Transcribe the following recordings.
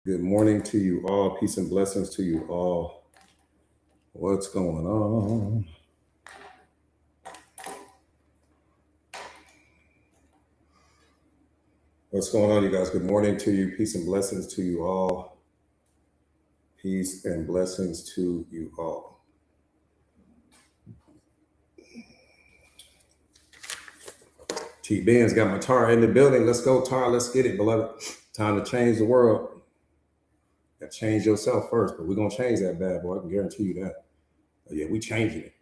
Good morning to you all. Peace and blessings to you all. What's going on? What's going on, you guys? Good morning to you. Peace and blessings to you all. Peace and blessings to you all. T Ben's got my Tara in the building. Let's go, Tara. Let's get it, beloved. Time to change the world. Got to change yourself first, but we're going to change that bad boy. I can guarantee you that. Yeah, we changing it.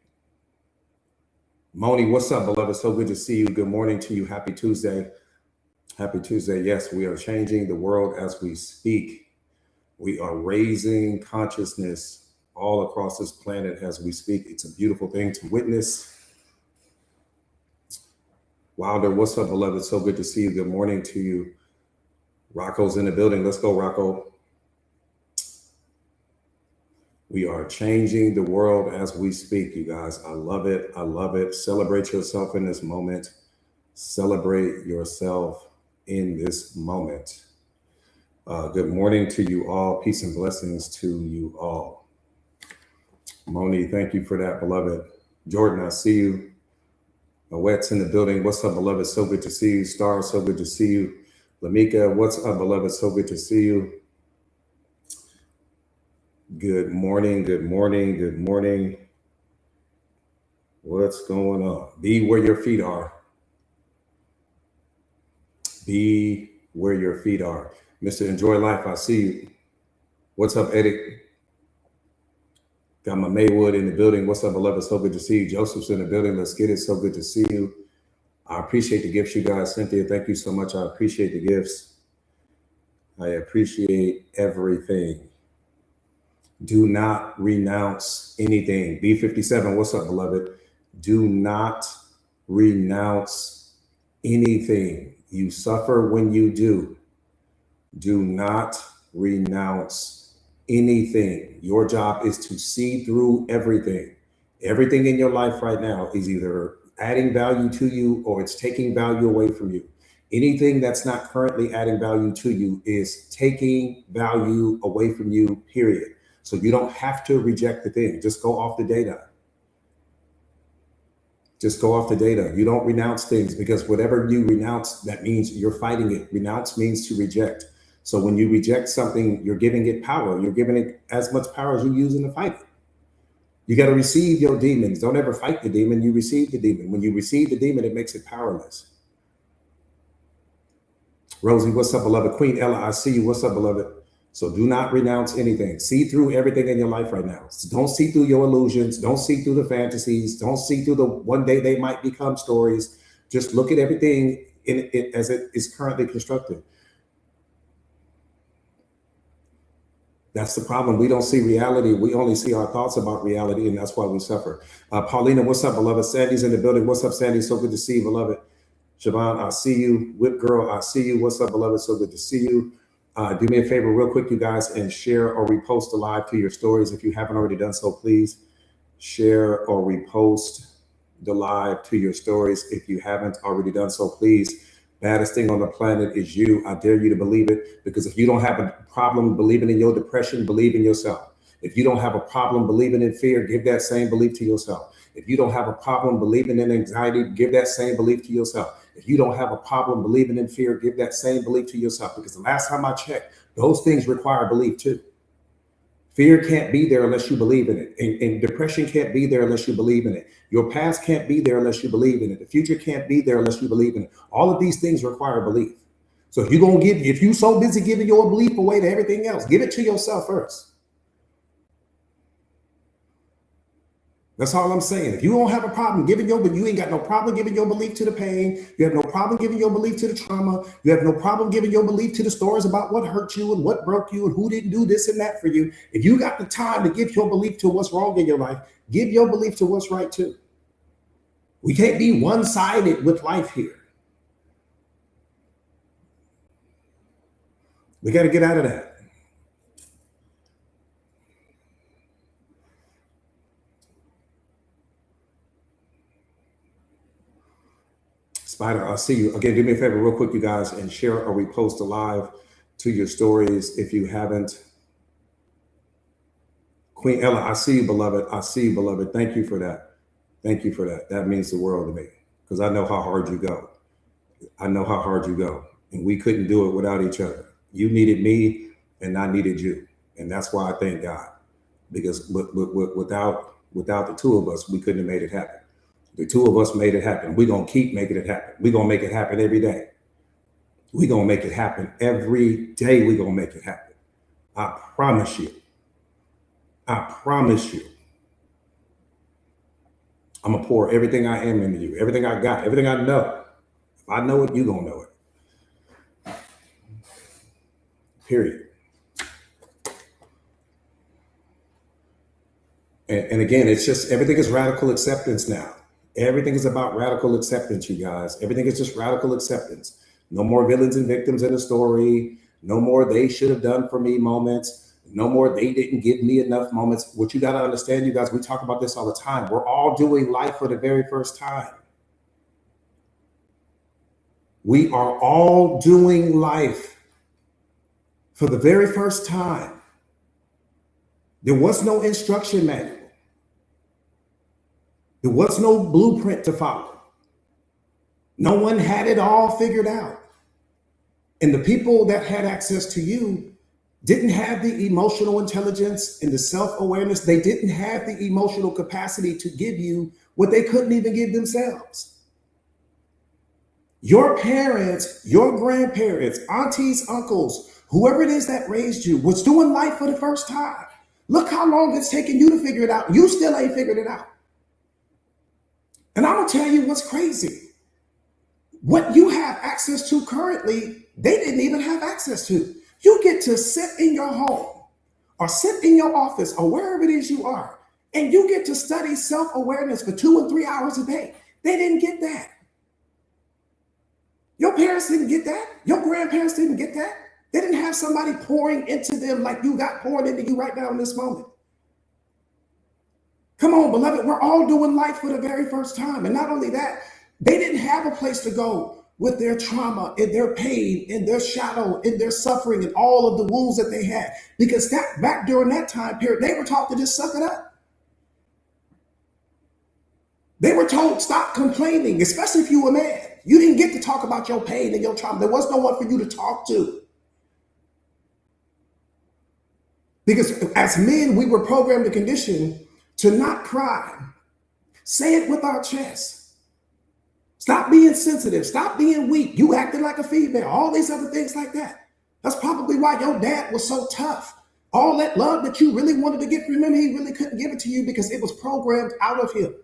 Moni, what's up, beloved? So good to see you. Good morning to you. Happy Tuesday. Happy Tuesday. Yes, we are changing the world as we speak. We are raising consciousness all across this planet as we speak. It's a beautiful thing to witness. Wilder, what's up, beloved? So good to see you. Good morning to you. Rocco's in the building. Let's go, Rocco. We are changing the world as we speak, you guys. I love it. I love it. Celebrate yourself in this moment. Celebrate yourself in this moment. Good morning to you all. Peace and blessings to you all. Moni, thank you for that, beloved. Jordan, I see you. Wet's in the building. What's up, beloved? So good to see you. Star, so good to see you. Lamika, what's up, beloved? So good to see you. Good morning, good morning, good morning. What's going on? Be where your feet are. Be where your feet are. Mr. Enjoy Life, I see you. What's up, Eddie? Got my Maywood in the building. What's up, beloved? So good to see you. Joseph's in the building. Let's get it. So good to see you. I appreciate the gifts, you guys. Cynthia, thank you so much. I appreciate the gifts. I appreciate everything. Do not renounce anything. B57, what's up, beloved? Do not renounce anything. You suffer when you do. Do not renounce anything. Your job is to see through everything. Everything in your life right now is either adding value to you or it's taking value away from you. Anything that's not currently adding value to you is taking value away from you, period. So you don't have to reject the thing. Just go off the data. Just go off the data. You don't renounce things because whatever you renounce, that means you're fighting it. Renounce means to reject. So when you reject something, you're giving it power. You're giving it as much power as you use in the fight. You got to receive your demons. Don't ever fight the demon. You receive the demon. When you receive the demon, it makes it powerless. Rosie, what's up, beloved? Queen Ella, I see you. What's up, beloved? So do not renounce anything. See through everything in your life right now. So don't see through your illusions. Don't see through the fantasies. Don't see through the one day they might become stories. Just look at everything in it as it is currently constructed. That's the problem. We don't see reality. We only see our thoughts about reality, and that's why we suffer. Paulina, what's up, beloved? Sandy's in the building. What's up, Sandy? So good to see you, beloved. Siobhan, I see you. Whip Girl, I see you. What's up, beloved? So good to see you. Do me a favor real quick, you guys, and share or repost the live to your stories. If you haven't already done so, please share or repost the live to your stories. If you haven't already done so, please. Baddest thing on the planet is you. I dare you to believe it, because if you don't have a problem believing in your depression, believe in yourself. If you don't have a problem believing in fear, give that same belief to yourself. If you don't have a problem believing in anxiety, give that same belief to yourself. If you don't have a problem believing in fear, give that same belief to yourself. Because the last time I checked, those things require belief too. Fear can't be there unless you believe in it. And depression can't be there unless you believe in it. Your past can't be there unless you believe in it. The future can't be there unless you believe in it. All of these things require belief. So if you're so busy giving your belief away to everything else, give it to yourself first. That's all I'm saying. If you don't have a problem but you ain't got no problem giving your belief to the pain. You have no problem giving your belief to the trauma. You have no problem giving your belief to the stories about what hurt you and what broke you and who didn't do this and that for you. If you got the time to give your belief to what's wrong in your life, give your belief to what's right too. We can't be one-sided with life here. We got to get out of that. Spider, I'll see you. Again, do me a favor real quick, you guys, and share or repost the live to your stories if you haven't. Queen Ella, I see you, beloved. I see you, beloved. Thank you for that. Thank you for that. That means the world to me because I know how hard you go. I know how hard you go. And we couldn't do it without each other. You needed me and I needed you. And that's why I thank God. Because without the two of us, we couldn't have made it happen. The two of us made it happen. We're going to keep making it happen. We're going to make it happen every day. We're going to make it happen every day. We're going to make it happen. I promise you. I promise you. I'm going to pour everything I am into you, everything I got, everything I know. If I know it, you're going to know it. Period. And again, it's just everything is radical acceptance now. Everything is about radical acceptance, you guys. Everything is just radical acceptance. No more villains and victims in the story. No more they should have done for me moments. No more they didn't give me enough moments. What you got to understand, you guys, we talk about this all the time. We're all doing life for the very first time. We are all doing life for the very first time. There was no instruction manual. There was no blueprint to follow. No one had it all figured out. And the people that had access to you didn't have the emotional intelligence and the self-awareness. They didn't have the emotional capacity to give you what they couldn't even give themselves. Your parents, your grandparents, aunties, uncles, whoever it is that raised you was doing life for the first time. Look how long it's taken you to figure it out. You still ain't figured it out. And I'm going to tell you what's crazy. What you have access to currently, they didn't even have access to. You get to sit in your home or sit in your office or wherever it is you are, and you get to study self-awareness for 2 and 3 hours a day. They didn't get that. Your parents didn't get that. Your grandparents didn't get that. They didn't have somebody pouring into them like you got poured into you right now in this moment. Come on, beloved, we're all doing life for the very first time. And not only that, they didn't have a place to go with their trauma and their pain and their shadow and their suffering and all of the wounds that they had. Because that back during that time period, they were taught to just suck it up. They were told, stop complaining, especially if you were a man. You didn't get to talk about your pain and your trauma. There was no one for you to talk to. Because as men, we were programmed and conditioned to not cry. Say it with our chest. Stop being sensitive. Stop being weak. You acted like a female. All these other things like that. That's probably why your dad was so tough. All that love that you really wanted to get from him, he really couldn't give it to you because it was programmed out of him.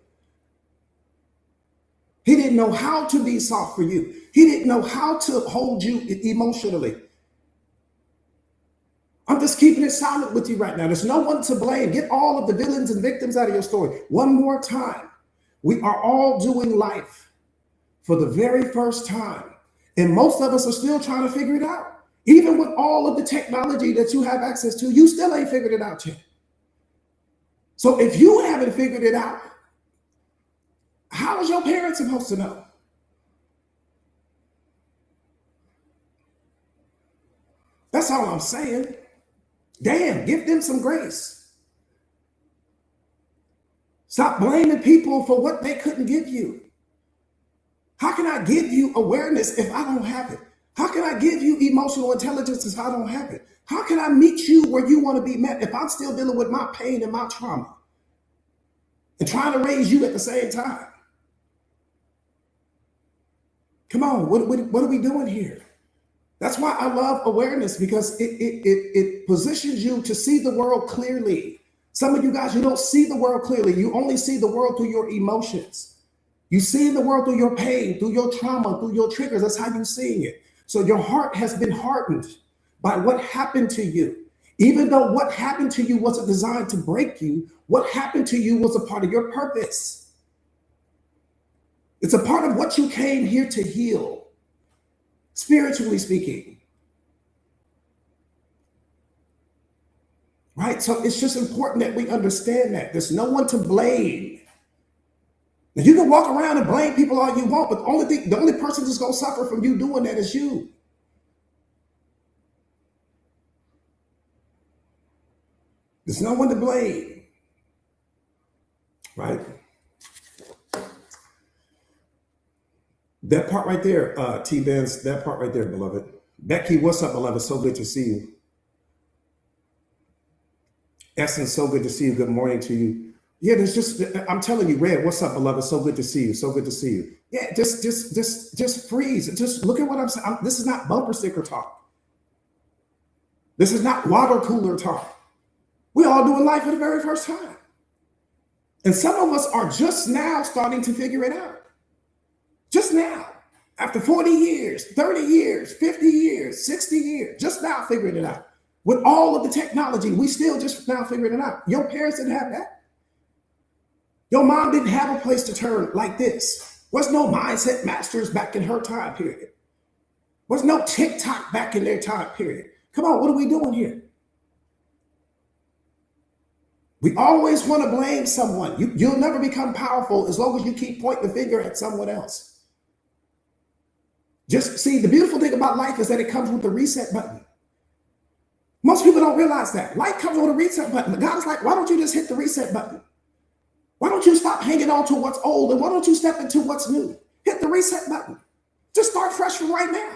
He didn't know how to be soft for you. He didn't know how to hold you emotionally. I'm just keeping it solid with you right now. There's no one to blame. Get all of the villains and victims out of your story. One more time. We are all doing life for the very first time. And most of us are still trying to figure it out. Even with all of the technology that you have access to, you still ain't figured it out yet. So if you haven't figured it out, how is your parents supposed to know? That's all I'm saying. Damn, give them some grace. Stop blaming people for what they couldn't give you. How can I give you awareness if I don't have it? How can I give you emotional intelligence if I don't have it? How can I meet you where you want to be met if I'm still dealing with my pain and my trauma and trying to raise you at the same time? Come on, what are we doing here? That's why I love awareness, because it positions you to see the world clearly. Some of you guys, you don't see the world clearly. You only see the world through your emotions. You see the world through your pain, through your trauma, through your triggers. That's how you're seeing it. So your heart has been hardened by what happened to you. Even though what happened to you wasn't designed to break you, what happened to you was a part of your purpose. It's a part of what you came here to heal, spiritually speaking. Right? So it's just important that we understand that there's no one to blame. Now, you can walk around and blame people all you want, but the only person that's going to suffer from you doing that is you. There's no one to blame, right? That part right there, T-Benz, that part right there, beloved. Becky, what's up, beloved? So good to see you. Essence, so good to see you. Good morning to you. Yeah, there's just, I'm telling you, Red, what's up, beloved? So good to see you. So good to see you. Yeah, just freeze. Just look at what I'm saying. This is not bumper sticker talk. This is not water cooler talk. We're all doing life for the very first time. And some of us are just now starting to figure it out. Just now. After 40 years, 30 years, 50 years, 60 years, just now figuring it out. With all of the technology, we still just now figuring it out. Your parents didn't have that. Your mom didn't have a place to turn like this. Was no mindset masters back in her time period. Was no TikTok back in their time period. Come on, what are we doing here? We always want to blame someone. You'll never become powerful as long as you keep pointing the finger at someone else. Just see, the beautiful thing about life is that it comes with the reset button. Most people don't realize that. Life comes with a reset button. But God is like, why don't you just hit the reset button? Why don't you stop hanging on to what's old and why don't you step into what's new? Hit the reset button. Just start fresh from right now.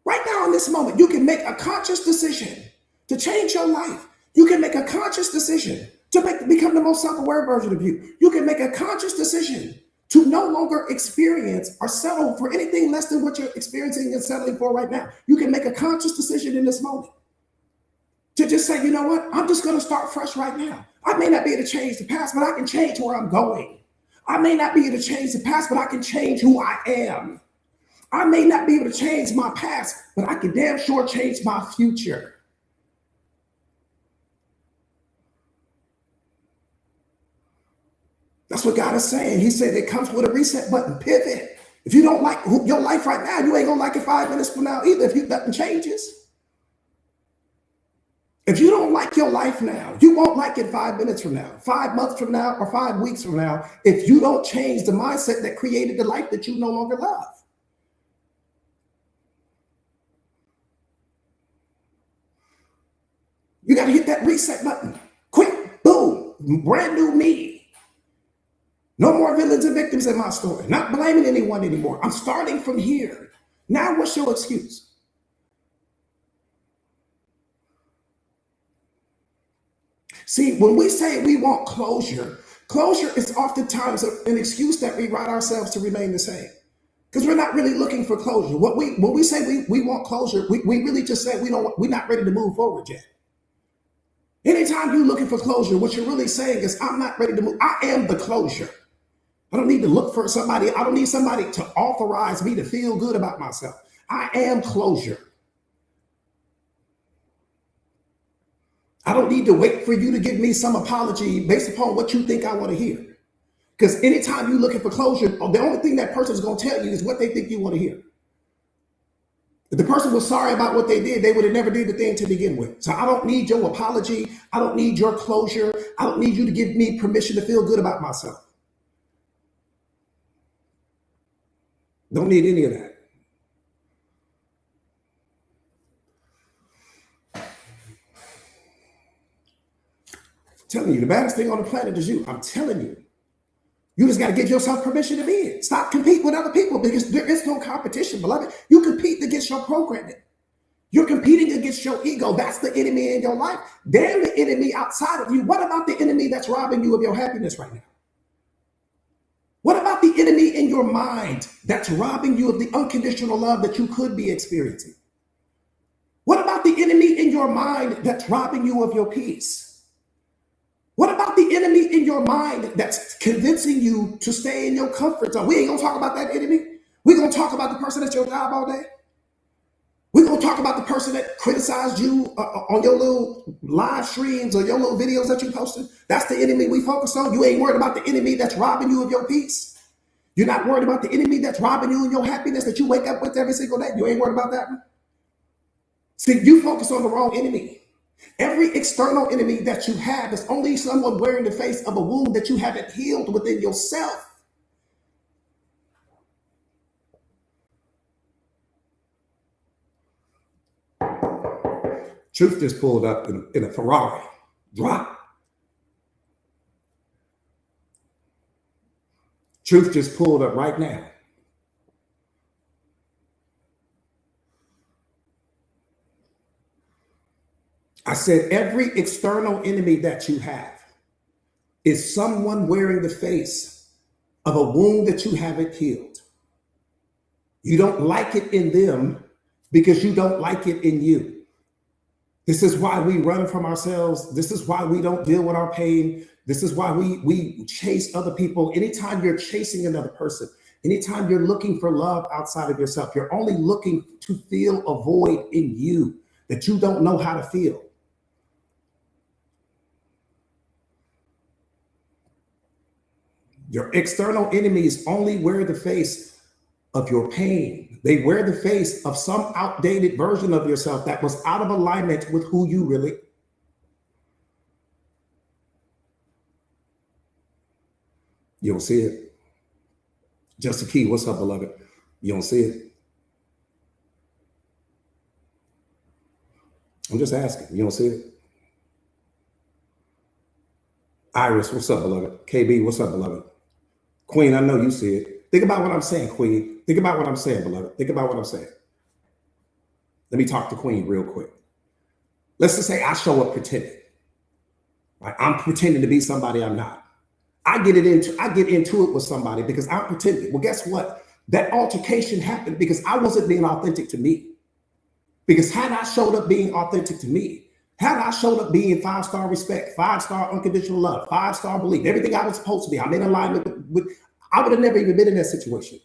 Right now in this moment, you can make a conscious decision to change your life. You can make a conscious decision to become the most self-aware version of you. You can make a conscious decision to no longer experience or settle for anything less than what you're experiencing and settling for right now. You can make a conscious decision in this moment to just say, you know what? I'm just going to start fresh right now. I may not be able to change the past, but I can change where I'm going. I may not be able to change the past, but I can change who I am. I may not be able to change my past, but I can damn sure change my future. That's what God is saying. He said it comes with a reset button, pivot. If you don't like your life right now, you ain't gonna like it 5 minutes from now either if nothing changes. If you don't like your life now, you won't like it 5 minutes from now, 5 months from now, or 5 weeks from now, if you don't change the mindset that created the life that you no longer love. You gotta hit that reset button. Quick, boom, brand new me. No more villains and victims in my story. Not blaming anyone anymore. I'm starting from here. Now, what's your excuse? See, when we say we want closure, closure is oftentimes an excuse that we write ourselves to remain the same. Because we're not really looking for closure. When we say we want closure, we really just say we're not ready to move forward yet. Anytime you're looking for closure, what you're really saying is, I'm not ready to move. I am the closure. I don't need to look for somebody. I don't need somebody to authorize me to feel good about myself. I am closure. I don't need to wait for you to give me some apology based upon what you think I want to hear. Because anytime you're looking for closure, the only thing that person's going to tell you is what they think you want to hear. If the person was sorry about what they did, they would have never did the thing to begin with. So I don't need your apology. I don't need your closure. I don't need you to give me permission to feel good about myself. Don't need any of that. I'm telling you, the baddest thing on the planet is you. I'm telling you. You just got to give yourself permission to be it. Stop competing with other people because there is no competition, beloved. You compete against your programming. You're competing against your ego. That's the enemy in your life. Damn the enemy outside of you. What about the enemy that's robbing you of your happiness right now? What about the enemy in your mind that's robbing you of the unconditional love that you could be experiencing? What about the enemy in your mind that's robbing you of your peace? What about the enemy in your mind that's convincing you to stay in your comfort zone? We ain't gonna talk about that enemy. We're gonna talk about the person at your job all day. We're gonna talk about the person that criticized you on your little live streams or your little videos that you posted. That's the enemy we focus on. You ain't worried about the enemy that's robbing you of your peace. You're not worried about the enemy that's robbing you of your happiness that you wake up with every single day. You ain't worried about that one. See, you focus on the wrong enemy. Every external enemy that you have is only someone wearing the face of a wound that you haven't healed within yourself. Truth just pulled up in a Ferrari. Drop. Truth just pulled up right now. I said every external enemy that you have is someone wearing the face of a wound that you haven't healed. You don't like it in them because you don't like it in you. This is why we run from ourselves. This is why we don't deal with our pain. This is why we chase other people. Anytime you're chasing another person, anytime you're looking for love outside of yourself, you're only looking to fill a void in you that you don't know how to feel. Your external enemies only wear the face of your pain. They wear the face of some outdated version of yourself that was out of alignment with who you really. You don't see it. Just a key. What's up, beloved? You don't see it. I'm just asking. You don't see it. Iris, what's up, beloved? KB, what's up, beloved? Queen, I know you see it. Think about what I'm saying, Queen. Think about what I'm saying, beloved. Think about what I'm saying. Let me talk to Queen real quick. Let's just say I show up pretending. Right? I'm pretending to be somebody I'm not. I get into it with somebody because I'm pretending. Well, guess what? That altercation happened because I wasn't being authentic to me. Because had I showed up being authentic to me, had I showed up being 5-star respect, 5-star unconditional love, 5-star belief, everything I was supposed to be, I'm in alignment with I would have never even been in that situation.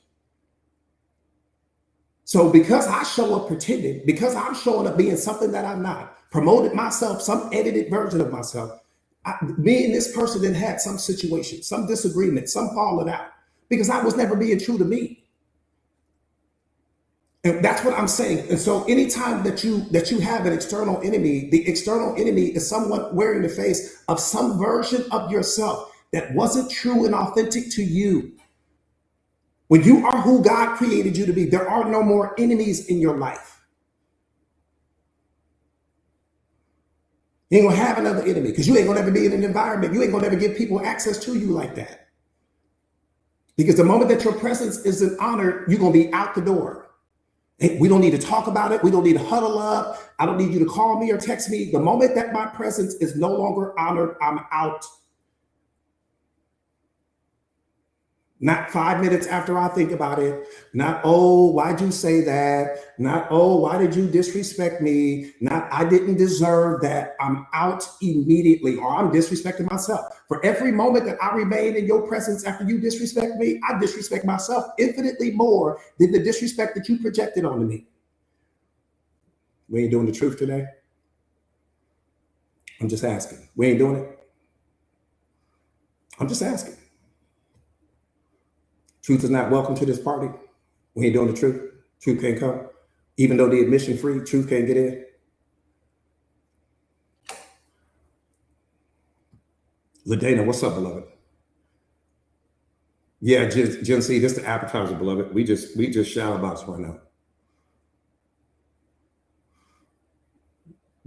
So because I show up pretending, because I'm showing up being something that I'm not, promoted myself, some edited version of myself, me and this person then had some situation, some disagreement, some falling out, because I was never being true to me. And that's what I'm saying. And so anytime that you have an external enemy, the external enemy is someone wearing the face of some version of yourself that wasn't true and authentic to you. When you are who God created you to be, there are no more enemies in your life. You ain't gonna have another enemy because you ain't gonna ever be in an environment. You ain't gonna ever give people access to you like that. Because the moment that your presence isn't honored, you're gonna be out the door. Hey, we don't need to talk about it. We don't need to huddle up. I don't need you to call me or text me. The moment that my presence is no longer honored, I'm out. Not 5 minutes after I think about it. Not, oh, why'd you say that? Not, oh, why did you disrespect me? Not, I didn't deserve that. I'm out immediately, or I'm disrespecting myself. For every moment that I remain in your presence after you disrespect me, I disrespect myself infinitely more than the disrespect that you projected onto me. We ain't doing the truth today. I'm just asking. We ain't doing it. I'm just asking. Truth is not welcome to this party. We ain't doing the truth. Truth can't come. Even though the admission free, truth can't get in. LaDana, what's up, beloved? Yeah, Gen C, this is the appetizer, beloved. We just shadow box right now.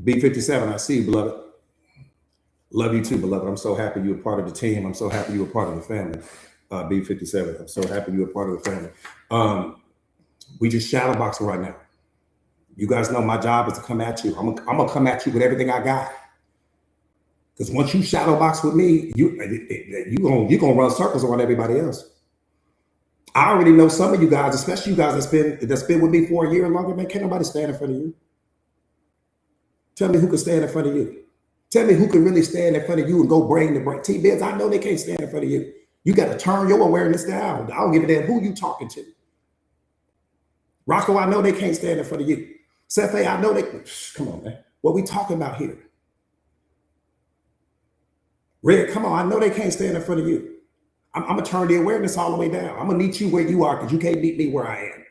B57, I see you, beloved. Love you too, beloved. I'm so happy you're part of the team. I'm so happy you're part of the family. B57, I'm so happy you're part of the family. We just shadow boxing right now. You guys know my job is to come at you. I'm gonna come at you with everything I got. Because once you shadow box with me, you're gonna run circles around everybody else. I already know some of you guys, especially you guys that's been with me for a year and longer, man, can't nobody stand in front of you. Tell me who can stand in front of you. Tell me who can really stand in front of you and go bring the break. T-Biz, I know they can't stand in front of you. You got to turn your awareness down. I don't give a damn who you talking to. Rocco, I know they can't stand in front of you. Cefe, I know they, come on, man. What we talking about here? Red, come on, I know they can't stand in front of you. I'm going to turn the awareness all the way down. I'm going to meet you where you are because you can't meet me where I am.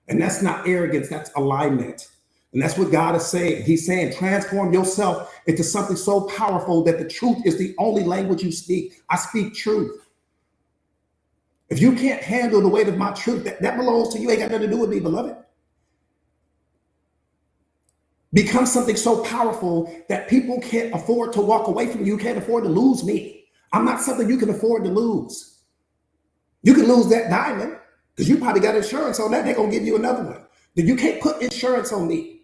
And that's not arrogance, that's alignment. And that's what God is saying. He's saying, transform yourself into something so powerful that the truth is the only language you speak. I speak truth. If you can't handle the weight of my truth, that belongs to you. Ain't got nothing to do with me, beloved. Become something so powerful that people can't afford to walk away from you, can't afford to lose me. I'm not something you can afford to lose. You can lose that diamond because you probably got insurance on that. They're going to give you another one. Then you can't put insurance on me.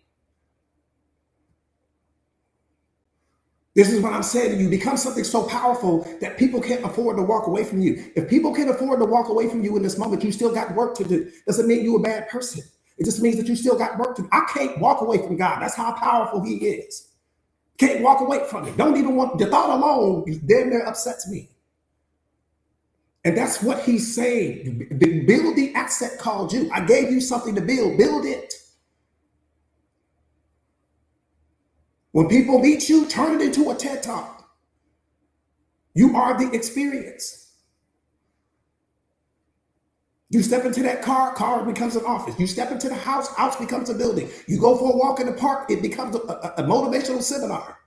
This is what I'm saying to you. Become something so powerful that people can't afford to walk away from you. If people can't afford to walk away from you in this moment, you still got work to do. Doesn't mean you're a bad person. It just means that you still got work to do. I can't walk away from God. That's how powerful he is. Can't walk away from it. Don't even want the thought alone, damn near upsets me. And that's what he's saying. Build the asset called you. I gave you something to build. Build it. When people meet you, turn it into a TED Talk. You are the experience. You step into that car becomes an office. You step into the house becomes a building. You go for a walk in the park, it becomes a motivational seminar.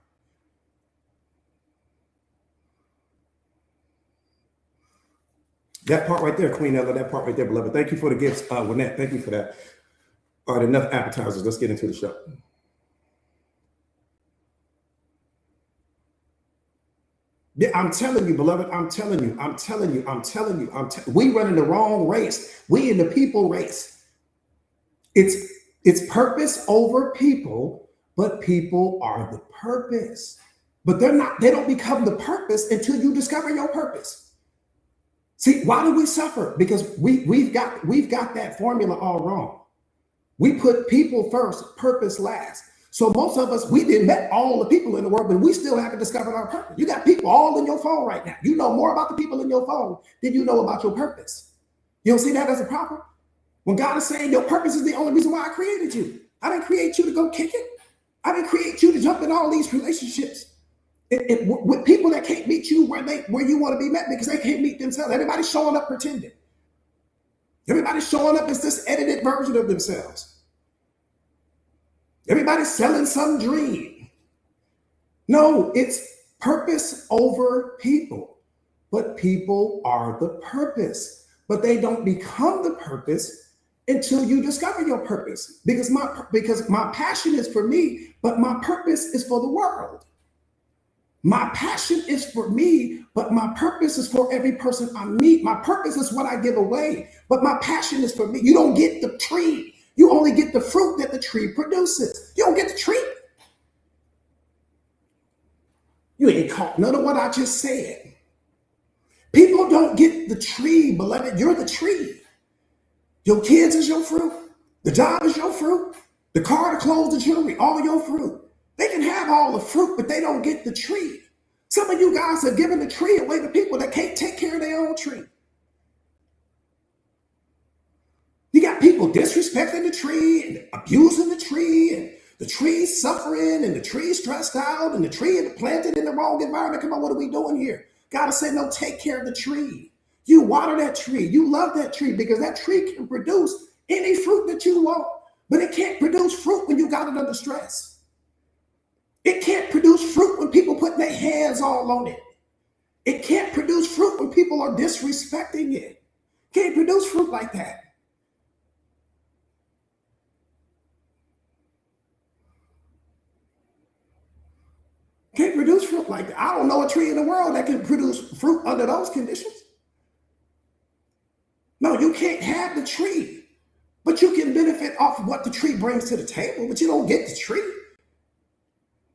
That part right there, Queen Ella, that part right there, beloved. Thank you for the gifts, Wynette. Thank you for that. All right, enough appetizers. Let's get into the show. Yeah, I'm telling you, beloved, I'm telling you, we running the wrong race. We in the people race. It's purpose over people, but people are the purpose. But they don't become the purpose until you discover your purpose. See, why do we suffer? Because we've got that formula all wrong. We put people first, purpose last. So most of us, we didn't met all the people in the world, but we still haven't discovered our purpose. You got people all in your phone right now. You know more about the people in your phone than you know about your purpose. You don't see that as a problem? When God is saying your purpose is the only reason why I created you. I didn't create you to go kick it. I didn't create you to jump in all these relationships with people that can't meet you where you want to be met because they can't meet themselves. Everybody's showing up pretending. Everybody's showing up as this edited version of themselves. Everybody's selling some dream. No, it's purpose over people. But people are the purpose. But they don't become the purpose until you discover your purpose. Because my passion is for me, but my purpose is for the world. My passion is for me, but my purpose is for every person I meet. My purpose is what I give away, but my passion is for me. You don't get the tree. You only get the fruit that the tree produces. You don't get the tree. You ain't caught none of what I just said. People don't get the tree, beloved. You're the tree. Your kids is your fruit. The job is your fruit. The car, the clothes, the jewelry, all your fruit. They can have all the fruit, but they don't get the tree. Some of you guys are giving the tree away to people that can't take care of their own tree. You got people disrespecting the tree and abusing the tree, and the tree's suffering, and the tree's stressed out, and the tree is planted in the wrong environment. Come on, what are we doing here? God say, no, take care of the tree. You water that tree. You love that tree because that tree can produce any fruit that you want, but it can't produce fruit when you got it under stress. It can't produce fruit when people put their hands all on it. It can't produce fruit when people are disrespecting it. Can't produce fruit like that. Can't produce fruit like that. I don't know a tree in the world that can produce fruit under those conditions. No, you can't have the tree, but you can benefit off of what the tree brings to the table, but you don't get the tree.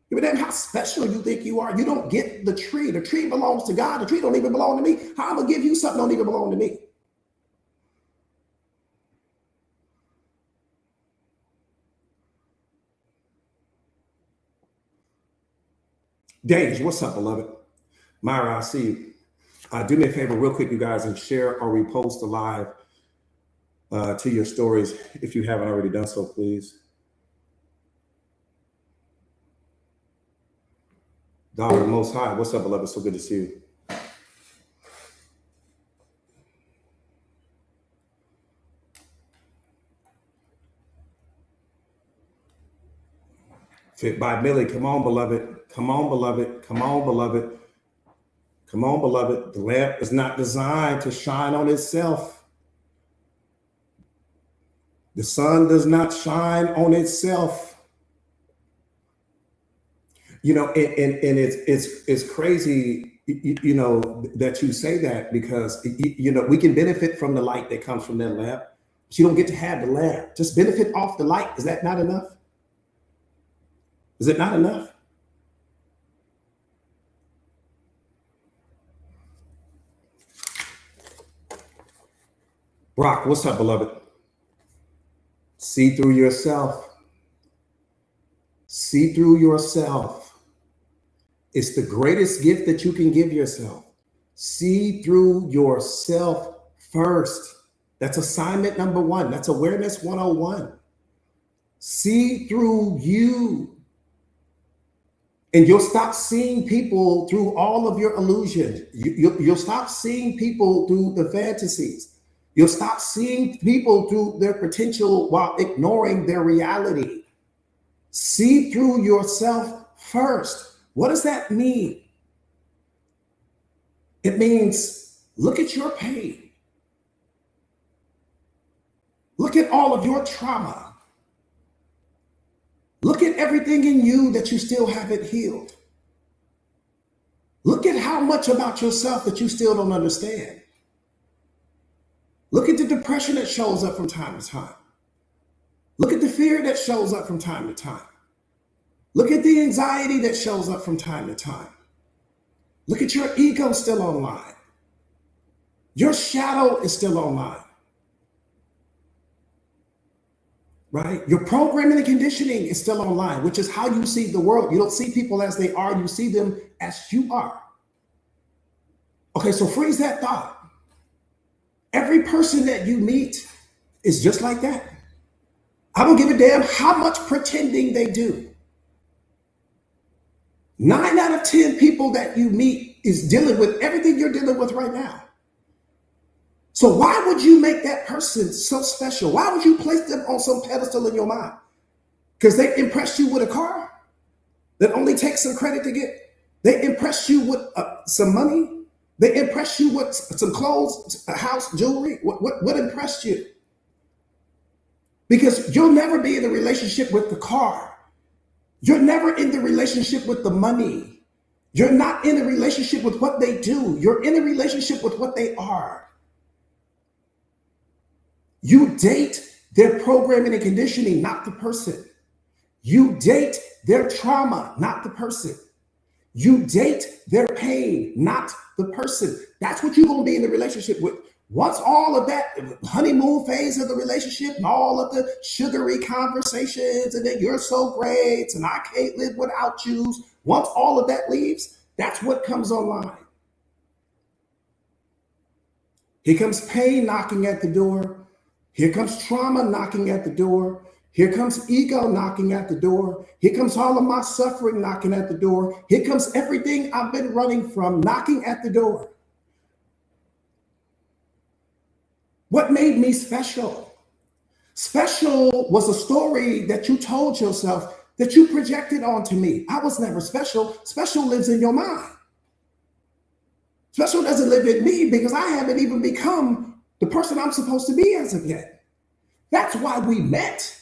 Give a damn how special you think you are. You don't get the tree. The tree belongs to God. The tree don't even belong to me. How I'm going to give you something don't even belong to me? Dave, what's up, beloved? Myra, I see you. Do me a favor real quick, you guys, and share or repost the live to your stories if you haven't already done so, please. God the Most High, what's up, beloved? So good to see you. Fit by Millie, come on, beloved. Come on, beloved. Come on, beloved. Come on, beloved. The lamp is not designed to shine on itself. The sun does not shine on itself. You know, and it's crazy, you know, that you say that, because you know, we can benefit from the light that comes from that lamp, but you don't get to have the lamp. Just benefit off the light. Is that not enough? Is it not enough? Brock, what's up, beloved? See through yourself. See through yourself. It's the greatest gift that you can give yourself. See through yourself first. That's assignment number one. That's awareness 101. See through you. And you'll stop seeing people through all of your illusions. You'll stop seeing people through the fantasies. You'll stop seeing people through their potential while ignoring their reality. See through yourself first. What does that mean? It means look at your pain. Look at all of your trauma. Look at everything in you that you still haven't healed. Look at how much about yourself that you still don't understand. Look at the depression that shows up from time to time. Look at the fear that shows up from time to time. Look at the anxiety that shows up from time to time. Look at your ego still online. Your shadow is still online. Right? Your programming and conditioning is still online, which is how you see the world. You don't see people as they are, you see them as you are. Okay, so freeze that thought. Every person that you meet is just like that. I don't give a damn how much pretending they do. 9 out of 10 people that you meet is dealing with everything you're dealing with right now. So why would you make that person so special? Why would you place them on some pedestal in your mind? Because they impressed you with a car that only takes some credit to get. They impressed you with some money. They impressed you with some clothes, a house, jewelry. What impressed you? Because you'll never be in a relationship with the car. You're never in the relationship with the money. You're not in a relationship with what they do. You're in a relationship with what they are. You date their programming and conditioning, not the person. You date their trauma, not the person. You date their pain, not the person. That's what you're going to be in the relationship with. Once all of that honeymoon phase of the relationship and all of the sugary conversations and then you're so great and I can't live without you. Once all of that leaves, that's what comes online. Here comes pain knocking at the door. Here comes trauma knocking at the door. Here comes ego knocking at the door. Here comes all of my suffering knocking at the door. Here comes everything I've been running from knocking at the door. What made me special? Special was a story that you told yourself that you projected onto me. I was never special. Special lives in your mind. Special doesn't live in me because I haven't even become the person I'm supposed to be as of yet. That's why we met.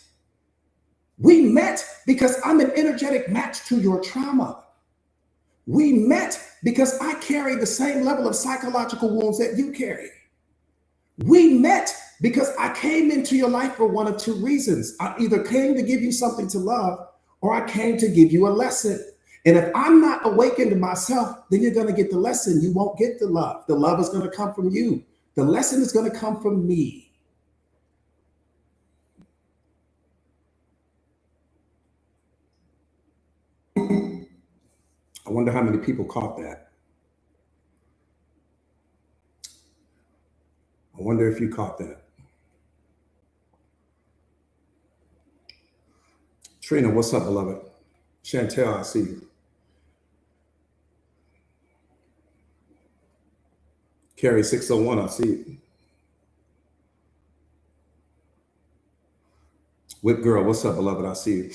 We met because I'm an energetic match to your trauma. We met because I carry the same level of psychological wounds that you carry. We met because I came into your life for one of two reasons. I either came to give you something to love or I came to give you a lesson. And if I'm not awakened to myself, then you're going to get the lesson. You won't get the love. The love is going to come from you. The lesson is going to come from me. I wonder how many people caught that. I wonder if you caught that. Trina, what's up, beloved? Chantel, I see you. Carrie 601, I see you. Whip girl, what's up, beloved? I see you.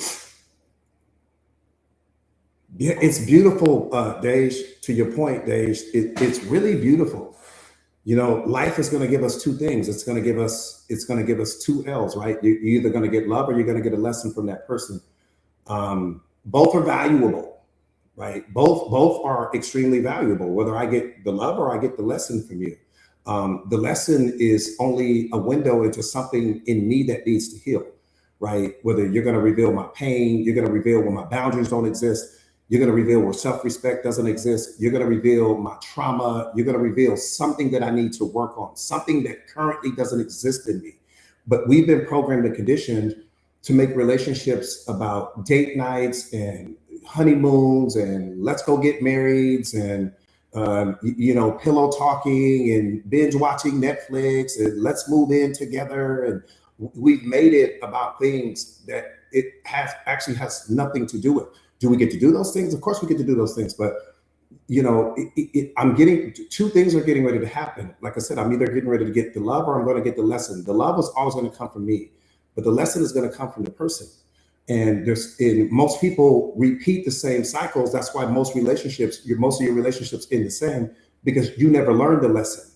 Yeah, it's beautiful, Dej. To your point, Dej, it's really beautiful. You know, life is going to give us two things. It's going to give us two L's, right? You're either going to get love or you're going to get a lesson from that person. Both are valuable. right? Both are extremely valuable, whether I get the love or I get the lesson from you. The lesson is only a window into something in me that needs to heal, right? Whether you're going to reveal my pain, you're going to reveal where my boundaries don't exist, you're going to reveal where self-respect doesn't exist, you're going to reveal my trauma, you're going to reveal something that I need to work on, something that currently doesn't exist in me. But we've been programmed and conditioned to make relationships about date nights and honeymoons and let's go get marrieds and pillow talking and binge watching Netflix and let's move in together. And we've made it about things that it has nothing to do with. Do we get to do those things? Of course we get to do those things, but I'm getting two things are getting ready to happen. Like I said, I'm either getting ready to get the love or I'm going to get the lesson. The love is always going to come from me, but the lesson is going to come from the person. And most people repeat the same cycles. That's why most of your relationships end the same, because you never learned the lesson,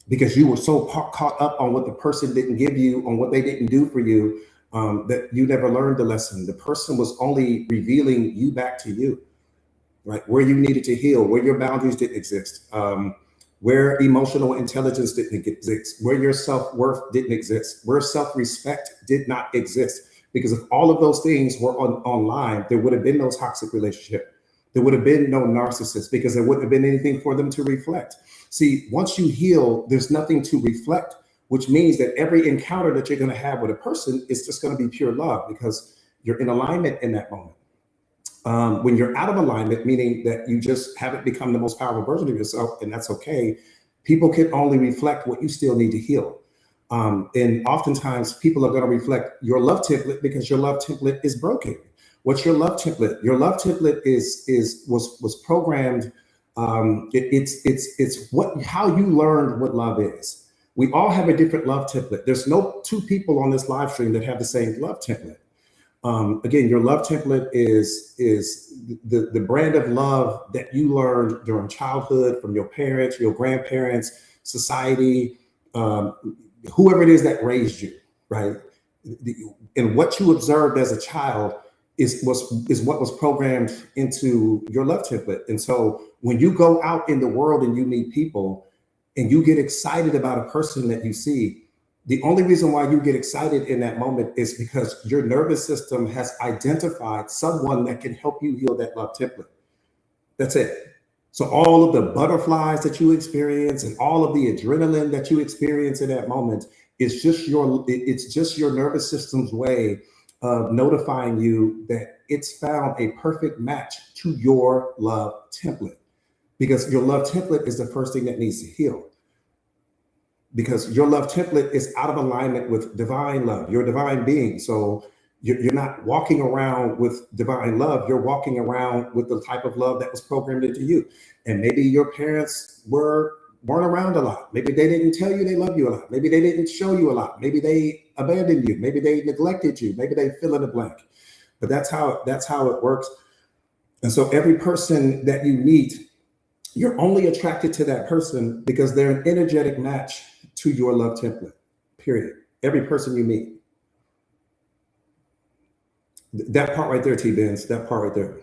because you were so caught up on what the person didn't give you, on what they didn't do for you, that you never learned the lesson. The person was only revealing you back to you, right? Where you needed to heal, where your boundaries didn't exist, where emotional intelligence didn't exist, where your self-worth didn't exist, where self-respect did not exist. Because if all of those things were online, there would have been no toxic relationship. There would have been no narcissist, because there wouldn't have been anything for them to reflect. See, once you heal, there's nothing to reflect, which means that every encounter that you're going to have with a person is just going to be pure love, because you're in alignment in that moment. When you're out of alignment, meaning that you just haven't become the most powerful version of yourself, and that's okay, people can only reflect what you still need to heal. And oftentimes people are going to reflect your love template, because your love template is broken. What's your love template? Your love template was programmed. It's how you learned what love is. We all have a different love template. There's no two people on this live stream that have the same love template. Again, your love template is the brand of love that you learned during childhood from your parents, your grandparents, society, whoever it is that raised you, right? And what you observed as a child is what was programmed into your love template. And so when you go out in the world and you meet people and you get excited about a person that you see, the only reason why you get excited in that moment is because your nervous system has identified someone that can help you heal that love template. That's it. So all of the butterflies that you experience and all of the adrenaline that you experience in that moment is just your nervous system's way of notifying you that it's found a perfect match to your love template, because your love template is the first thing that needs to heal. Because your love template is out of alignment with divine love, your divine being. So you're not walking around with divine love. You're walking around with the type of love that was programmed into you. And maybe your parents weren't around a lot. Maybe they didn't tell you they love you a lot. Maybe they didn't show you a lot. Maybe they abandoned you. Maybe they neglected you. Maybe they fill in the blank. But that's how it works. And so every person that you meet, you're only attracted to that person because they're an energetic match to your love template, period. Every person you meet. That part right there, T-Benz, that part right there.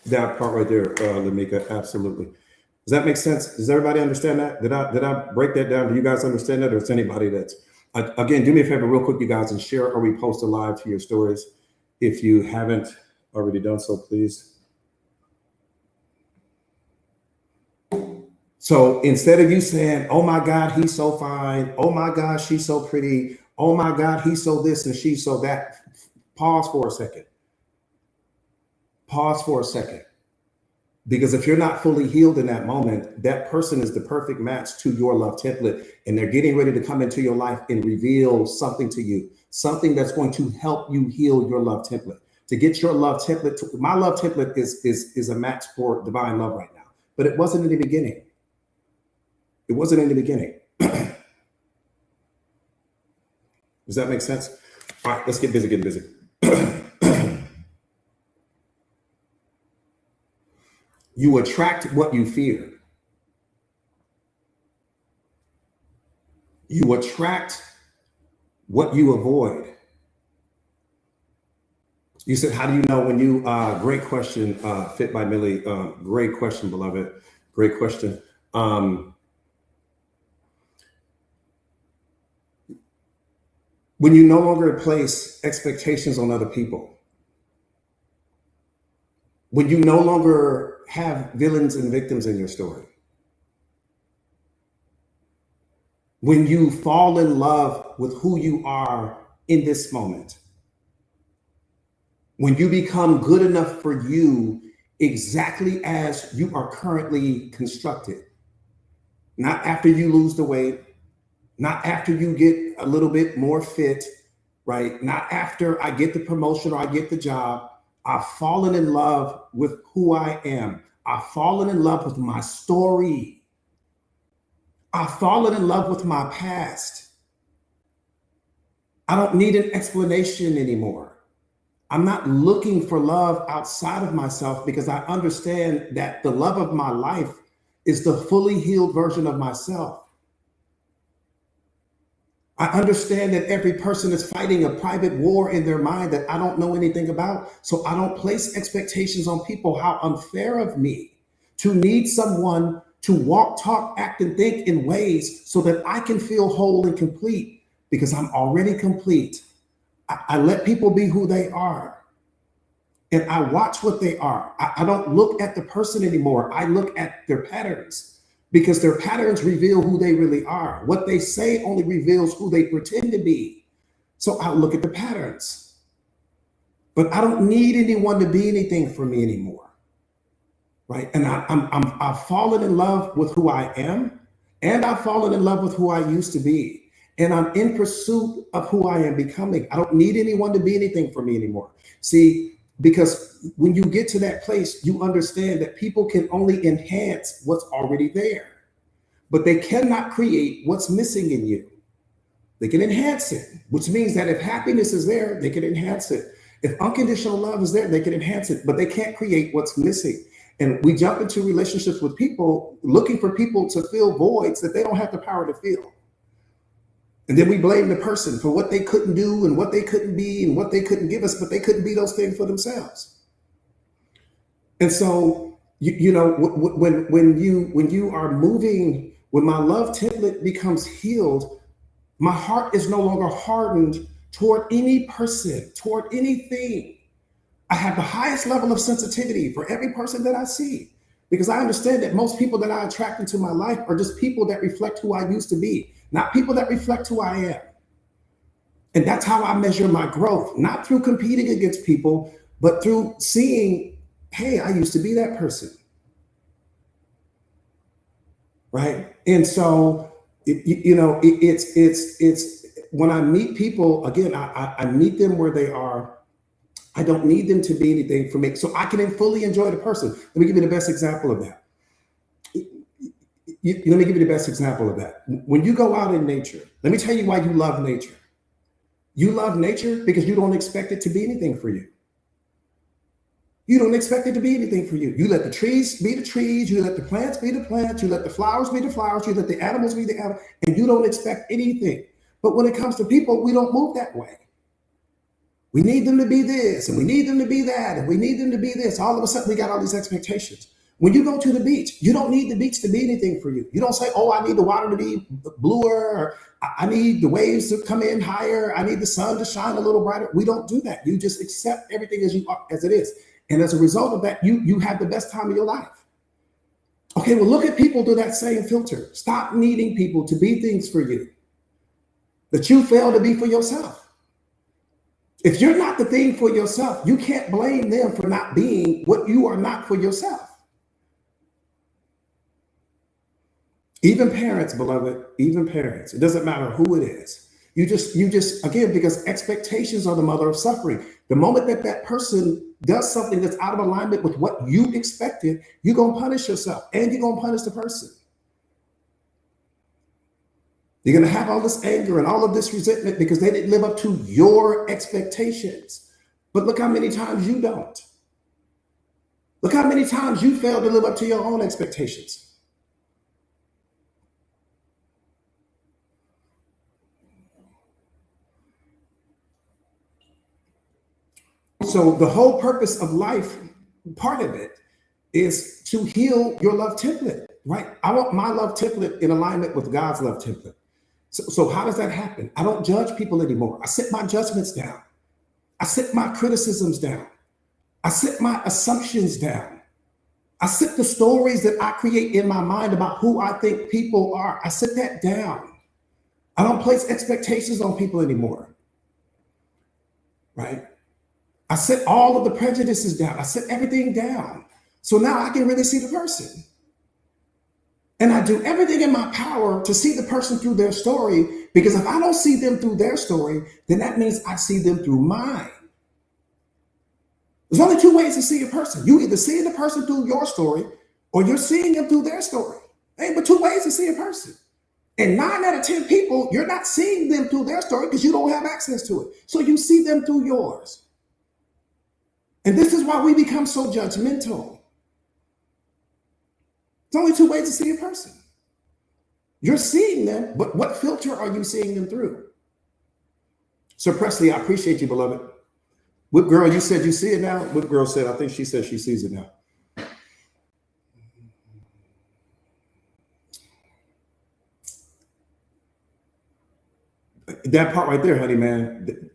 That part right there, Lamika, absolutely. Does that make sense? Does everybody understand that? Did I break that down? Do you guys understand that? Or is anybody that's, again, do me a favor real quick, you guys, and share or repost a live to your stories. If you haven't already done so, please. So instead of you saying, oh my God, he's so fine. Oh my God, she's so pretty. Oh my God, he's so this and she's so that. Pause for a second. Pause for a second. Because if you're not fully healed in that moment, that person is the perfect match to your love template. And they're getting ready to come into your life and reveal something to you, something that's going to help you heal your love template. To get your love template, my love template is a match for divine love right now. But it wasn't in the beginning. It wasn't in the beginning. Does that make sense? All right, let's get busy, getting busy. You attract what you fear. You attract what you avoid. You said, how do you know when you, great question, Fit by Millie. Great question, beloved. Great question. When you no longer place expectations on other people, when you no longer have villains and victims in your story, when you fall in love with who you are in this moment, when you become good enough for you exactly as you are currently constructed, not after you lose the weight, not after you get a little bit more fit, right? Not after I get the promotion or I get the job. I've fallen in love with who I am. I've fallen in love with my story. I've fallen in love with my past. I don't need an explanation anymore. I'm not looking for love outside of myself because I understand that the love of my life is the fully healed version of myself. I understand that every person is fighting a private war in their mind that I don't know anything about. So I don't place expectations on people. How unfair of me to need someone to walk, talk, act, and think in ways so that I can feel whole and complete because I'm already complete. I let people be who they are and I watch what they are. I don't look at the person anymore. I look at their patterns because their patterns reveal who they really are. What they say only reveals who they pretend to be. So I look at the patterns, but I don't need anyone to be anything for me anymore, right? And I've fallen in love with who I am, and I've fallen in love with who I used to be, and I'm in pursuit of who I am becoming. I don't need anyone to be anything for me anymore. See, because when you get to that place, you understand that people can only enhance what's already there, but they cannot create what's missing in you. They can enhance it, which means that if happiness is there, they can enhance it. If unconditional love is there, they can enhance it, but they can't create what's missing. And we jump into relationships with people looking for people to fill voids that they don't have the power to fill. And then we blame the person for what they couldn't do and what they couldn't be and what they couldn't give us, but they couldn't be those things for themselves. And so, when you are moving, when my love template becomes healed, my heart is no longer hardened toward any person, toward anything. I have the highest level of sensitivity for every person that I see because I understand that most people that I attract into my life are just people that reflect who I used to be, not people that reflect who I am. And that's how I measure my growth, not through competing against people, but through seeing, hey, I used to be that person. Right. And so, it's when I meet people, again, I meet them where they are. I don't need them to be anything for me. So I can fully enjoy the person. Let me give you the best example of that. Let me give you the best example of that. When you go out in nature, let me tell you why you love nature. You love nature because you don't expect it to be anything for you. You don't expect it to be anything for you. You let the trees be the trees. You let the plants be the plants. You let the flowers be the flowers. You let the animals be the animals. And you don't expect anything. But when it comes to people, we don't move that way. We need them to be this, and we need them to be that, and we need them to be this. All of a sudden, we got all these expectations. When you go to the beach, you don't need the beach to be anything for you. You don't say, oh, I need the water to be bluer, or I need the waves to come in higher. I need the sun to shine a little brighter. We don't do that. You just accept everything as you are, as it is. And as a result of that, you have the best time of your life. Okay, well, look at people through that same filter. Stop needing people to be things for you that you fail to be for yourself. If you're not the thing for yourself, you can't blame them for not being what you are not for yourself. Even parents, beloved, even parents, it doesn't matter who it is. You just, again, because expectations are the mother of suffering. The moment that that person does something that's out of alignment with what you expected, you're going to punish yourself and you're going to punish the person. You're going to have all this anger and all of this resentment because they didn't live up to your expectations. But look how many times you don't. Look how many times you fail to live up to your own expectations. So the whole purpose of life, part of it, is to heal your love template, right? I want my love template in alignment with God's love template. So how does that happen? I don't judge people anymore. I sit my judgments down. I sit my criticisms down. I sit my assumptions down. I sit the stories that I create in my mind about who I think people are. I sit that down. I don't place expectations on people anymore, right? I set all of the prejudices down. I set everything down. So now I can really see the person. And I do everything in my power to see the person through their story, because if I don't see them through their story, then that means I see them through mine. There's only two ways to see a person. You either see the person through your story or you're seeing them through their story. There ain't but two ways to see a person. And 9 out of 10 people, you're not seeing them through their story because you don't have access to it. So you see them through yours. And this is why we become so judgmental. There's only two ways to see a person. You're seeing them, but what filter are you seeing them through? So Presley, I appreciate you, beloved. What girl, you said you see it now? What girl said, I think she said she sees it now. That part right there, honey, man.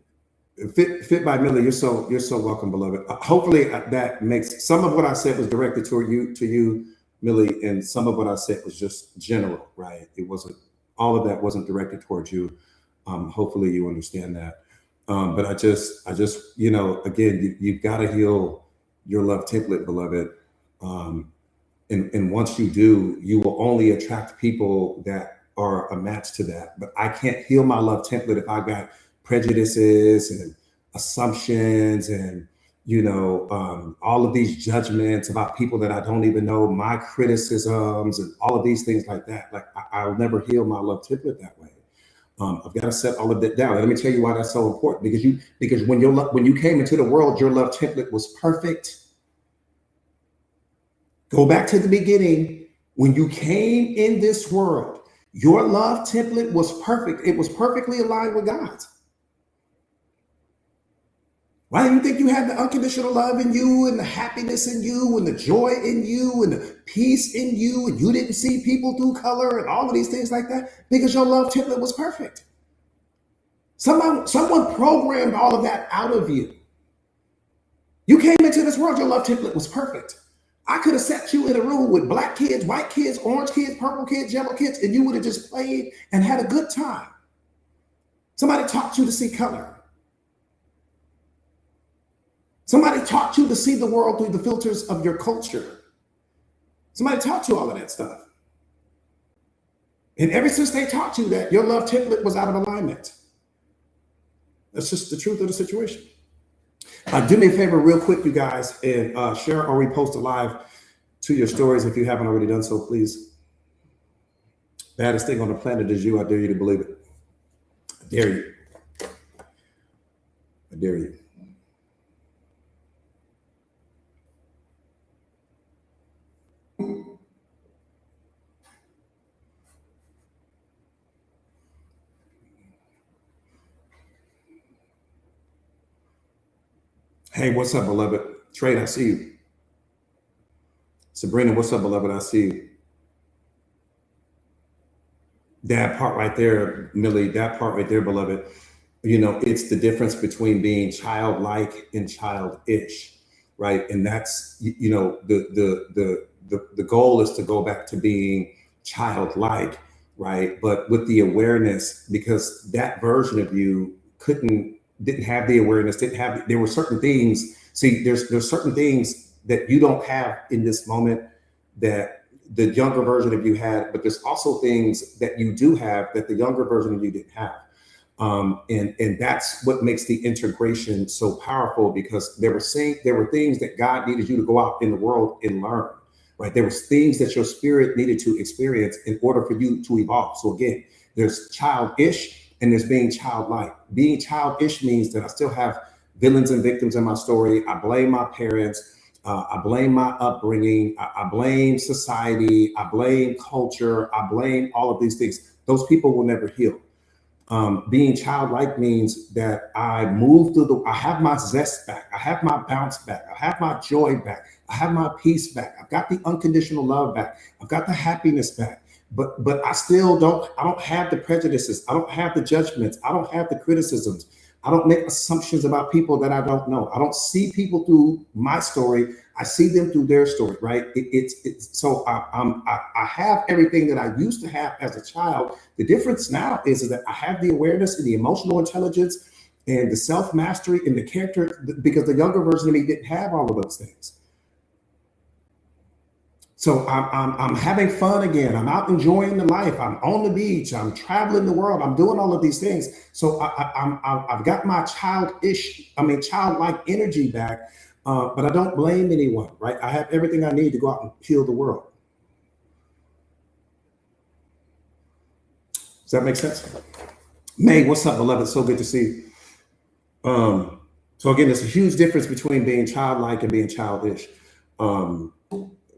Fit by Millie, you're so welcome, beloved. Hopefully that makes, some of what I said was directed toward you, Millie, and some of what I said was just general, right? It wasn't, all of that wasn't directed towards you. Hopefully you understand that. But I just, again, you've got to heal your love template, beloved. And once you do, you will only attract people that are a match to that. But I can't heal my love template if I got prejudices and assumptions and all of these judgments about people that I don't even know, my criticisms and all of these things like that. Like I'll never heal my love template that way. I've got to set all of that down. And let me tell you why that's so important. Because when you came into the world, your love template was perfect. Go back to the beginning. When you came in this world, your love template was perfect. It was perfectly aligned with God's. Why do you think you had the unconditional love in you and the happiness in you and the joy in you and the peace in you, and you didn't see people through color and all of these things like that? Because your love template was perfect. Someone programmed all of that out of you. You came into this world, your love template was perfect. I could have set you in a room with black kids, white kids, orange kids, purple kids, yellow kids, and you would have just played and had a good time. Somebody taught you to see color. Somebody taught you to see the world through the filters of your culture. Somebody taught you all of that stuff. And ever since they taught you that, your love template was out of alignment. That's just the truth of the situation. Do me a favor real quick, you guys, and share or repost a live to your stories if you haven't already done so, please. Baddest thing on the planet is you. I dare you to believe it. I dare you. I dare you. Hey, what's up, beloved? Trade, I see you. Sabrina, what's up, beloved? I see you. That part right there, Millie, that part right there, beloved, it's the difference between being childlike and childish, right? And that's, the goal is to go back to being childlike, right? But with the awareness, because that version of you didn't have the awareness, there were certain things. See, there's certain things that you don't have in this moment that the younger version of you had, but there's also things that you do have that the younger version of you didn't have. And that's what makes the integration so powerful, because there were things that God needed you to go out in the world and learn, right? There was things that your spirit needed to experience in order for you to evolve. So again, there's childish and there's being childlike. Being childish means that I still have villains and victims in my story. I blame my parents. I blame my upbringing. I blame society. I blame culture. I blame all of these things. Those people will never heal. Being childlike means that I move through I have my zest back. I have my bounce back. I have my joy back. I have my peace back. I've got the unconditional love back. I've got the happiness back. But I still I don't have the prejudices. I don't have the judgments. I don't have the criticisms. I don't make assumptions about people that I don't know. I don't see people through my story. I see them through their story, right? It's so I have everything that I used to have as a child. The difference now is that I have the awareness and the emotional intelligence and the self-mastery and the character, because the younger version of me didn't have all of those things. So I'm having fun again. I'm out enjoying the life. I'm on the beach. I'm traveling the world. I'm doing all of these things. So I've got my childlike energy back, but I don't blame anyone, right? I have everything I need to go out and heal the world. Does that make sense? May, what's up, beloved? So good to see you. So again, there's a huge difference between being childlike and being childish.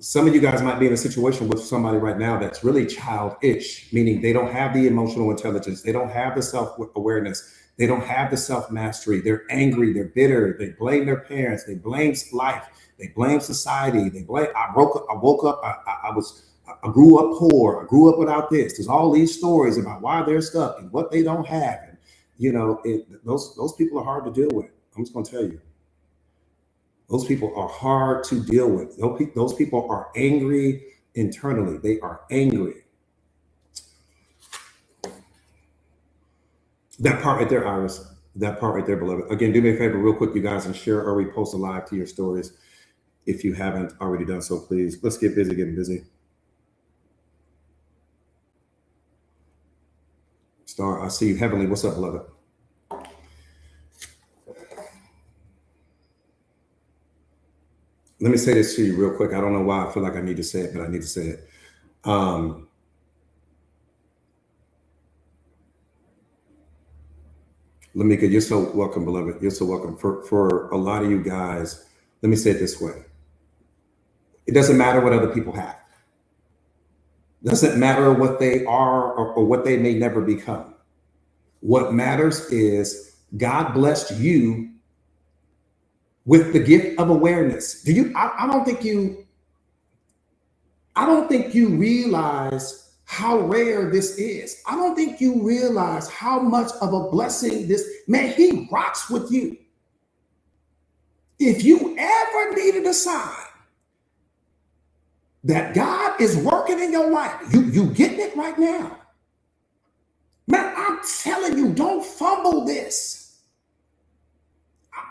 Some of you guys might be in a situation with somebody right now that's really childish, meaning they don't have the emotional intelligence. They don't have the self-awareness. They don't have the self-mastery. They're angry. They're bitter. They blame their parents. They blame life. They blame society. They blame, I woke up. I grew up poor. I grew up without this. There's all these stories about why they're stuck and what they don't have. And, you know, those people are hard to deal with. I'm just going to tell you. Those people are hard to deal with. Those people are angry internally. They are angry. That part right there, Iris. That part right there, beloved. Again, do me a favor real quick, you guys, and share or repost a live to your stories. If you haven't already done so, please. Let's get busy getting busy. Star, I see you. Heavenly, what's up, beloved? Let me say this to you real quick. I don't know why I feel like I need to say it, but I need to say it. Lamika, you're so welcome, beloved. You're so welcome. For a lot of you guys, let me say it this way. It doesn't matter what other people have. It doesn't matter what they are or what they may never become. What matters is God blessed you with the gift of awareness. I don't think you realize how rare this is. I don't think you realize how much of a blessing man, he rocks with you. If you ever needed a sign that God is working in your life, you getting it right now. Man, I'm telling you, don't fumble this.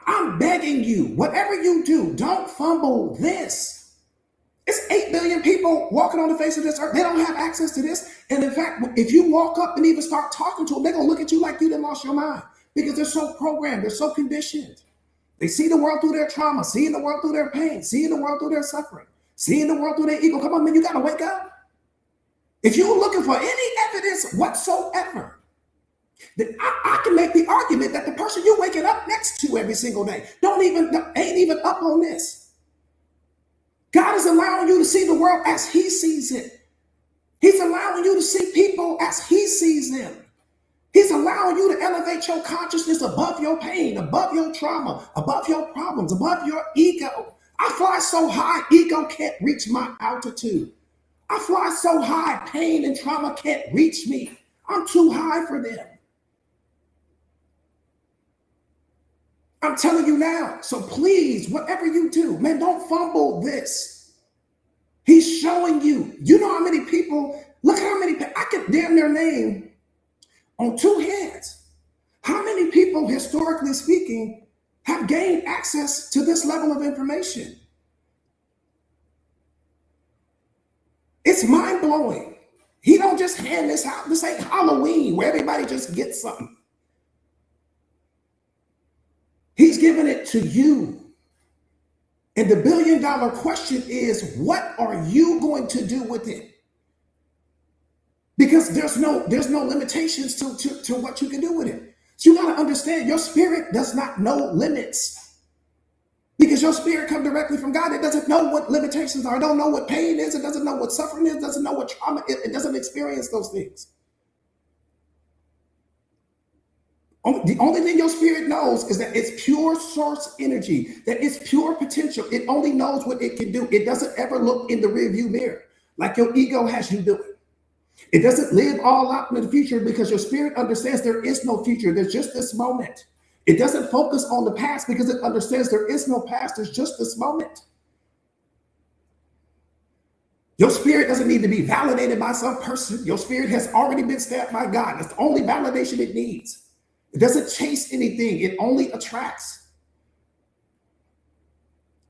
I'm begging you, whatever you do, don't fumble this. It's 8 billion people walking on the face of this earth. They don't have access to this. And in fact, if you walk up and even start talking to them, they're going to look at you like you done lost your mind, because they're so programmed. They're so conditioned. They see the world through their trauma, seeing the world through their pain, seeing the world through their suffering, seeing the world through their ego. Come on, man, you got to wake up. If you're looking for any evidence whatsoever, then I can make the argument that the person you're waking up next to every single day ain't even up on this. God is allowing you to see the world as he sees it. He's allowing you to see people as he sees them. He's allowing you to elevate your consciousness above your pain, above your trauma, above your problems, above your ego. I fly so high, ego can't reach my altitude. I fly so high, pain and trauma can't reach me. I'm too high for them. I'm telling you now. So please, whatever you do, man, don't fumble this. He's showing you. You know how many people, look how many people, I could damn their name on two hands. How many people, historically speaking, have gained access to this level of information? It's mind-blowing. He don't just hand this out. This ain't Halloween where everybody just gets something. He's giving it to you. And the billion-dollar question is, what are you going to do with it? Because there's no limitations to what you can do with it. So you got to understand, your spirit does not know limits. Because your spirit comes directly from God. It doesn't know what limitations are. It don't know what pain is. It doesn't know what suffering is. It doesn't know what trauma is. It doesn't experience those things. The only thing your spirit knows is that it's pure source energy, that it's pure potential. It only knows what it can do. It doesn't ever look in the rearview mirror like your ego has you doing. It doesn't live all out in the future because your spirit understands there is no future. There's just this moment. It doesn't focus on the past because it understands there is no past. There's just this moment. Your spirit doesn't need to be validated by some person. Your spirit has already been stamped by God. That's the only validation it needs. It doesn't chase anything. It only attracts.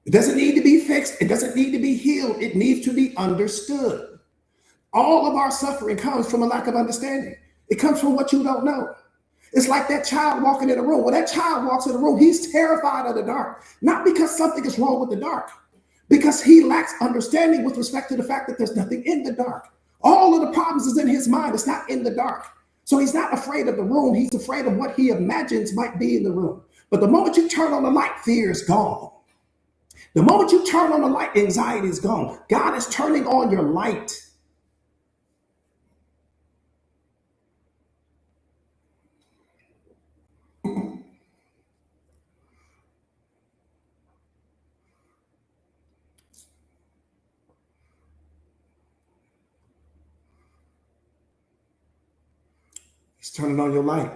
It doesn't need to be fixed. It doesn't need to be healed. It needs to be understood. All of our suffering comes from a lack of understanding. It comes from what you don't know. It's like that child walking in a room. When that child walks in a room, he's terrified of the dark, not because something is wrong with the dark, because he lacks understanding with respect to the fact that there's nothing in the dark. All of the problems is in his mind. It's not in the dark. So he's not afraid of the room. He's afraid of what he imagines might be in the room. But the moment you turn on the light, fear is gone. The moment you turn on the light, anxiety is gone. God is turning on your light. He's turning on your light.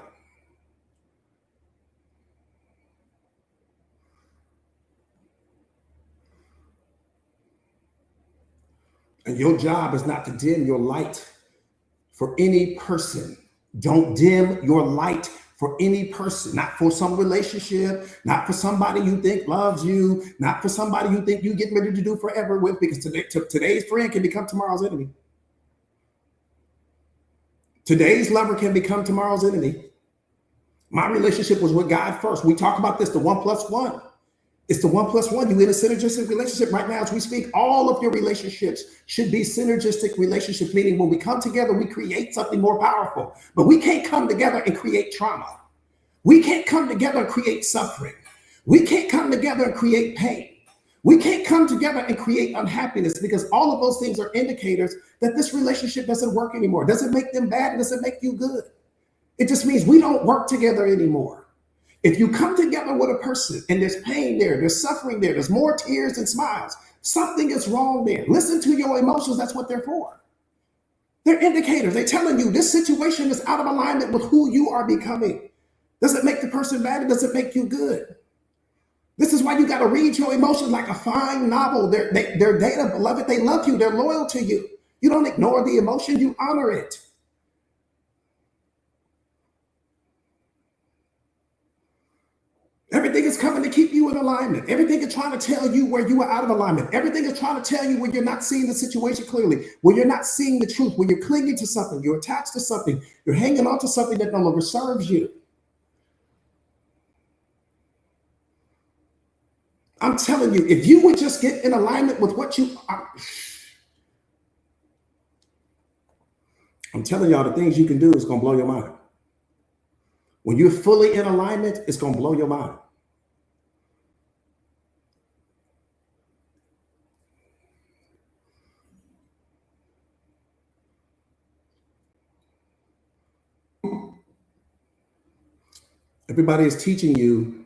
And your job is not to dim your light for any person. Don't dim your light for any person, not for some relationship, not for somebody you think loves you, not for somebody you think you get ready to do forever with, because today's friend can become tomorrow's enemy. Today's lover can become tomorrow's enemy. My relationship was with God first. We talk about this, the 1+1. It's the 1+1. You're in a synergistic relationship right now as we speak. All of your relationships should be synergistic relationships, meaning when we come together, we create something more powerful. But we can't come together and create trauma. We can't come together and create suffering. We can't come together and create pain. We can't come together and create unhappiness, because all of those things are indicators that this relationship doesn't work anymore. It doesn't make them bad. It doesn't make you good. It just means we don't work together anymore. If you come together with a person and there's pain there, there's suffering there, there's more tears than smiles, something is wrong there. Listen to your emotions. That's what they're for. They're indicators. They're telling you this situation is out of alignment with who you are becoming. Does it make the person bad? It doesn't make you good. This is why you got to read your emotions like a fine novel. They're data, beloved. They love you. They're loyal to you. You don't ignore the emotion. You honor it. Everything is coming to keep you in alignment. Everything is trying to tell you where you are out of alignment. Everything is trying to tell you where you're not seeing the situation clearly, where you're not seeing the truth, where you're clinging to something, you're attached to something, you're hanging on to something that no longer serves you. I'm telling you, if you would just get in alignment with what you are, I'm telling y'all, the things you can do is going to blow your mind. When you're fully in alignment, it's going to blow your mind. Everybody is teaching you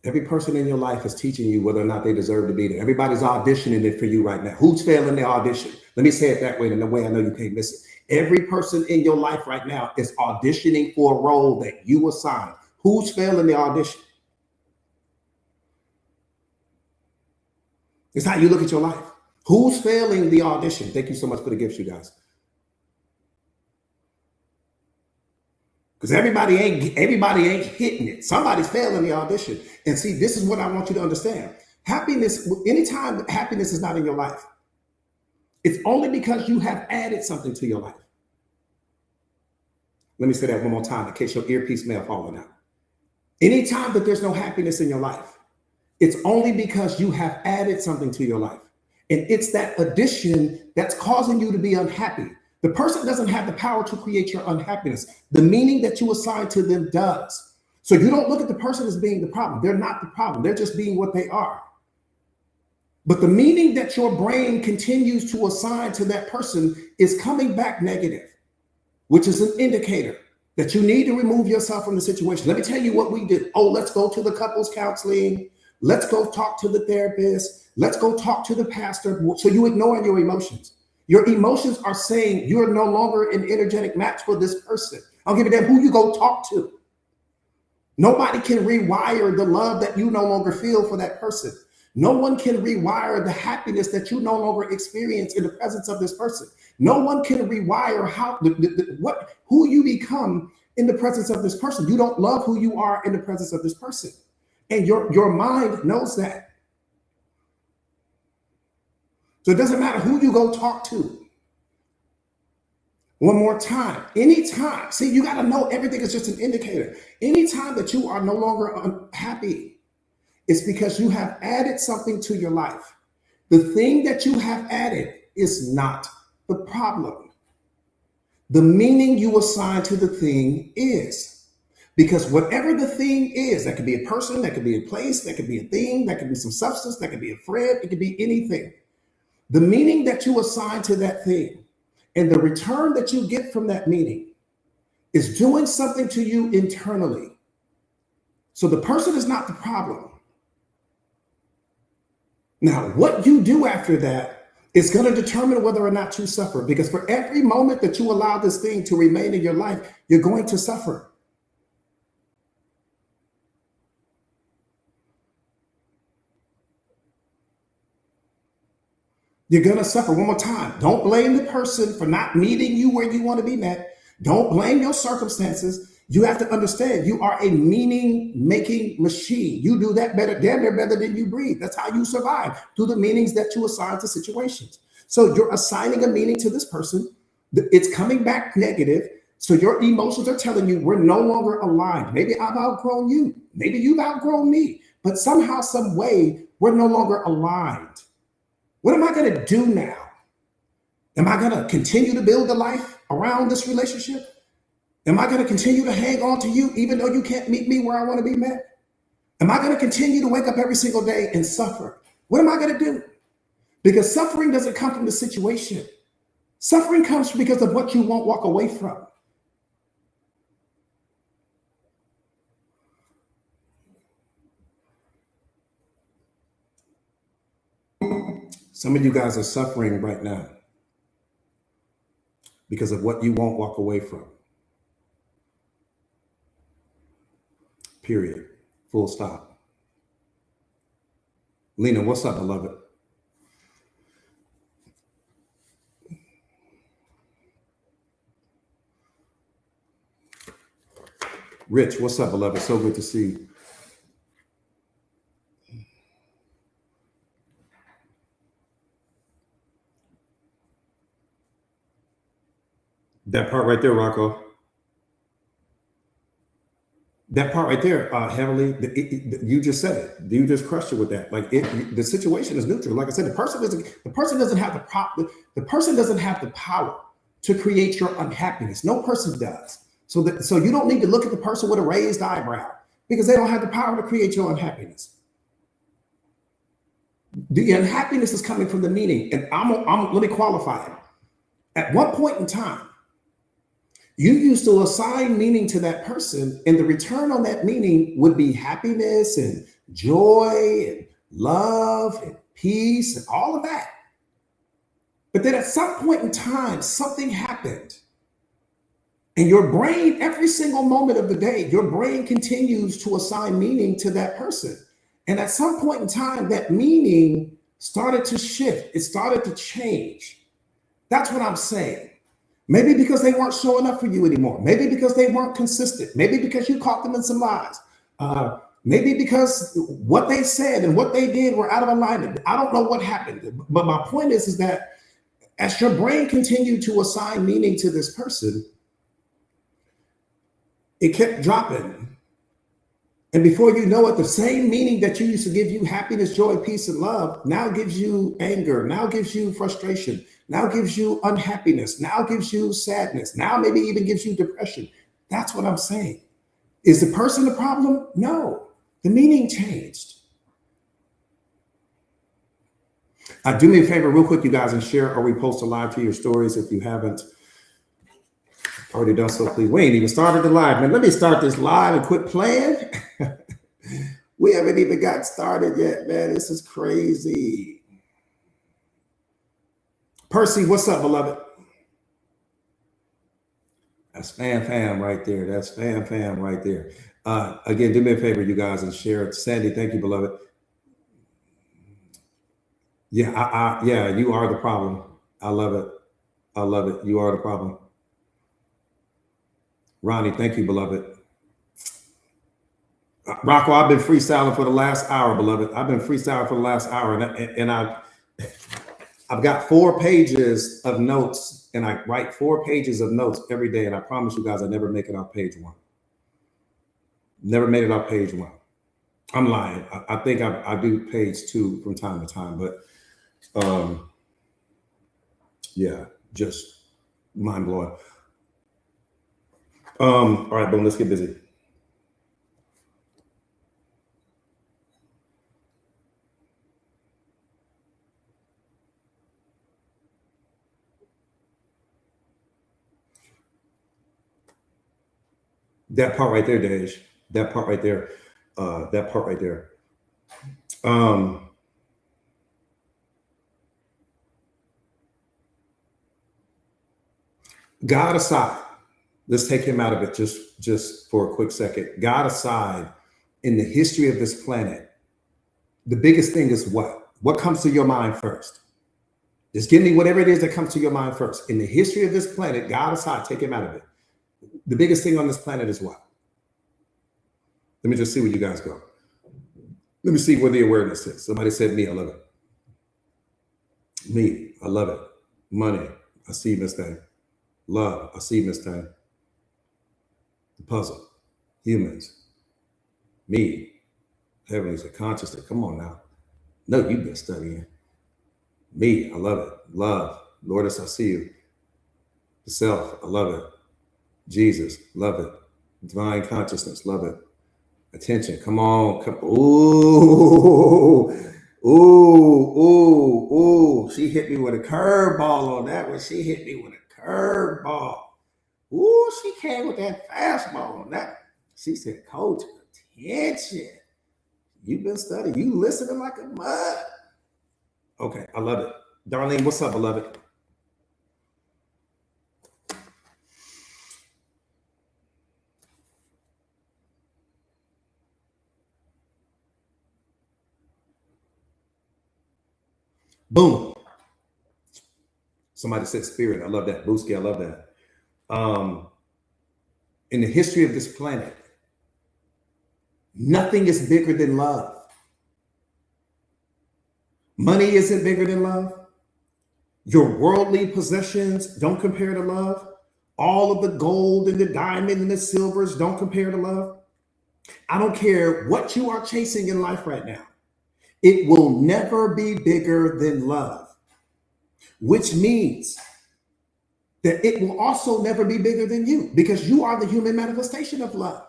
every person in your life is teaching you whether or not they deserve to be there. Everybody's auditioning it for you right now. Who's failing their audition? Let me say it that way, in the way I know you can't miss it. Every person in your life right now is auditioning for a role that you assigned. Who's failing the audition? It's how you look at your life. Who's failing the audition? Thank you so much for the gifts, you guys. Because everybody ain't hitting it. Somebody's failing the audition. And see, this is what I want you to understand. Happiness, anytime happiness is not in your life, it's only because you have added something to your life. Let me say that one more time in case your earpiece may have fallen out. Anytime that there's no happiness in your life, it's only because you have added something to your life. And it's that addition that's causing you to be unhappy. The person doesn't have the power to create your unhappiness. The meaning that you assign to them does. So you don't look at the person as being the problem. They're not the problem. They're just being what they are. But the meaning that your brain continues to assign to that person is coming back negative, which is an indicator that you need to remove yourself from the situation. Let me tell you what we do. Oh, let's go to the couples counseling. Let's go talk to the therapist. Let's go talk to the pastor. So you ignore your emotions. Your emotions are saying you're no longer an energetic match for this person. I'll give you that who you go talk to. Nobody can rewire the love that you no longer feel for that person. No one can rewire the happiness that you no longer experience in the presence of this person. No one can rewire who you become in the presence of this person. You don't love who you are in the presence of this person. And your mind knows that. So it doesn't matter who you go talk to. One more time, anytime. See, you got to know everything is just an indicator. Anytime that you are no longer unhappy, it's because you have added something to your life. The thing that you have added is not the problem. The meaning you assign to the thing is. Because whatever the thing is, that could be a person, that could be a place, that could be a thing, that could be some substance, that could be a friend, it could be anything. The meaning that you assign to that thing and the return that you get from that meaning is doing something to you internally. So the person is not the problem. Now, what you do after that is going to determine whether or not you suffer. Because for every moment that you allow this thing to remain in your life, you're going to suffer. You're going to suffer. One more time. Don't blame the person for not meeting you where you want to be met. Don't blame your circumstances. You have to understand you are a meaning-making machine. You do that better, damn near better than you breathe. That's how you survive, through the meanings that you assign to situations. So you're assigning a meaning to this person. It's coming back negative. So your emotions are telling you we're no longer aligned. Maybe I've outgrown you. Maybe you've outgrown me. But somehow, some way, we're no longer aligned. What am I going to do now? Am I going to continue to build a life around this relationship? Am I going to continue to hang on to you even though you can't meet me where I want to be met? Am I going to continue to wake up every single day and suffer? What am I going to do? Because suffering doesn't come from the situation. Suffering comes because of what you won't walk away from. Some of you guys are suffering right now because of what you won't walk away from. Period. Full stop. Lena, what's up, beloved? Rich, what's up, beloved? So good to see you. That part right there, Rocco. That part right there, Heavenly, you just said it. You just crushed it with that. Like the situation is neutral. Like I said, the person doesn't have the person doesn't have the power to create your unhappiness. No person does. So you don't need to look at the person with a raised eyebrow because they don't have the power to create your unhappiness. The unhappiness is coming from the meaning, and let me qualify it. At one point in time, you used to assign meaning to that person, and the return on that meaning would be happiness and joy and love and peace and all of that. But then at some point in time, something happened. And your brain, every single moment of the day, your brain continues to assign meaning to that person. And at some point in time, that meaning started to shift. It started to change. That's what I'm saying. Maybe because they weren't showing up for you anymore. Maybe because they weren't consistent. Maybe because you caught them in some lies. Maybe because what they said and what they did were out of alignment. I don't know what happened. But my point is that as your brain continued to assign meaning to this person, it kept dropping. And before you know it, the same meaning that you used to give you happiness, joy, peace, and love now gives you anger, now gives you frustration, now gives you unhappiness, now gives you sadness, now maybe even gives you depression. That's what I'm saying. Is the person the problem? No, the meaning changed. Do me a favor real quick, you guys, and share or repost a live to your stories if you haven't already done so, please. We ain't even started the live, man. Let me start this live and quit playing. We haven't even got started yet, man. This is crazy. Percy, what's up, beloved? That's fam right there. That's fam right there. Again, do me a favor, you guys, and share it. Sandy, thank you, beloved. Yeah, yeah, you are the problem. I love it. I love it. You are the problem. Ronnie, thank you, beloved. Rocco, I've been freestyling for the last hour, beloved. I've been freestyling for the last hour, and I've got 4 pages of notes, and I write 4 pages of notes every day, and I promise you guys, I never make it off page 1. Never made it off page 1. I'm lying. I think I do page 2 from time to time, but yeah, just mind blowing. All right, boom, let's get busy. That part right there, Dej. That part right there. That part right there. God aside, let's take him out of it just for a quick second. God aside, in the history of this planet, the biggest thing is what? What comes to your mind first? Just give me whatever it is that comes to your mind first. In the history of this planet, God aside, take him out of it. The biggest thing on this planet is what? Let me just see where you guys go. Let me see where the awareness is. Somebody said me, I love it. Me, I love it. Money, I see Miss Thing. Love, I see Miss Thing. The puzzle, humans, me, heavenly consciousness. Come on now. No, you've been studying. Me, I love it. Love, Lourdes, I see you. The self, I love it. Jesus, love it. Divine consciousness, love it. Attention, come on. Ooh, ooh, ooh, ooh. She hit me with a curveball on that one. She hit me with a curveball. Ooh, she came with that fastball on that. She said, Coach, attention. You've been studying. You listening like a mud. Okay, I love it. Darlene, what's up, beloved? Boom. Somebody said spirit. I love that. Booski, I love that. In the history of this planet, nothing is bigger than love. Money isn't bigger than love. Your worldly possessions don't compare to love. All of the gold and the diamond and the silvers don't compare to love. I don't care what you are chasing in life right now. It will never be bigger than love, which means that it will also never be bigger than you because you are the human manifestation of love.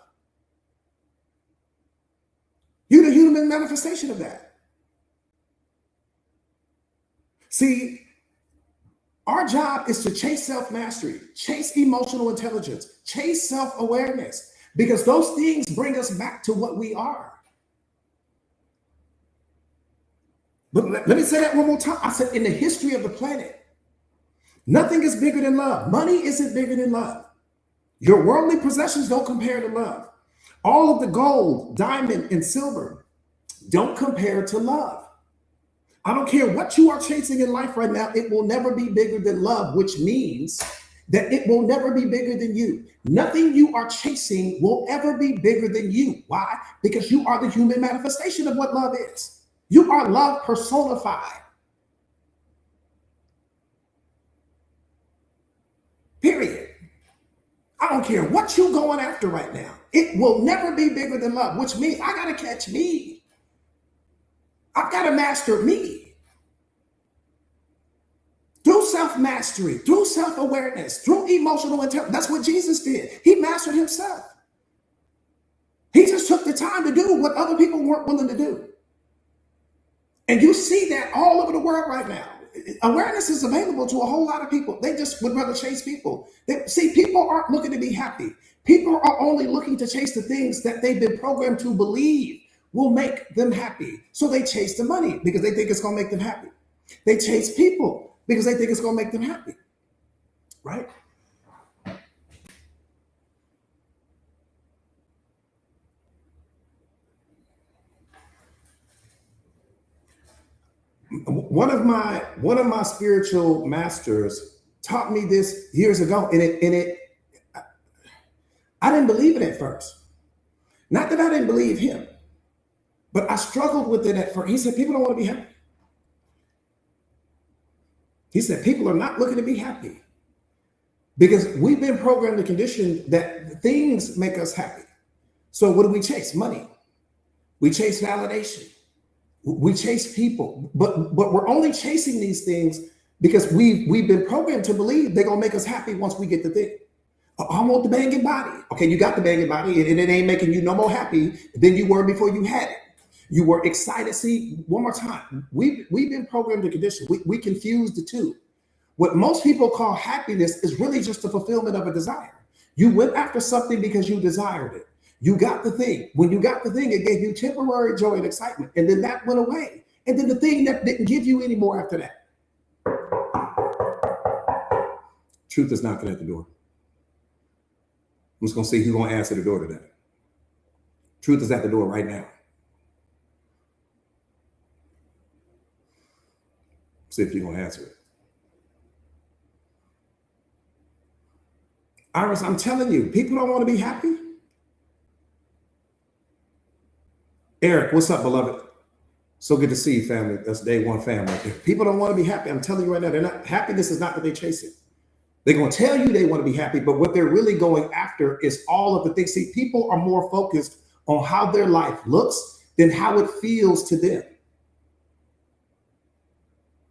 You're the human manifestation of that. See, our job is to chase self-mastery, chase emotional intelligence, chase self-awareness, because those things bring us back to what we are. But let me say that one more time. I said, in the history of the planet, nothing is bigger than love. Money isn't bigger than love. Your worldly possessions don't compare to love. All of the gold, diamond, and silver don't compare to love. I don't care what you are chasing in life right now. It will never be bigger than love, which means that it will never be bigger than you. Nothing you are chasing will ever be bigger than you. Why? Because you are the human manifestation of what love is. You are love personified. Period. I don't care what you're going after right now. It will never be bigger than love, which means I got to catch me. I've got to master me. Through self-mastery, through self-awareness, through emotional intelligence. That's what Jesus did. He mastered himself. He just took the time to do what other people weren't willing to do. And you see that all over the world right now. Awareness is available to a whole lot of people. They just would rather chase people. See, people aren't looking to be happy. People are only looking to chase the things that they've been programmed to believe will make them happy. So they chase the money because they think it's going to make them happy. They chase people because they think it's going to make them happy. Right? One of my spiritual masters taught me this years ago, and I didn't believe it at first. Not that I didn't believe him, but I struggled with it at first. He said, people don't want to be happy. He said, people are not looking to be happy because we've been programmed and conditioned that things make us happy. So what do we chase? Money. We chase validation. We chase people, but we're only chasing these things because we've been programmed to believe they're gonna make us happy once we get the thing. I want the banging body. Okay, you got the banging body, and it ain't making you no more happy than you were before you had it. You were excited. See, one more time, we've been programmed to condition. We confuse the two. What most people call happiness is really just the fulfillment of a desire. You went after something because you desired it. You got the thing. When you got the thing, it gave you temporary joy and excitement. And then that went away. And then the thing that didn't give you any more after that. Truth is knocking at the door. I'm just going to see who's going to answer the door to that. Truth is at the door right now. See if you're going to answer it. Iris, I'm telling you, people don't want to be happy. Eric, what's up, beloved? So good to see you, family. That's day one family. If people don't want to be happy, I'm telling you right now, they're not. Happiness is not that they chase it. They're going to tell you they want to be happy, but what they're really going after is all of the things. See, people are more focused on how their life looks than how it feels to them.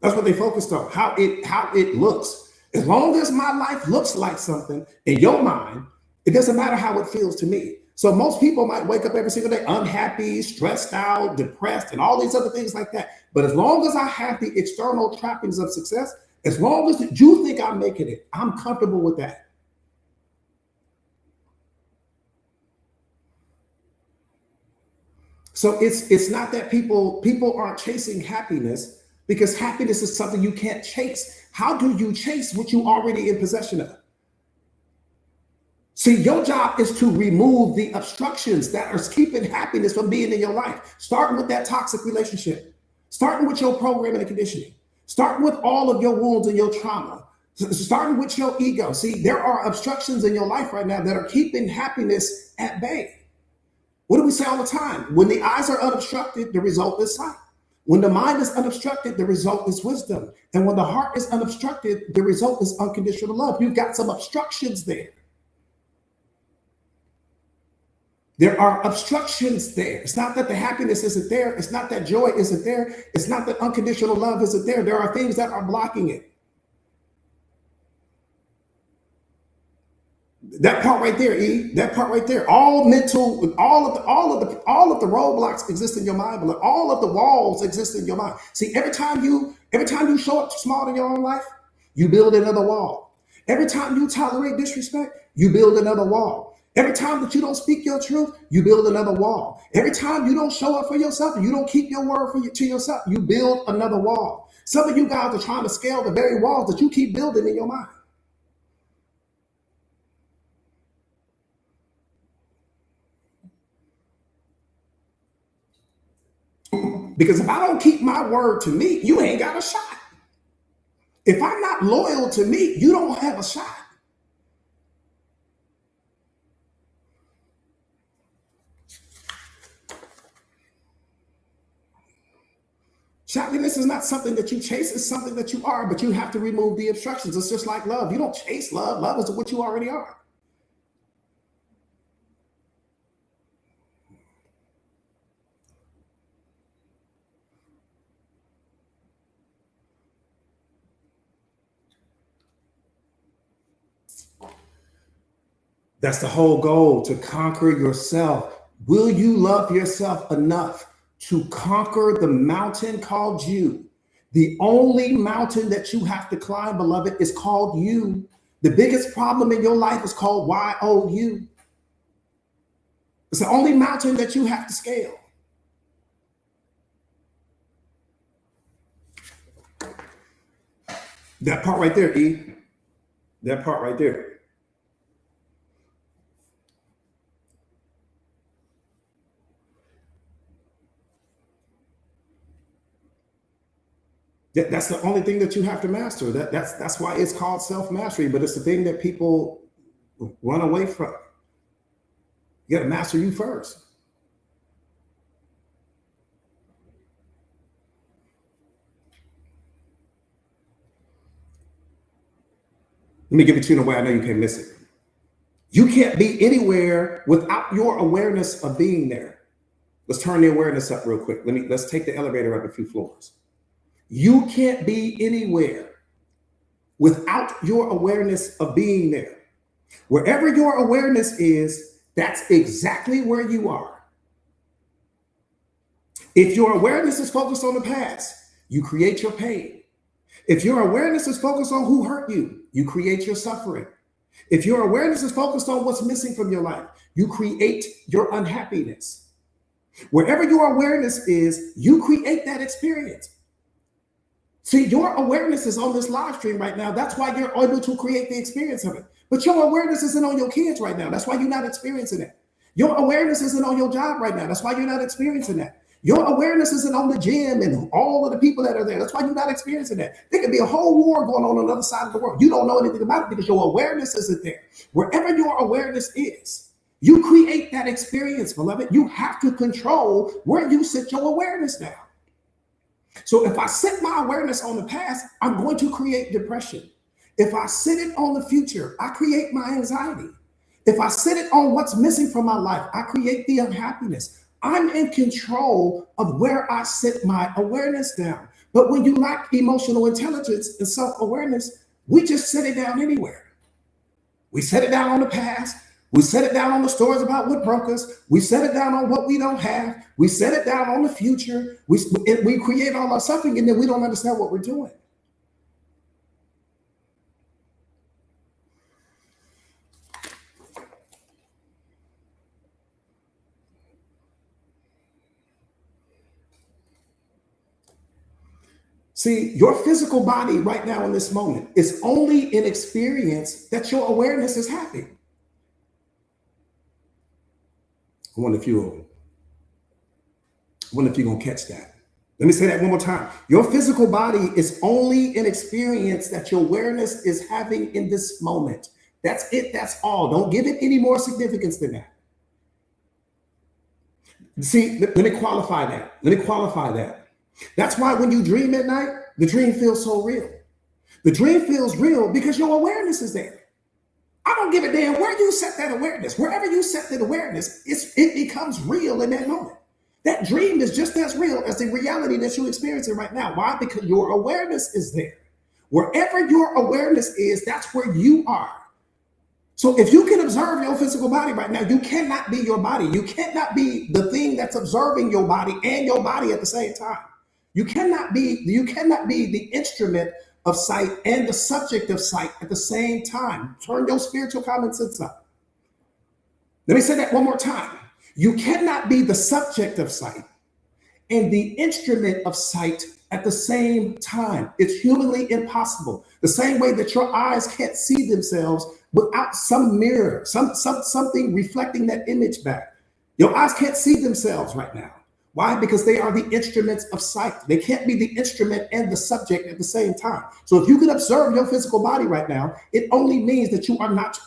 That's what they focused on, how it looks. As long as my life looks like something in your mind, it doesn't matter how it feels to me. So most people might wake up every single day unhappy, stressed out, depressed, and all these other things like that. But as long as I have the external trappings of success, as long as you think I'm making it, I'm comfortable with that. So it's not that people aren't chasing happiness, because happiness is something you can't chase. How do you chase what you already in possession of? See, your job is to remove the obstructions that are keeping happiness from being in your life. Starting with that toxic relationship, starting with your programming and conditioning, starting with all of your wounds and your trauma, starting with your ego. See, there are obstructions in your life right now that are keeping happiness at bay. What do we say all the time? When the eyes are unobstructed, the result is sight. When the mind is unobstructed, the result is wisdom. And when the heart is unobstructed, the result is unconditional love. You've got some obstructions there. There are obstructions there. It's not that the happiness isn't there. It's not that joy isn't there. It's not that unconditional love isn't there. There are things that are blocking it. That part right there, E. That part right there. All mental, all of the roadblocks exist in your mind, but all of the walls exist in your mind. See, every time you show up small in your own life, you build another wall. Every time you tolerate disrespect, you build another wall. Every time that you don't speak your truth, you build another wall. Every time you don't show up for yourself and you don't keep your word to yourself, you build another wall. Some of you guys are trying to scale the very walls that you keep building in your mind. Because if I don't keep my word to me, you ain't got a shot. If I'm not loyal to me, you don't have a shot. Happiness is not something that you chase, it's something that you are, but you have to remove the obstructions. It's just like love. You don't chase love. Love is what you already are. That's the whole goal, to conquer yourself. Will you love yourself enough to conquer the mountain called you. The only mountain that you have to climb, beloved, is called you. The biggest problem in your life is called YOU. It's the only mountain that you have to scale. That part right there, E. That part right there. That's the only thing that you have to master. That's why it's called self-mastery, but it's the thing that people run away from. You got to master you first. Let me give it to you in a way I know you can't miss it. You can't be anywhere without your awareness of being there. Let's turn the awareness up real quick. Let's take the elevator up a few floors. You can't be anywhere without your awareness of being there. Wherever your awareness is, that's exactly where you are. If your awareness is focused on the past, you create your pain. If your awareness is focused on who hurt you, you create your suffering. If your awareness is focused on what's missing from your life, you create your unhappiness. Wherever your awareness is, you create that experience. See, your awareness is on this live stream right now. That's why you're able to create the experience of it. But your awareness isn't on your kids right now. That's why you're not experiencing it. Your awareness isn't on your job right now. That's why you're not experiencing that. Your awareness isn't on the gym and all of the people that are there. That's why you're not experiencing that. There could be a whole war going on the other side of the world. You don't know anything about it because your awareness isn't there. Wherever your awareness is, you create that experience, beloved. You have to control where you sit your awareness down. So if I set my awareness on the past, I'm going to create depression. If I set it on the future, I create my anxiety. If I set it on what's missing from my life, I create the unhappiness. I'm in control of where I set my awareness down. But when you lack emotional intelligence and self-awareness, we just set it down anywhere. We set it down on the past. We set it down on the stories about what broke us. We set it down on what we don't have. We set it down on the future. We create all our suffering, and then we don't understand what we're doing. See, your physical body right now in this moment is only an experience that your awareness is having. I wonder if you're gonna catch that. Let me say that one more time. Your physical body is only an experience that your awareness is having in this moment. That's it. That's all. Don't give it any more significance than that. See, let me qualify that. That's why when you dream at night, the dream feels so real. The dream feels real because your awareness is there. I don't give a damn where you set that awareness. Wherever you set that awareness, it becomes real in that moment. That dream is just as real as the reality that you're experiencing right now. Why? Because your awareness is there. Wherever your awareness is, that's where you are. So if you can observe your physical body right now, you cannot be your body. You cannot be the thing that's observing your body and your body at the same time. You cannot be the instrument of sight and the subject of sight at the same time. Turn your spiritual common sense up. Let me say that one more time. You cannot be the subject of sight and the instrument of sight at the same time. It's humanly impossible. The same way that your eyes can't see themselves without some mirror, something reflecting that image back. Your eyes can't see themselves right now. Why? Because they are the instruments of sight. They can't be the instrument and the subject at the same time. So if you can observe your physical body right now, it only means that you are not.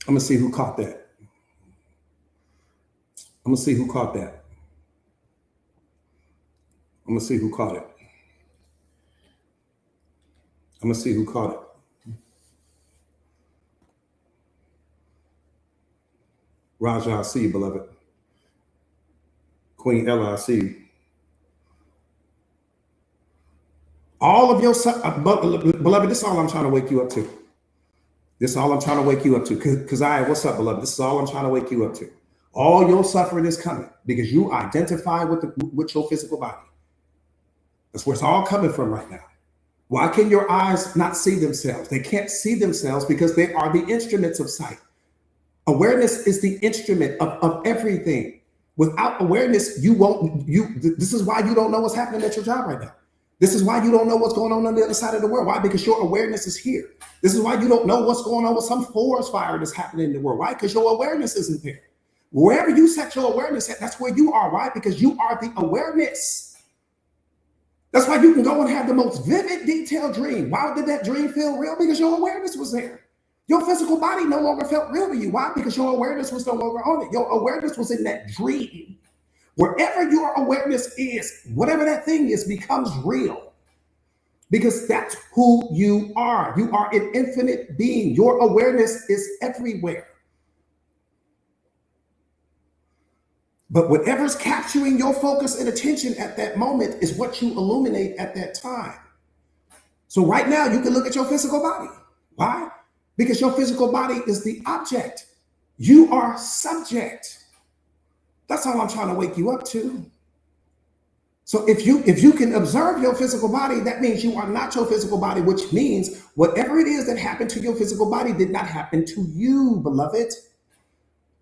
I'm going to see who caught that. I'm going to see who caught that. I'm going to see who caught it. I'm going to see who caught it. Raja, I see you, beloved. Queen Ella, I see you. All of your, beloved, this is all I'm trying to wake you up to. This is all I'm trying to wake you up to. Keziah, what's up, beloved? This is all I'm trying to wake you up to. All your suffering is coming because you identify with your physical body. That's where it's all coming from right now. Why can your eyes not see themselves? They can't see themselves because they are the instruments of sight. Awareness is the instrument of everything. Without awareness, this is why you don't know what's happening at your job right now. This is why you don't know what's going on the other side of the world. Why? Because your awareness is here. This is why you don't know what's going on with some forest fire that's happening in the world. Why? Because your awareness isn't there. Wherever you set your awareness at, that's where you are. Why? Because you are the awareness. That's why you can go and have the most vivid, detailed dream. Why did that dream feel real? Because your awareness was there. Your physical body no longer felt real to you. Why? Because your awareness was no longer on it. Your awareness was in that dream. Wherever your awareness is, whatever that thing is, becomes real. Because that's who you are. You are an infinite being. Your awareness is everywhere. But whatever's capturing your focus and attention at that moment is what you illuminate at that time. So right now, you can look at your physical body. Why? Because your physical body is the object. You are subject. That's all I'm trying to wake you up to. So if you can observe your physical body, that means you are not your physical body, which means whatever it is that happened to your physical body did not happen to you, beloved.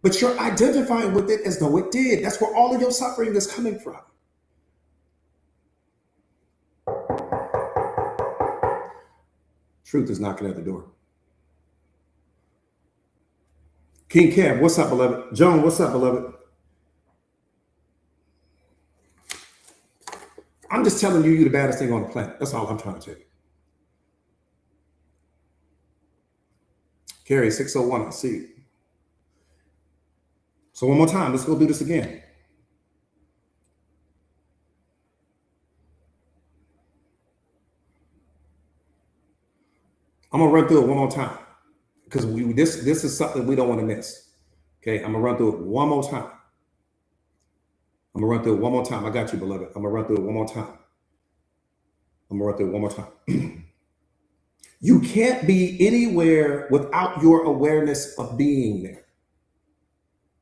But you're identifying with it as though it did. That's where all of your suffering is coming from. Truth is knocking at the door. King Kev, what's up, beloved? Joan, what's up, beloved? I'm just telling you, you're the baddest thing on the planet. That's all I'm trying to tell you. Carrie, 601, I see you. So one more time, let's go do this again. I'm gonna run through it one more time because this is something we don't want to miss. Okay, I'm gonna run through it one more time. I'm gonna run through it one more time. I got you, beloved. I'm gonna run through it one more time. I'm gonna run through it one more time. You can't be anywhere without your awareness of being there.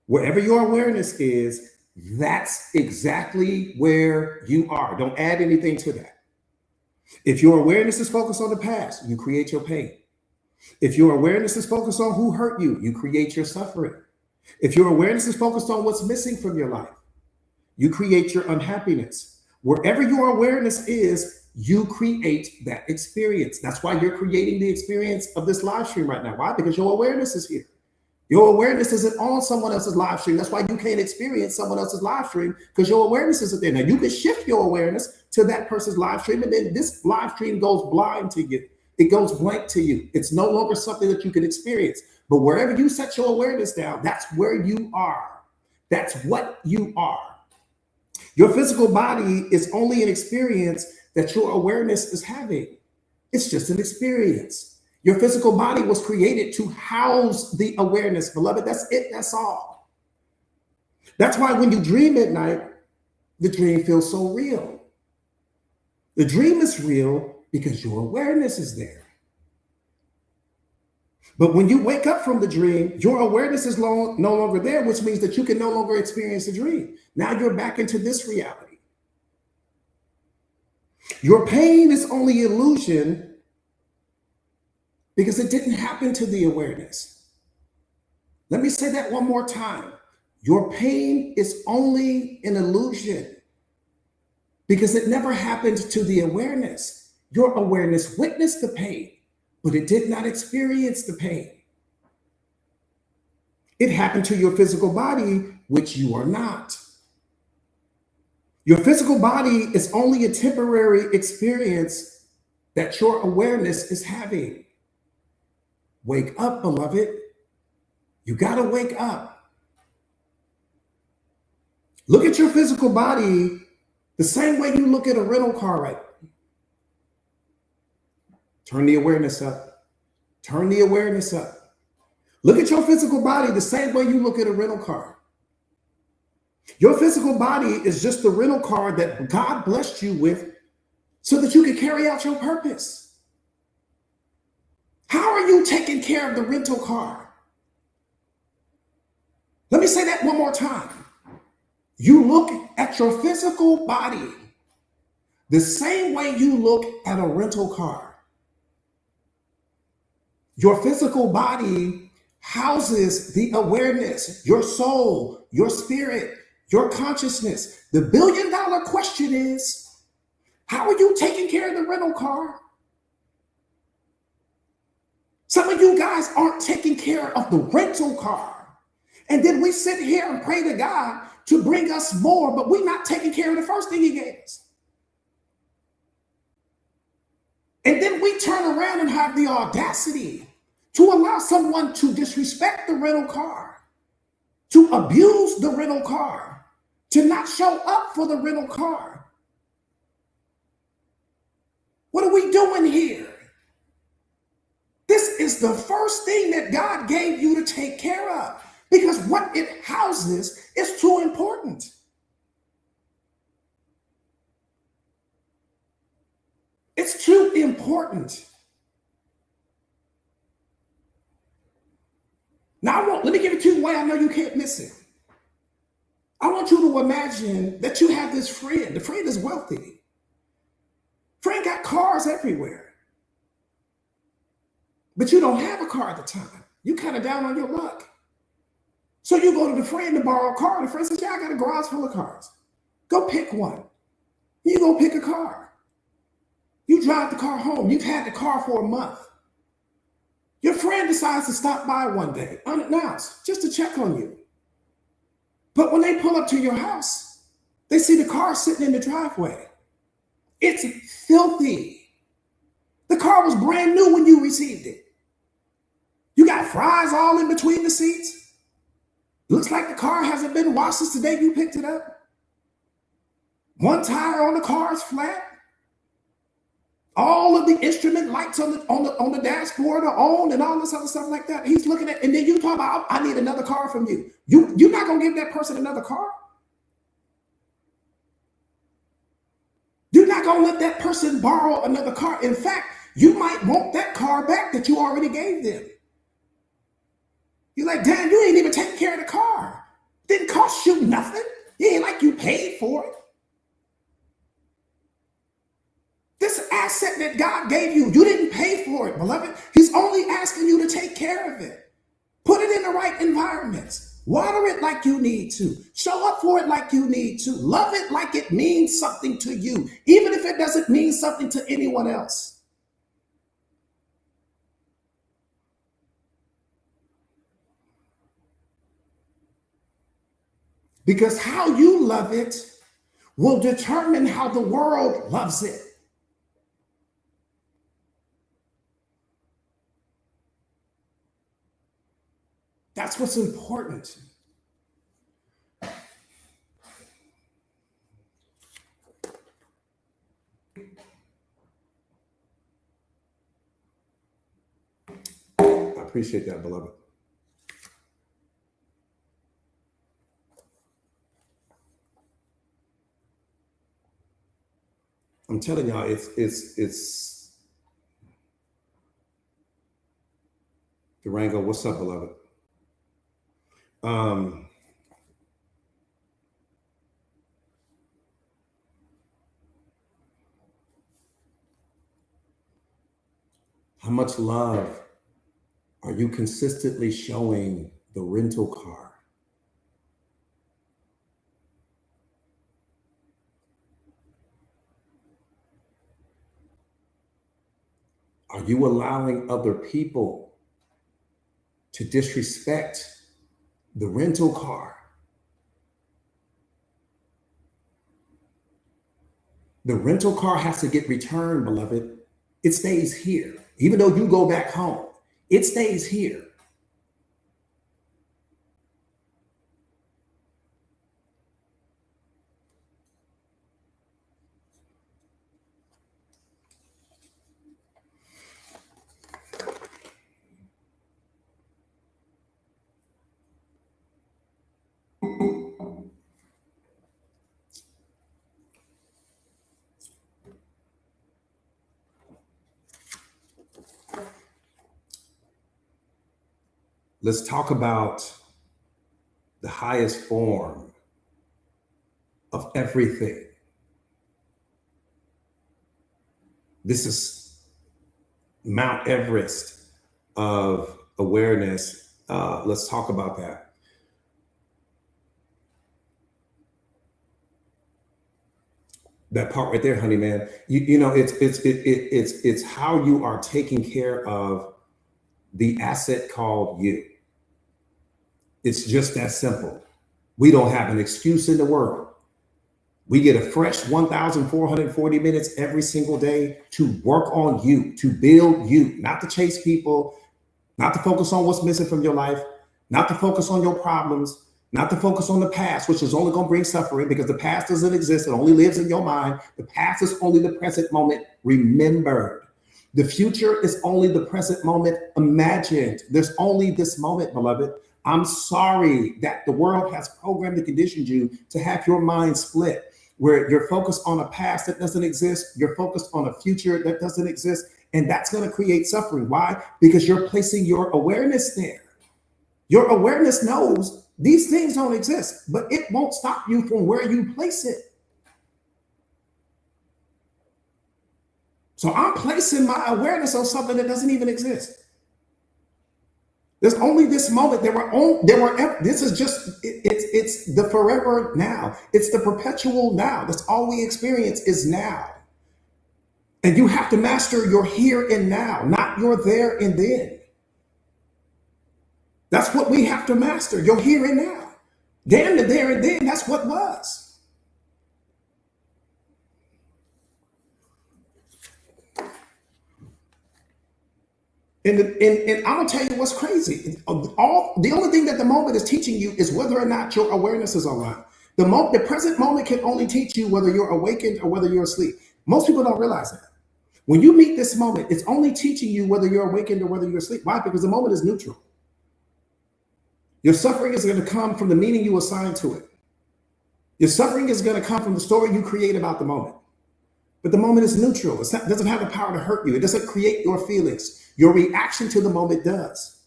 Wherever your awareness is, that's exactly where you are. Don't add anything to that. If your awareness is focused on the past, you create your pain. If your awareness is focused on who hurt you, you create your suffering. If your awareness is focused on what's missing from your life, you create your unhappiness. Wherever your awareness is, you create that experience. That's why you're creating the experience of this live stream right now. Why? Because your awareness is here. Your awareness isn't on someone else's live stream. That's why you can't experience someone else's live stream, because your awareness isn't there. Now, you can shift your awareness to that person's live stream, and then this live stream goes blind to you. It goes blank to you. It's no longer something that you can experience. But wherever you set your awareness down, that's where you are. That's what you are. Your physical body is only an experience that your awareness is having. It's just an experience. Your physical body was created to house the awareness, beloved. That's it. That's all. That's why when you dream at night, the dream feels so real. The dream is real because your awareness is there. But when you wake up from the dream, your awareness is no longer there, which means that you can no longer experience the dream. Now you're back into this reality. Your pain is only illusion because it didn't happen to the awareness. Let me say that one more time. Your pain is only an illusion because it never happened to the awareness. Your awareness witnessed the pain, but it did not experience the pain. It happened to your physical body, which you are not. Your physical body is only a temporary experience that your awareness is having. Wake up, beloved. You got to wake up. Look at your physical body the same way you look at a rental car, right? Turn the awareness up. Turn the awareness up. Look at your physical body the same way you look at a rental car. Your physical body is just the rental car that God blessed you with so that you can carry out your purpose. How are you taking care of the rental car? Let me say that one more time. You look at your physical body the same way you look at a rental car. Your physical body houses the awareness, your soul, your spirit, your consciousness. The $1 billion question is, how are you taking care of the rental car? Some of you guys aren't taking care of the rental car. And then we sit here and pray to God to bring us more, but we're not taking care of the first thing he gave us. And then we turn around and have the audacity to allow someone to disrespect the rental car, to abuse the rental car, to not show up for the rental car. What are we doing here? This is the first thing that God gave you to take care of, because what it houses is too important. It's too important. Now, let me give it to you the way I know you can't miss it. I want you to imagine that you have this friend. The friend is wealthy. Friend got cars everywhere. But you don't have a car at the time. You kind of down on your luck. So you go to the friend to borrow a car. The friend says, yeah, I got a garage full of cars. Go pick one. You go pick a car. You drive the car home. You've had the car for a month. Your friend decides to stop by one day, unannounced, just to check on you. But when they pull up to your house, they see the car sitting in the driveway. It's filthy. The car was brand new when you received it. You got fries all in between the seats. Looks like the car hasn't been washed since the day you picked it up. One tire on the car is flat. All of the instrument lights on the dashboard are on and all this other stuff like that. He's looking at, and then you talk about, I need another car from you. You're not going to give that person another car. You're not going to let that person borrow another car. In fact, you might want that car back that you already gave them. You're like, damn, you ain't even taking care of the car. Didn't cost you nothing. It ain't like you paid for it. This asset that God gave you, you didn't pay for it, beloved. He's only asking you to take care of it. Put it in the right environments. Water it like you need to. Show up for it like you need to. Love it like it means something to you, even if it doesn't mean something to anyone else. Because how you love it will determine how the world loves it. That's what's important. I appreciate that, beloved. I'm telling y'all, it's Durango. What's up, beloved? How much love are you consistently showing the rental car? Are you allowing other people to disrespect the rental car? The rental car has to get returned, beloved. It stays here. Even though you go back home, it stays here. Let's talk about the highest form of everything. This is Mount Everest of awareness. Let's talk about that. That part right there, honey, man. You know, it's how you are taking care of the asset called you. It's just that simple. We don't have an excuse in the world. We get a fresh 1,440 minutes every single day to work on you, to build you, not to chase people, not to focus on what's missing from your life, not to focus on your problems, not to focus on the past, which is only going to bring suffering because the past doesn't exist. It only lives in your mind. The past is only the present moment remembered. The future is only the present moment imagined. There's only this moment, beloved. I'm sorry that the world has programmed and conditioned you to have your mind split, where you're focused on a past that doesn't exist, you're focused on a future that doesn't exist, and that's going to create suffering. Why? Because you're placing your awareness there. Your awareness knows these things don't exist, but it won't stop you from where you place it. So I'm placing my awareness on something that doesn't even exist. There's only this moment. This is just, it's the forever now. It's the perpetual now. That's all we experience is now. And you have to master your here and now, not your there and then. That's what we have to master, your here and now. Damn the there and then, that's what was. And I'm gonna tell you what's crazy. The only thing that the moment is teaching you is whether or not your awareness is online. The present moment can only teach you whether you're awakened or whether you're asleep. Most people don't realize that. When you meet this moment, it's only teaching you whether you're awakened or whether you're asleep. Why? Because the moment is neutral. Your suffering is going to come from the meaning you assign to it. Your suffering is going to come from the story you create about the moment. But the moment is neutral. It doesn't have the power to hurt you. It doesn't create your feelings. Your reaction to the moment does.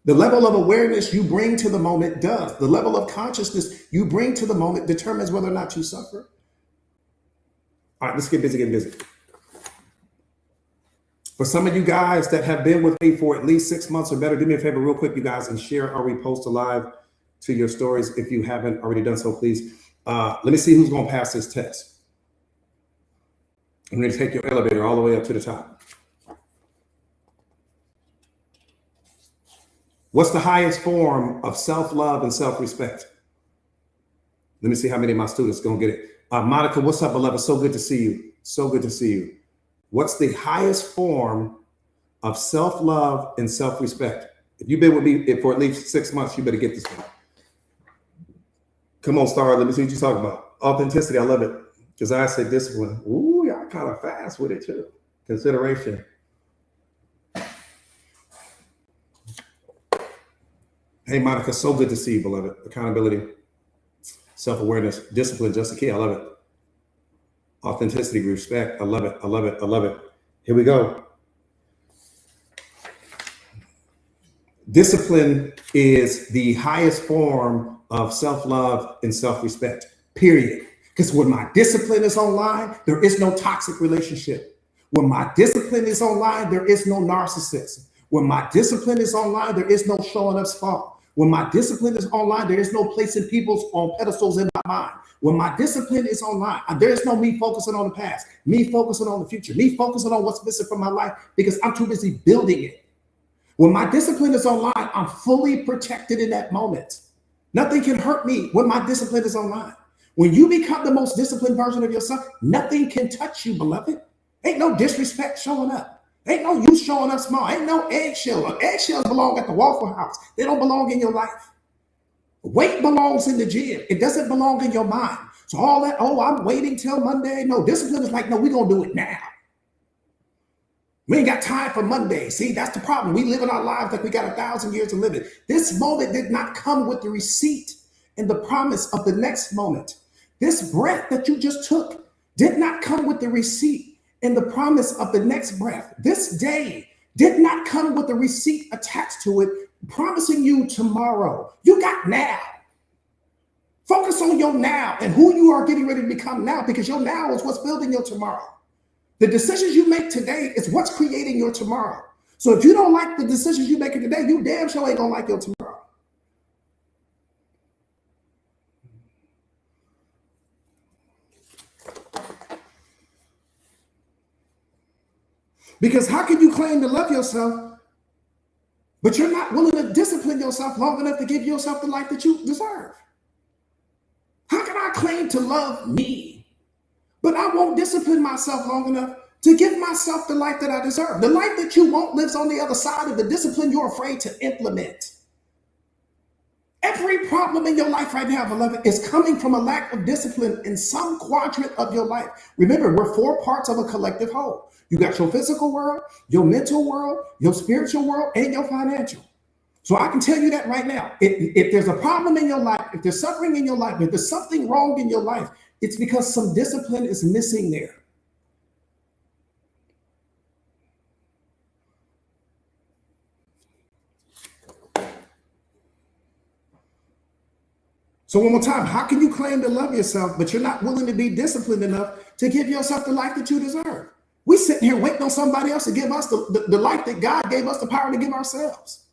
The level of awareness you bring to the moment does. The level of consciousness you bring to the moment determines whether or not you suffer. All right, let's get busy getting busy. For some of you guys that have been with me for at least 6 months or better, do me a favor real quick, you guys, and share or repost a live to your stories. If you haven't already done so, please. Let me see who's going to pass this test. I'm going to take your elevator all the way up to the top. What's the highest form of self-love and self-respect? Let me see how many of my students are going to get it. Monica, what's up, beloved? So good to see you. So good to see you. What's the highest form of self-love and self-respect? If you've been with me for at least 6 months, you better get this one. Come on, Star. Let me see what you're talking about. Authenticity. I love it. Because I said discipline. Ooh, y'all kind of fast with it too. Consideration. Hey, Monica, so good to see you, beloved. Accountability, self-awareness, discipline, just a key. I love it. Authenticity, respect. I love it. I love it. I love it. Here we go. Discipline is the highest form of self-love and self-respect, period. Because when my discipline is online, there is no toxic relationship. When my discipline is online, there is no narcissist. When my discipline is online, there is no showing up small. When my discipline is online, there is no placing people on pedestals in my mind. When my discipline is online, there is no me focusing on the past, me focusing on the future, me focusing on what's missing from my life because I'm too busy building it. When my discipline is online, I'm fully protected in that moment. Nothing can hurt me when my discipline is online. When you become the most disciplined version of yourself, nothing can touch you, beloved. Ain't no disrespect showing up. Ain't no you showing up small. Ain't no eggshell. Eggshells belong at the Waffle House. They don't belong in your life. Weight belongs in the gym. It doesn't belong in your mind. So all that, oh, I'm waiting till Monday. No, discipline is like, no, we're going to do it now. We ain't got time for Monday. See, that's the problem. We live in our lives like we got 1,000 years to live it. This moment did not come with the receipt and the promise of the next moment. This breath that you just took did not come with the receipt and the promise of the next breath. This day did not come with a receipt attached to it, promising you tomorrow. You got now. Focus on your now and who you are getting ready to become now, because your now is what's building your tomorrow. The decisions you make today is what's creating your tomorrow. So if you don't like the decisions you make today, you damn sure ain't gonna like your tomorrow. Because how can you claim to love yourself, but you're not willing to discipline yourself long enough to give yourself the life that you deserve? How can I claim to love me, but I won't discipline myself long enough to give myself the life that I deserve? The life that you want lives on the other side of the discipline you're afraid to implement. Every problem in your life right now, beloved, is coming from a lack of discipline in some quadrant of your life. Remember, we're 4 parts of a collective whole. You got your physical world, your mental world, your spiritual world, and your financial. So I can tell you that right now. If there's a problem in your life, if there's suffering in your life, if there's something wrong in your life, it's because some discipline is missing there. So one more time, how can you claim to love yourself, but you're not willing to be disciplined enough to give yourself the life that you deserve? We sitting here waiting on somebody else to give us the life that God gave us the power to give ourselves.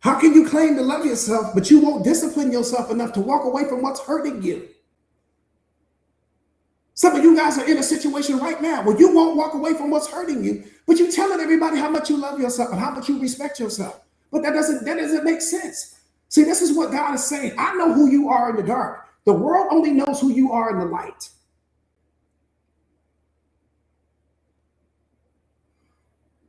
How can you claim to love yourself, but you won't discipline yourself enough to walk away from what's hurting you? Some of you guys are in a situation right now where you won't walk away from what's hurting you, but you're telling everybody how much you love yourself and how much you respect yourself. But that doesn't make sense. See, this is what God is saying. I know who you are in the dark. The world only knows who you are in the light.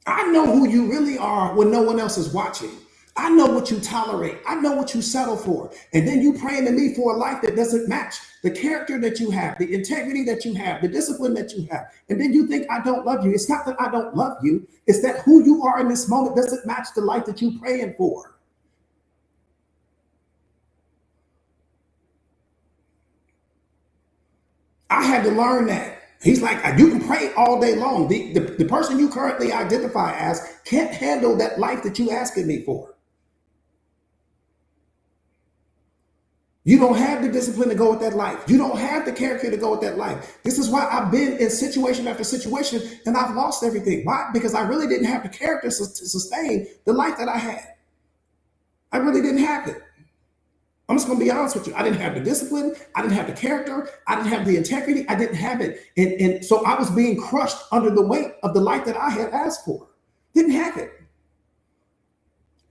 I know who you really are when no one else is watching. I know what you tolerate. I know what you settle for. And then you praying to me for a life that doesn't match the character that you have, the integrity that you have, the discipline that you have. And then you think I don't love you. It's not that I don't love you. It's that who you are in this moment doesn't match the life that you're praying for. I had to learn that. He's like, you can pray all day long. The person you currently identify as can't handle that life that you asking me for. You don't have the discipline to go with that life. You don't have the character to go with that life. This is why I've been in situation after situation and I've lost everything. Why? Because I really didn't have the character to sustain the life that I had. I really didn't have it. I'm just going to be honest with you. I didn't have the discipline. I didn't have the character. I didn't have the integrity. I didn't have it. And so I was being crushed under the weight of the life that I had asked for. Didn't have it.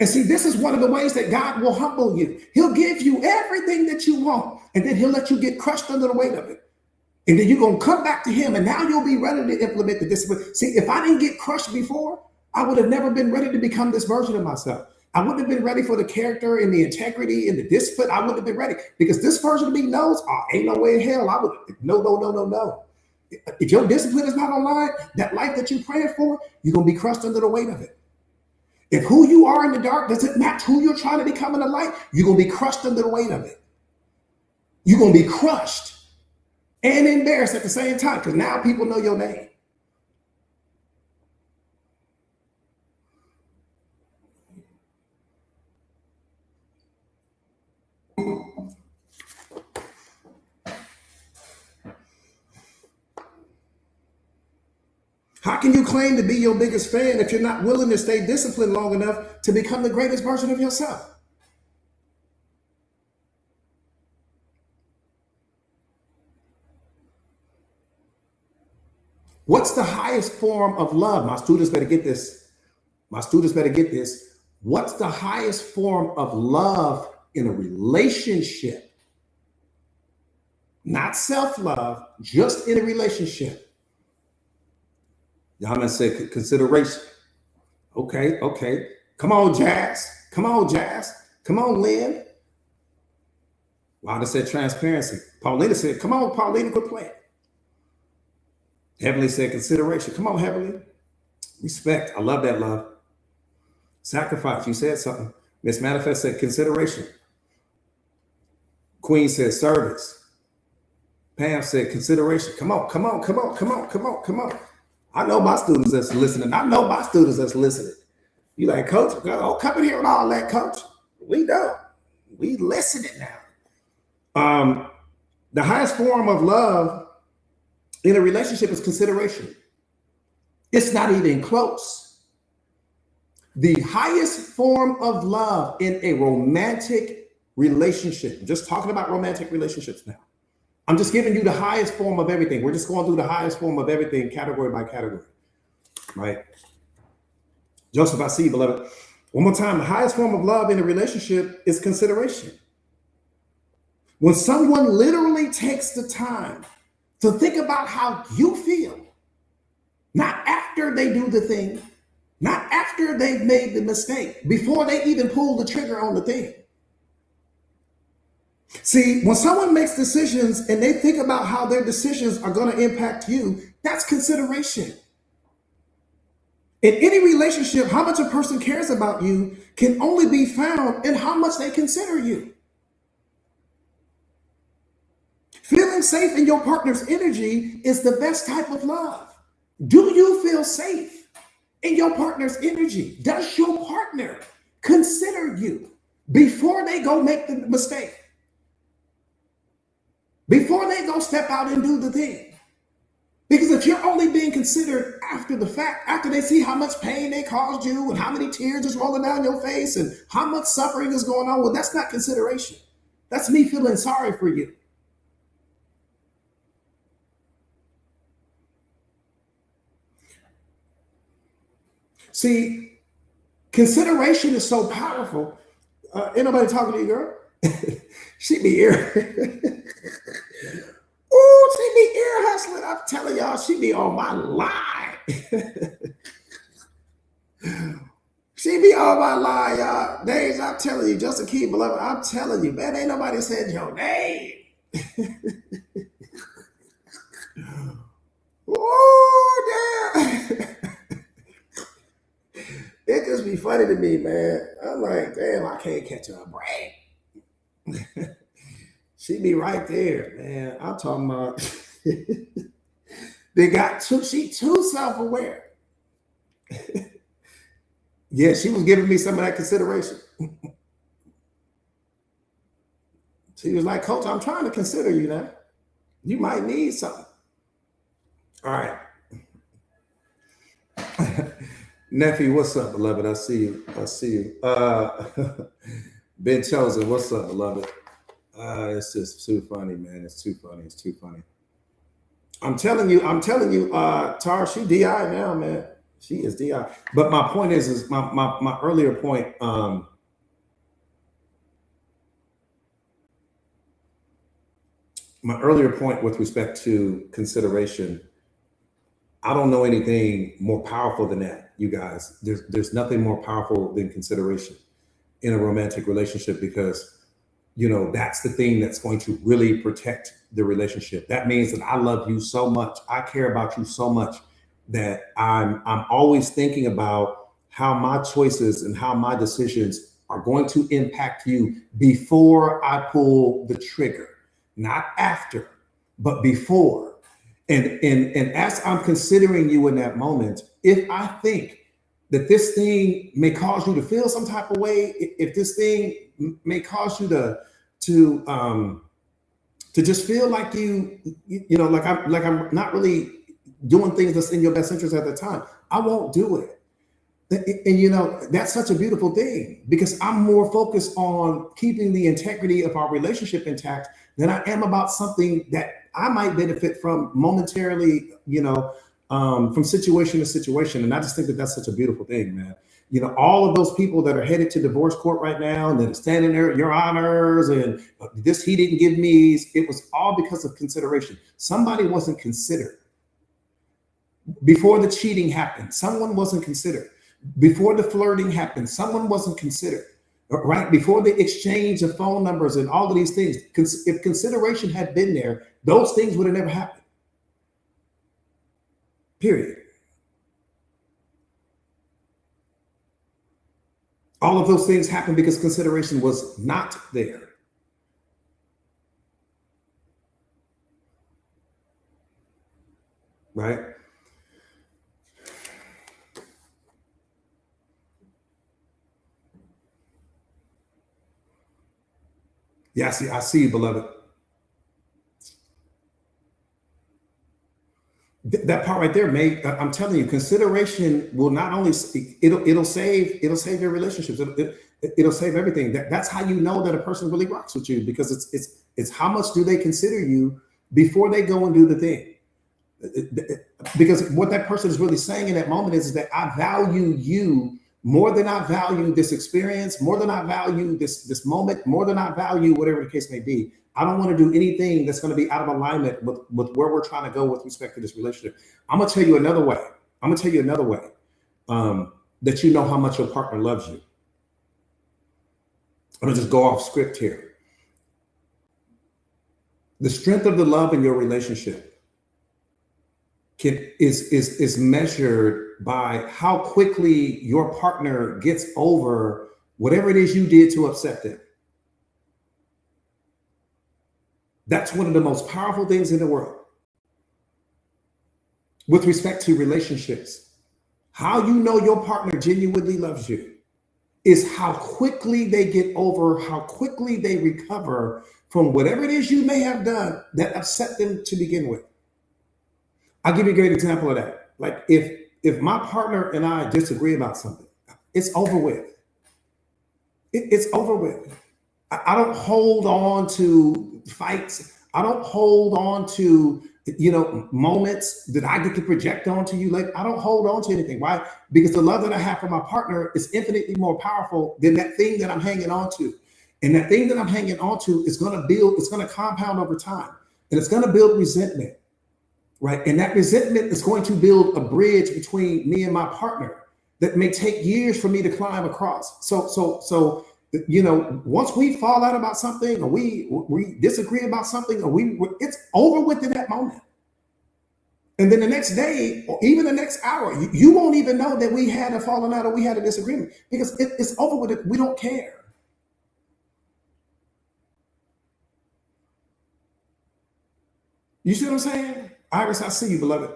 And see, this is one of the ways that God will humble you. He'll give you everything that you want, and then he'll let you get crushed under the weight of it. And then you're going to come back to him, and now you'll be ready to implement the discipline. See, if I didn't get crushed before, I would have never been ready to become this version of myself. I wouldn't have been ready for the character and the integrity and the discipline. I wouldn't have been ready because this version of me knows, ain't no way in hell I would. No. If your discipline is not online, that life that you're praying for, you're going to be crushed under the weight of it. If who you are in the dark doesn't match who you're trying to become in the light, you're going to be crushed under the weight of it. You're going to be crushed and embarrassed at the same time because now people know your name. How can you claim to be your biggest fan if you're not willing to stay disciplined long enough to become the greatest version of yourself? What's the highest form of love? My students better get this. What's the highest form of love in a relationship? Not self-love, just in a relationship. Y'all man said consideration. Okay. Come on, Jazz. Come on, Lynn. Wanda said transparency. Paulina said, come on, Paulina, quit playing. Heavenly said consideration. Come on, Heavenly. Respect. I love that, love. Sacrifice. You said something. Miss Manifest said consideration. Queen said service. Pam said consideration. Come on. I know my students that's listening. I know my students that's listening. You like, coach, don't come in here with all that, coach. We don't. We listening now. The highest form of love in a relationship is consideration. It's not even close. The highest form of love in a romantic relationship, I'm just talking about romantic relationships now. I'm just giving you the highest form of everything. We're just going through the highest form of everything, category by category, right? Joseph, I see you, beloved. One more time, the highest form of love in a relationship is consideration. When someone literally takes the time to think about how you feel, not after they do the thing, not after they've made the mistake, before they even pull the trigger on the thing. See, when someone makes decisions and they think about how their decisions are going to impact you, that's consideration. In any relationship, how much a person cares about you can only be found in how much they consider you. Feeling safe in your partner's energy is the best type of love. Do you feel safe in your partner's energy? Does your partner consider you before they go make the mistake? Before they go step out and do the thing? Because if you're only being considered after the fact, after they see how much pain they caused you and how many tears is rolling down your face and how much suffering is going on, well, that's not consideration. That's me feeling sorry for you. See, consideration is so powerful. Ain't nobody talking to you, girl? She be ear. Ooh, she be ear hustling. I'm telling y'all, she be on my line. She be on my line, y'all. Names, I'm telling you, Justin Key, beloved, I'm telling you, man, ain't nobody said your name. Ooh, damn. It just be funny to me, man. I'm like, damn, I can't catch her a break. She be right there, man. I'm talking about she too self-aware. Yeah, she was giving me some of that consideration. She was like, Coach, I'm trying to consider you now. You might need something. All right. Nephew, what's up, beloved? I see you. I see you. Ben Chosen, what's up, beloved? It's just too funny, man. It's too funny. It's too funny. I'm telling you, Tar, she DI now, man. She is DI. But my point is my earlier point, with respect to consideration, I don't know anything more powerful than that, you guys. There's nothing more powerful than consideration in a romantic relationship, because that's the thing that's going to really protect the relationship. That means that I love you so much, I care about you so much, that I'm always thinking about how my choices and how my decisions are going to impact you before I pull the trigger, not after, but before. And as I'm considering you in that moment, if I think that this thing may cause you to feel some type of way, if this thing may cause you to just feel like like I'm not really doing things that's in your best interest at the time, I won't do it. And that's such a beautiful thing, because I'm more focused on keeping the integrity of our relationship intact than I am about something that I might benefit from momentarily, from situation to situation. And I just think that that's such a beautiful thing, man. All of those people that are headed to divorce court right now and that are standing there, your honors, and this he didn't give me, it was all because of consideration. Somebody wasn't considered. Before the cheating happened, someone wasn't considered. Before the flirting happened, someone wasn't considered. Right? Before the exchange of phone numbers and all of these things, if consideration had been there, those things would have never happened. Period. All of those things happened because consideration was not there. Right? Yeah, I see you, beloved. That part right there, mate. I'm telling you, consideration will not only it'll save your relationships. It'll save everything. That's how you know that a person really rocks with you, because it's how much do they consider you before they go and do the thing. Because what that person is really saying in that moment is that I value you more than I value this experience, more than I value this moment, more than I value whatever the case may be. I don't want to do anything that's going to be out of alignment with where we're trying to go with respect to this relationship. I'm going to tell you another way. I'm going to tell you another way that you know how much your partner loves you. I'm going to just go off script here. The strength of the love in your relationship is measured by how quickly your partner gets over whatever it is you did to upset them. That's one of the most powerful things in the world with respect to relationships. How you know your partner genuinely loves you is how quickly they get over, how quickly they recover from whatever it is you may have done that upset them to begin with. I'll give you a great example of that. Like if my partner and I disagree about something, it's over with. It's over with. I don't hold on to fights. I don't hold on to, moments that I get to project onto you. Like, I don't hold on to anything. Why? Because the love that I have for my partner is infinitely more powerful than that thing that I'm hanging on to. And that thing that I'm hanging on to is going to build, it's going to compound over time. And it's going to build resentment, right? And that resentment is going to build a bridge between me and my partner that may take years for me to climb across. So once we fall out about something, or we disagree about something, or it's over with in that moment. And then the next day, or even the next hour, you won't even know that we had a falling out or we had a disagreement, because it's over with it. We don't care. You see what I'm saying? Iris, I see you, beloved.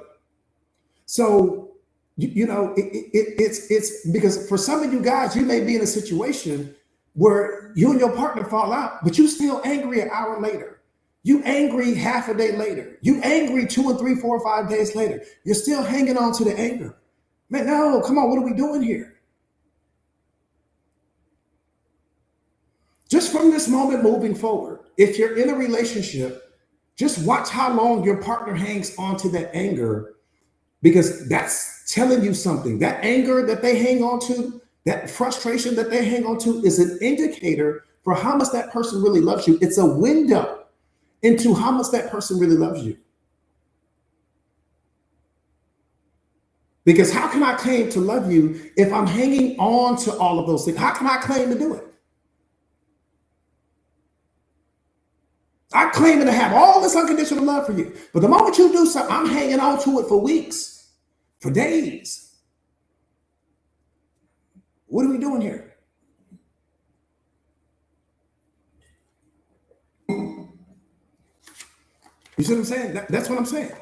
So, it's because for some of you guys, you may be in a situation where you and your partner fall out, but you still angry an hour later. You angry half a day later. You angry 2 and 3, 4, 5 days later. You're still hanging on to the anger. Man, no, come on, what are we doing here? Just from this moment moving forward, if you're in a relationship, just watch how long your partner hangs on to that anger, because that's telling you something. That anger that they hang on to, that frustration that they hang on to, is an indicator for how much that person really loves you. It's a window into how much that person really loves you. Because how can I claim to love you if I'm hanging on to all of those things? How can I claim to do it? I claim to have all this unconditional love for you. But the moment you do something, I'm hanging on to it for weeks, for days. What are we doing here? You see what I'm saying? That's what I'm saying.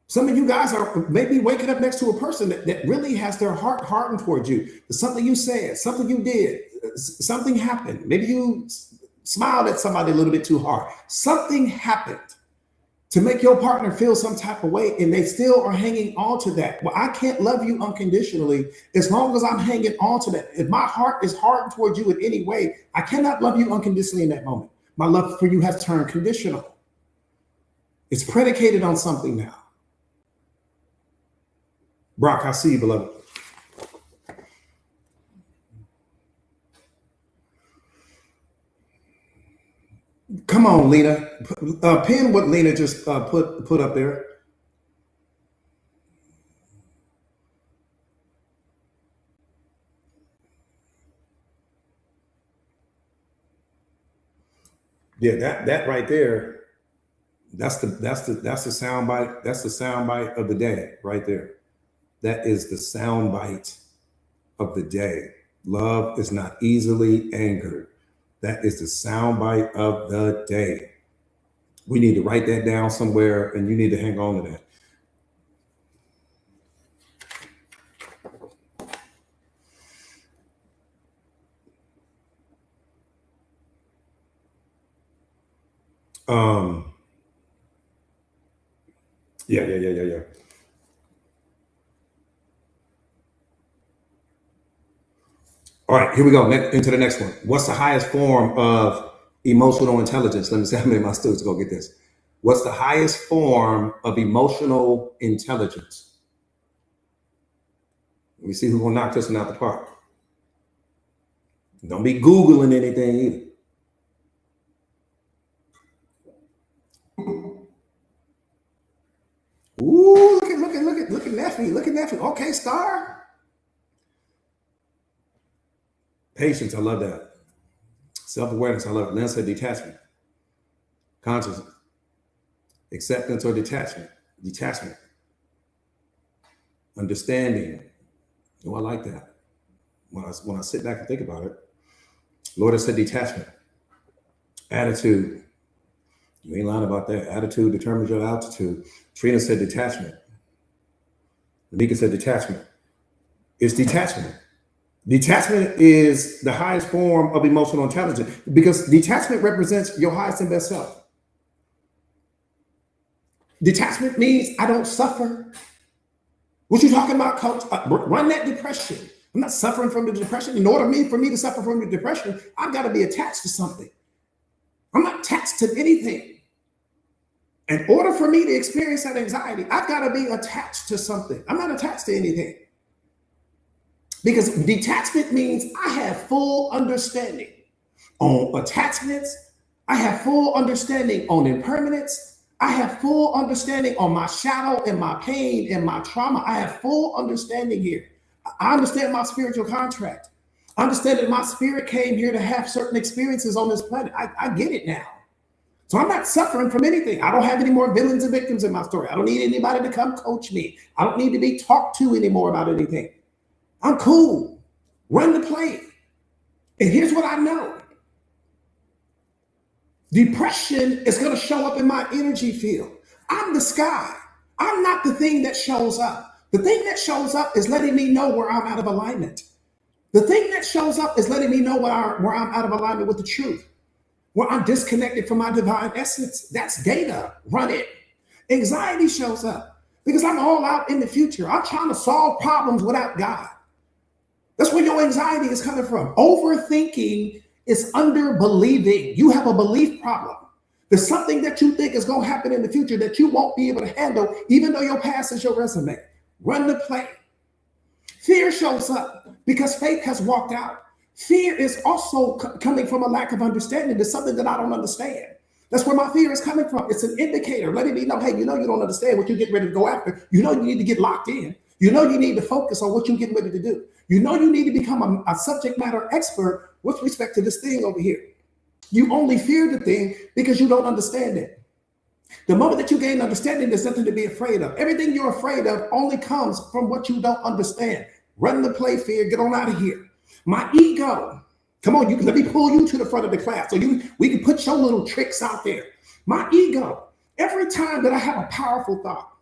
Some of you guys are maybe waking up next to a person that really has their heart hardened towards you. Something you said, something you did, something happened. Maybe you smiled at somebody a little bit too hard. Something happened to make your partner feel some type of way, and they still are hanging on to that. Well, I can't love you unconditionally as long as I'm hanging on to that. If my heart is hardened towards you in any way, I cannot love you unconditionally in that moment. My love for you has turned conditional. It's predicated on something now. Brock, I see you, beloved. Come on, Lena. Pin what Lena just put up there. Yeah, that right there. That's the sound bite. That's the sound bite of the day right there. That is the sound bite of the day. Love is not easily angered. That is the sound bite of the day. We need to write that down somewhere, and you need to hang on to that. Um, yeah. All right, here we go. Into the next one. What's the highest form of emotional intelligence? Let me see how many of my students go get this. What's the highest form of emotional intelligence? Let me see who's gonna knock this one out the park. Don't be Googling anything either. Ooh, look at Neffy. Look at Neffy. Okay, star. Patience, I love that. Self-awareness, I love it. Lynn said detachment. Consciousness. Acceptance or detachment. Detachment. Understanding. Oh, I like that. When I sit back and think about it, Lord has said detachment. Attitude. You ain't lying about that. Attitude determines your altitude. Trina said detachment. Lamika said detachment. It's detachment. Detachment is the highest form of emotional intelligence because detachment represents your highest and best self. Detachment means I don't suffer. What you talking about, coach? Run that depression. I'm not suffering from the depression. In order for me to suffer from the depression, I've got to be attached to something. I'm not attached to anything. In order for me to experience that anxiety, I've got to be attached to something. I'm not attached to anything. Because detachment means I have full understanding on attachments. I have full understanding on impermanence. I have full understanding on my shadow and my pain and my trauma. I have full understanding here. I understand my spiritual contract. I understand that my spirit came here to have certain experiences on this planet. I get it now. So I'm not suffering from anything. I don't have any more villains and victims in my story. I don't need anybody to come coach me. I don't need to be talked to anymore about anything. I'm cool. Run the play. And here's what I know. Depression is going to show up in my energy field. I'm the sky. I'm not the thing that shows up. The thing that shows up is letting me know where I'm out of alignment. The thing that shows up is letting me know where I'm out of alignment with the truth, where I'm disconnected from my divine essence. That's data. Run it. Anxiety shows up because I'm all out in the future. I'm trying to solve problems without God. That's where your anxiety is coming from. Overthinking is under believing. You have a belief problem. There's something that you think is going to happen in the future that you won't be able to handle, even though your past is your resume. Run the play. Fear shows up because faith has walked out. Fear is also coming from a lack of understanding. There's something that I don't understand. That's where my fear is coming from. It's an indicator letting me know, hey, you don't understand what you're getting ready to go after. You need to get locked in. You need to focus on what you're getting ready to do. You need to become a subject matter expert with respect to this thing over here. You only fear the thing because you don't understand it. The moment that you gain understanding, there's nothing to be afraid of. Everything you're afraid of only comes from what you don't understand. Run the play, fear. Get on out of here. My ego. Come on, let me pull you to the front of the class so we can put your little tricks out there. My ego. Every time that I have a powerful thought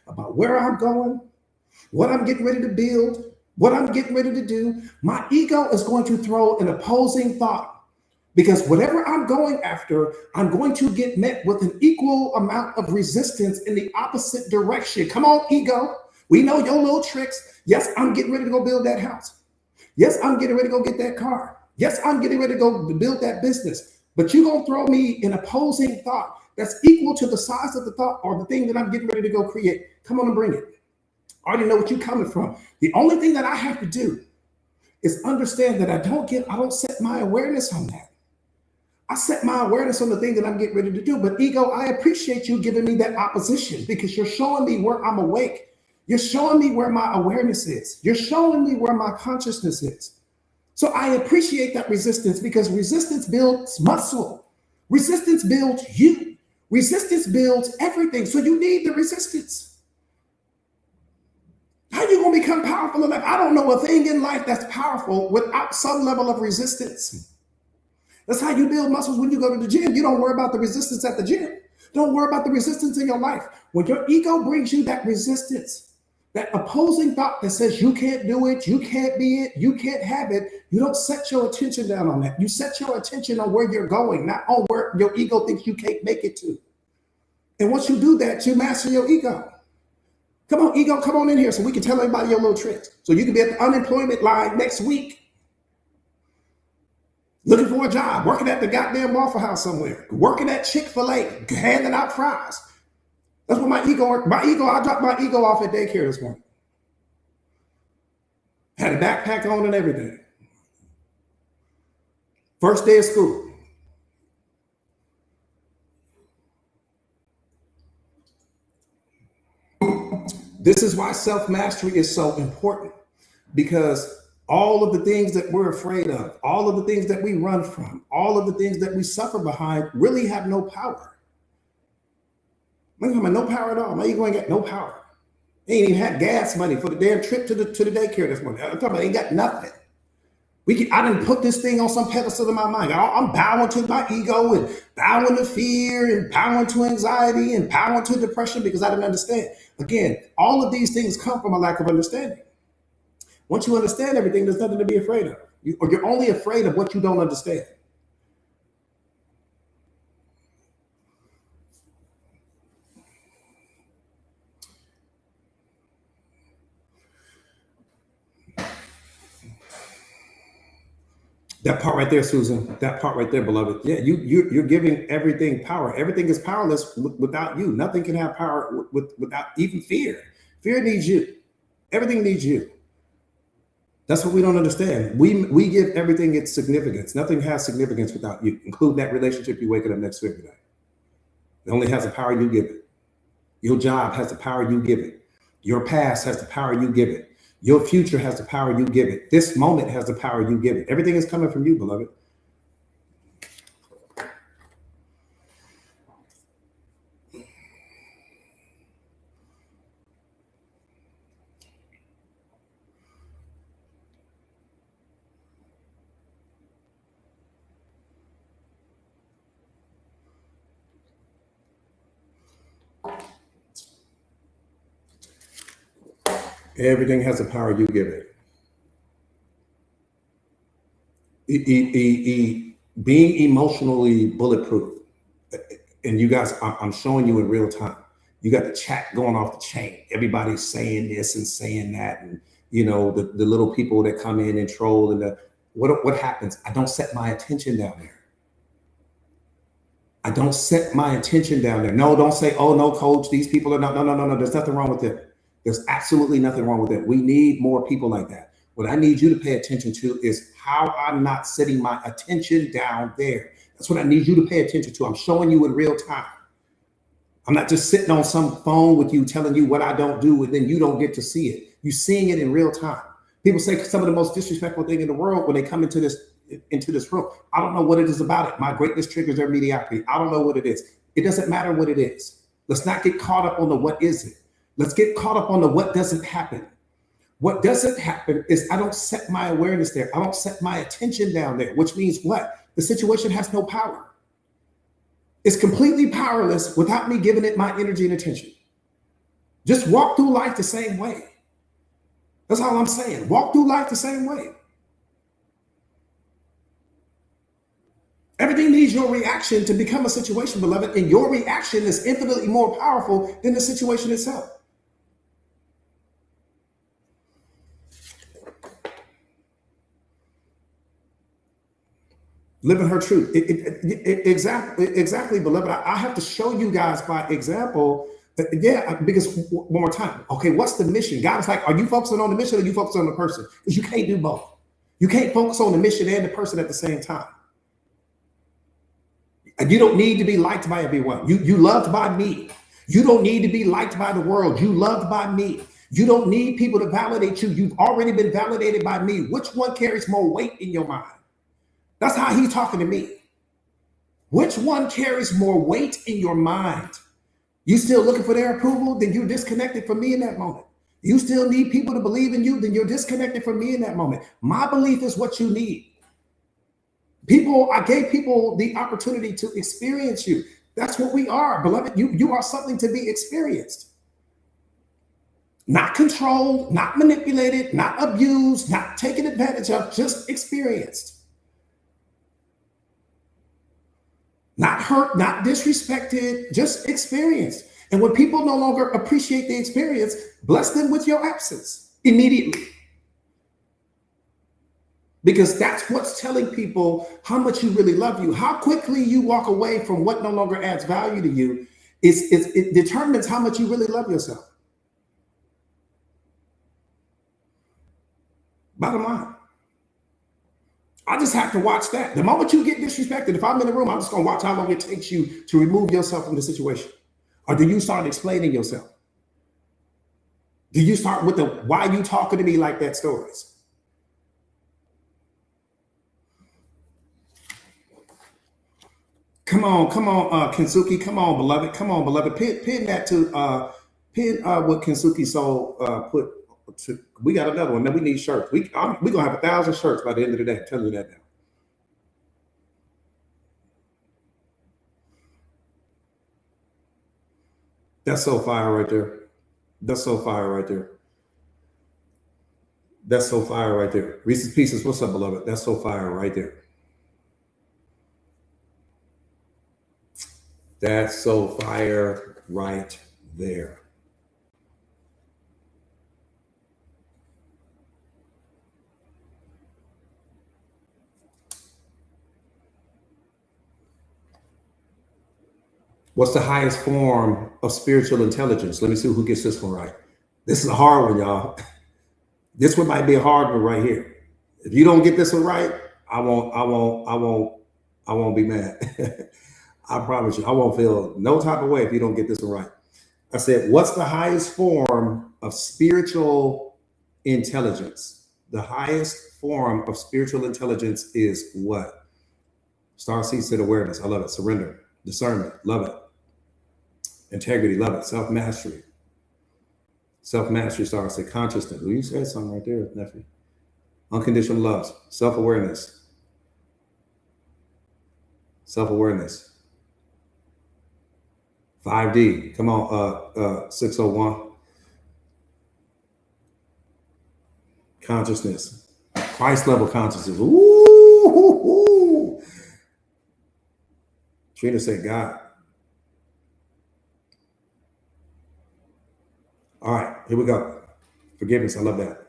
about where I'm going, what I'm getting ready to build, what I'm getting ready to do, my ego is going to throw an opposing thought. Because whatever I'm going after, I'm going to get met with an equal amount of resistance in the opposite direction. Come on, ego. We know your little tricks. Yes, I'm getting ready to go build that house. Yes, I'm getting ready to go get that car. Yes, I'm getting ready to go build that business. But you're going to throw me an opposing thought that's equal to the size of the thought or the thing that I'm getting ready to go create. Come on and bring it. I already know what you're coming from. The only thing that I have to do is understand that I don't set my awareness on that. I set my awareness on the thing that I'm getting ready to do. But ego, I appreciate you giving me that opposition because you're showing me where I'm awake. You're showing me where my awareness is. You're showing me where my consciousness is. So I appreciate that resistance because resistance builds muscle. Resistance builds you. Resistance builds everything. So you need the resistance. How are you going to become powerful in life? I don't know a thing in life that's powerful without some level of resistance. That's how you build muscles when you go to the gym. You don't worry about the resistance at the gym. Don't worry about the resistance in your life. When your ego brings you that resistance, That opposing thought that says you can't do it, you can't be it, you can't have it, you don't set your attention down on that. You set your attention on where you're going, not on where your ego thinks you can't make it to. And once you do that, you master your ego. Come on, ego, come on in here so we can tell everybody your little tricks. So you can be at the unemployment line next week, looking for a job, working at the goddamn Waffle House somewhere, working at Chick-fil-A, handing out fries. That's what I dropped my ego off at daycare this morning. Had a backpack on and everything. First day of school. This is why self-mastery is so important, because all of the things that we're afraid of, all of the things that we run from, all of the things that we suffer behind really have no power. I'm no power at all. My ego ain't got no power. Ain't even had gas money for the damn trip to the daycare this morning. I'm talking about ain't got nothing. I didn't put this thing on some pedestal in my mind. I'm bowing to my ego and bowing to fear and bowing to anxiety and bowing to depression because I didn't understand. Again, all of these things come from a lack of understanding. Once you understand everything, there's nothing to be afraid of. You're only afraid of what you don't understand. That part right there, Susan, that part right there, beloved. Yeah, you're giving everything power. Everything is powerless without you. Nothing can have power without even fear. Fear needs you. Everything needs you. That's what we don't understand. We give everything its significance. Nothing has significance without you, including that relationship you waking up next to every day. It only has the power you give it. Your job has the power you give it. Your past has the power you give it. Your future has the power you give it. This moment has the power you give it. Everything is coming from you, beloved. Everything has the power you give it. Being emotionally bulletproof. And you guys, I'm showing you in real time. You got the chat going off the chain. Everybody's saying this and saying that. And, you know, the little people that come in and troll. And what happens? I don't set my attention down there. I don't set my attention down there. No, don't say, oh, no, coach, these people are not. No. There's nothing wrong with it. There's absolutely nothing wrong with it. We need more people like that. What I need you to pay attention to is how I'm not setting my attention down there. That's what I need you to pay attention to. I'm showing you in real time. I'm not just sitting on some phone with you telling you what I don't do and then you don't get to see it. You're seeing it in real time. People say some of the most disrespectful thing in the world when they come into this room. I don't know what it is about it. My greatness triggers their mediocrity. I don't know what it is. It doesn't matter what it is. Let's not get caught up on the what is it. Let's get caught up on the what doesn't happen. What doesn't happen is I don't set my awareness there. I don't set my attention down there, which means what? The situation has no power. It's completely powerless without me giving it my energy and attention. Just walk through life the same way. That's all I'm saying. Walk through life the same way. Everything needs your reaction to become a situation, beloved, and your reaction is infinitely more powerful than the situation itself. Living her truth. Exactly, beloved. I have to show you guys by example. Because one more time. Okay, what's the mission? God is like, are you focusing on the mission or are you focusing on the person? Because you can't do both. You can't focus on the mission and the person at the same time. And you don't need to be liked by everyone. You loved by me. You don't need to be liked by the world. You loved by me. You don't need people to validate you. You've already been validated by me. Which one carries more weight in your mind? That's how he's talking to me. Which one carries more weight in your mind? You still looking for their approval? Then you're disconnected from me in that moment. You still need people to believe in you? Then you're disconnected from me in that moment. My belief is what you need. I gave people the opportunity to experience you. That's what we are, beloved. You are something to be experienced. Not controlled, not manipulated, not abused, not taken advantage of, just experienced. Not hurt, not disrespected, just experienced. And when people no longer appreciate the experience, bless them with your absence immediately. Because that's what's telling people how much you really love you. How quickly you walk away from what no longer adds value to you, it determines how much you really love yourself. Bottom line. I just have to watch that. The moment you get disrespected, if I'm in the room, I'm just going to watch how long it takes you to remove yourself from the situation. Or do you start explaining yourself? Do you start with the why you talking to me like that stories? Come on, Kensuke. Come on, beloved. Come on, beloved. Pin that to what Kensuke Soul put. We got another one. Man, we need shirts. We're gonna have 1,000 shirts by the end of the day. I'm telling you that now. That's so fire right there. That's so fire right there. That's so fire right there. Reese's Pieces, what's up, beloved? That's so fire right there. That's so fire right there. What's the highest form of spiritual intelligence? Let me see who gets this one right. This is a hard one, y'all. This one might be a hard one right here. If you don't get this one right, I won't be mad. I promise you, I won't feel no type of way if you don't get this one right. I said, what's the highest form of spiritual intelligence? The highest form of spiritual intelligence is what? Star Seed said awareness. I love it. Surrender. Discernment. Love it. Integrity. Love it. Self-mastery. Self-mastery, Star said consciousness. Well, you said something right there, nephew. Unconditional love. Self-awareness. Self-awareness. 5D. Come on, 601. Consciousness. Christ level consciousness. Ooh. Trina said God. All right, here we go. Forgiveness. I love that.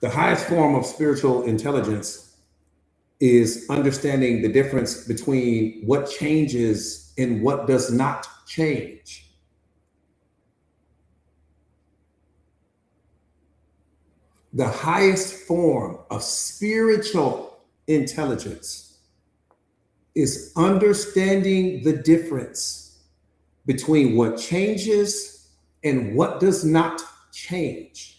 The highest form of spiritual intelligence is understanding the difference between what changes and what does not change. The highest form of spiritual intelligence is understanding the difference between what changes and what does not change.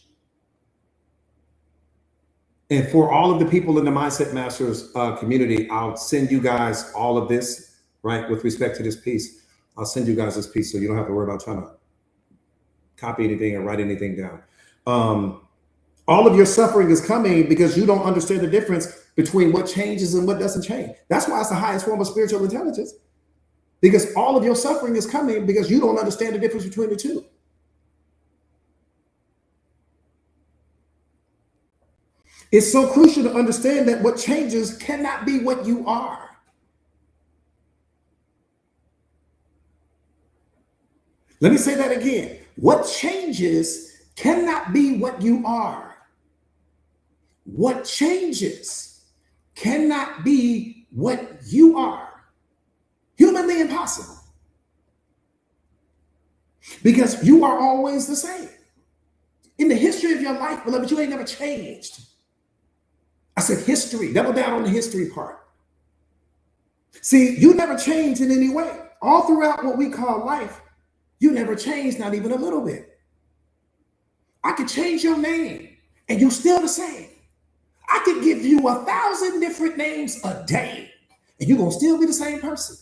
And for all of the people in the Mindset Masters community, I'll send you guys all of this, right? With respect to this piece, I'll send you guys this piece so you don't have to worry about trying to copy anything or write anything down. All of your suffering is coming because you don't understand the difference between what changes and what doesn't change. That's why it's the highest form of spiritual intelligence, because all of your suffering is coming because you don't understand the difference between the two. It's so crucial to understand that what changes cannot be what you are. Let me say that again. What changes cannot be what you are. What changes cannot be what you are. Humanly impossible. Because you are always the same. In the history of your life, beloved, you ain't never changed. I said history. Double down on the history part. See, you never changed in any way. All throughout what we call life, you never changed, not even a little bit. I could change your name and you're still the same. I could give you 1,000 different names a day and you're going to still be the same person.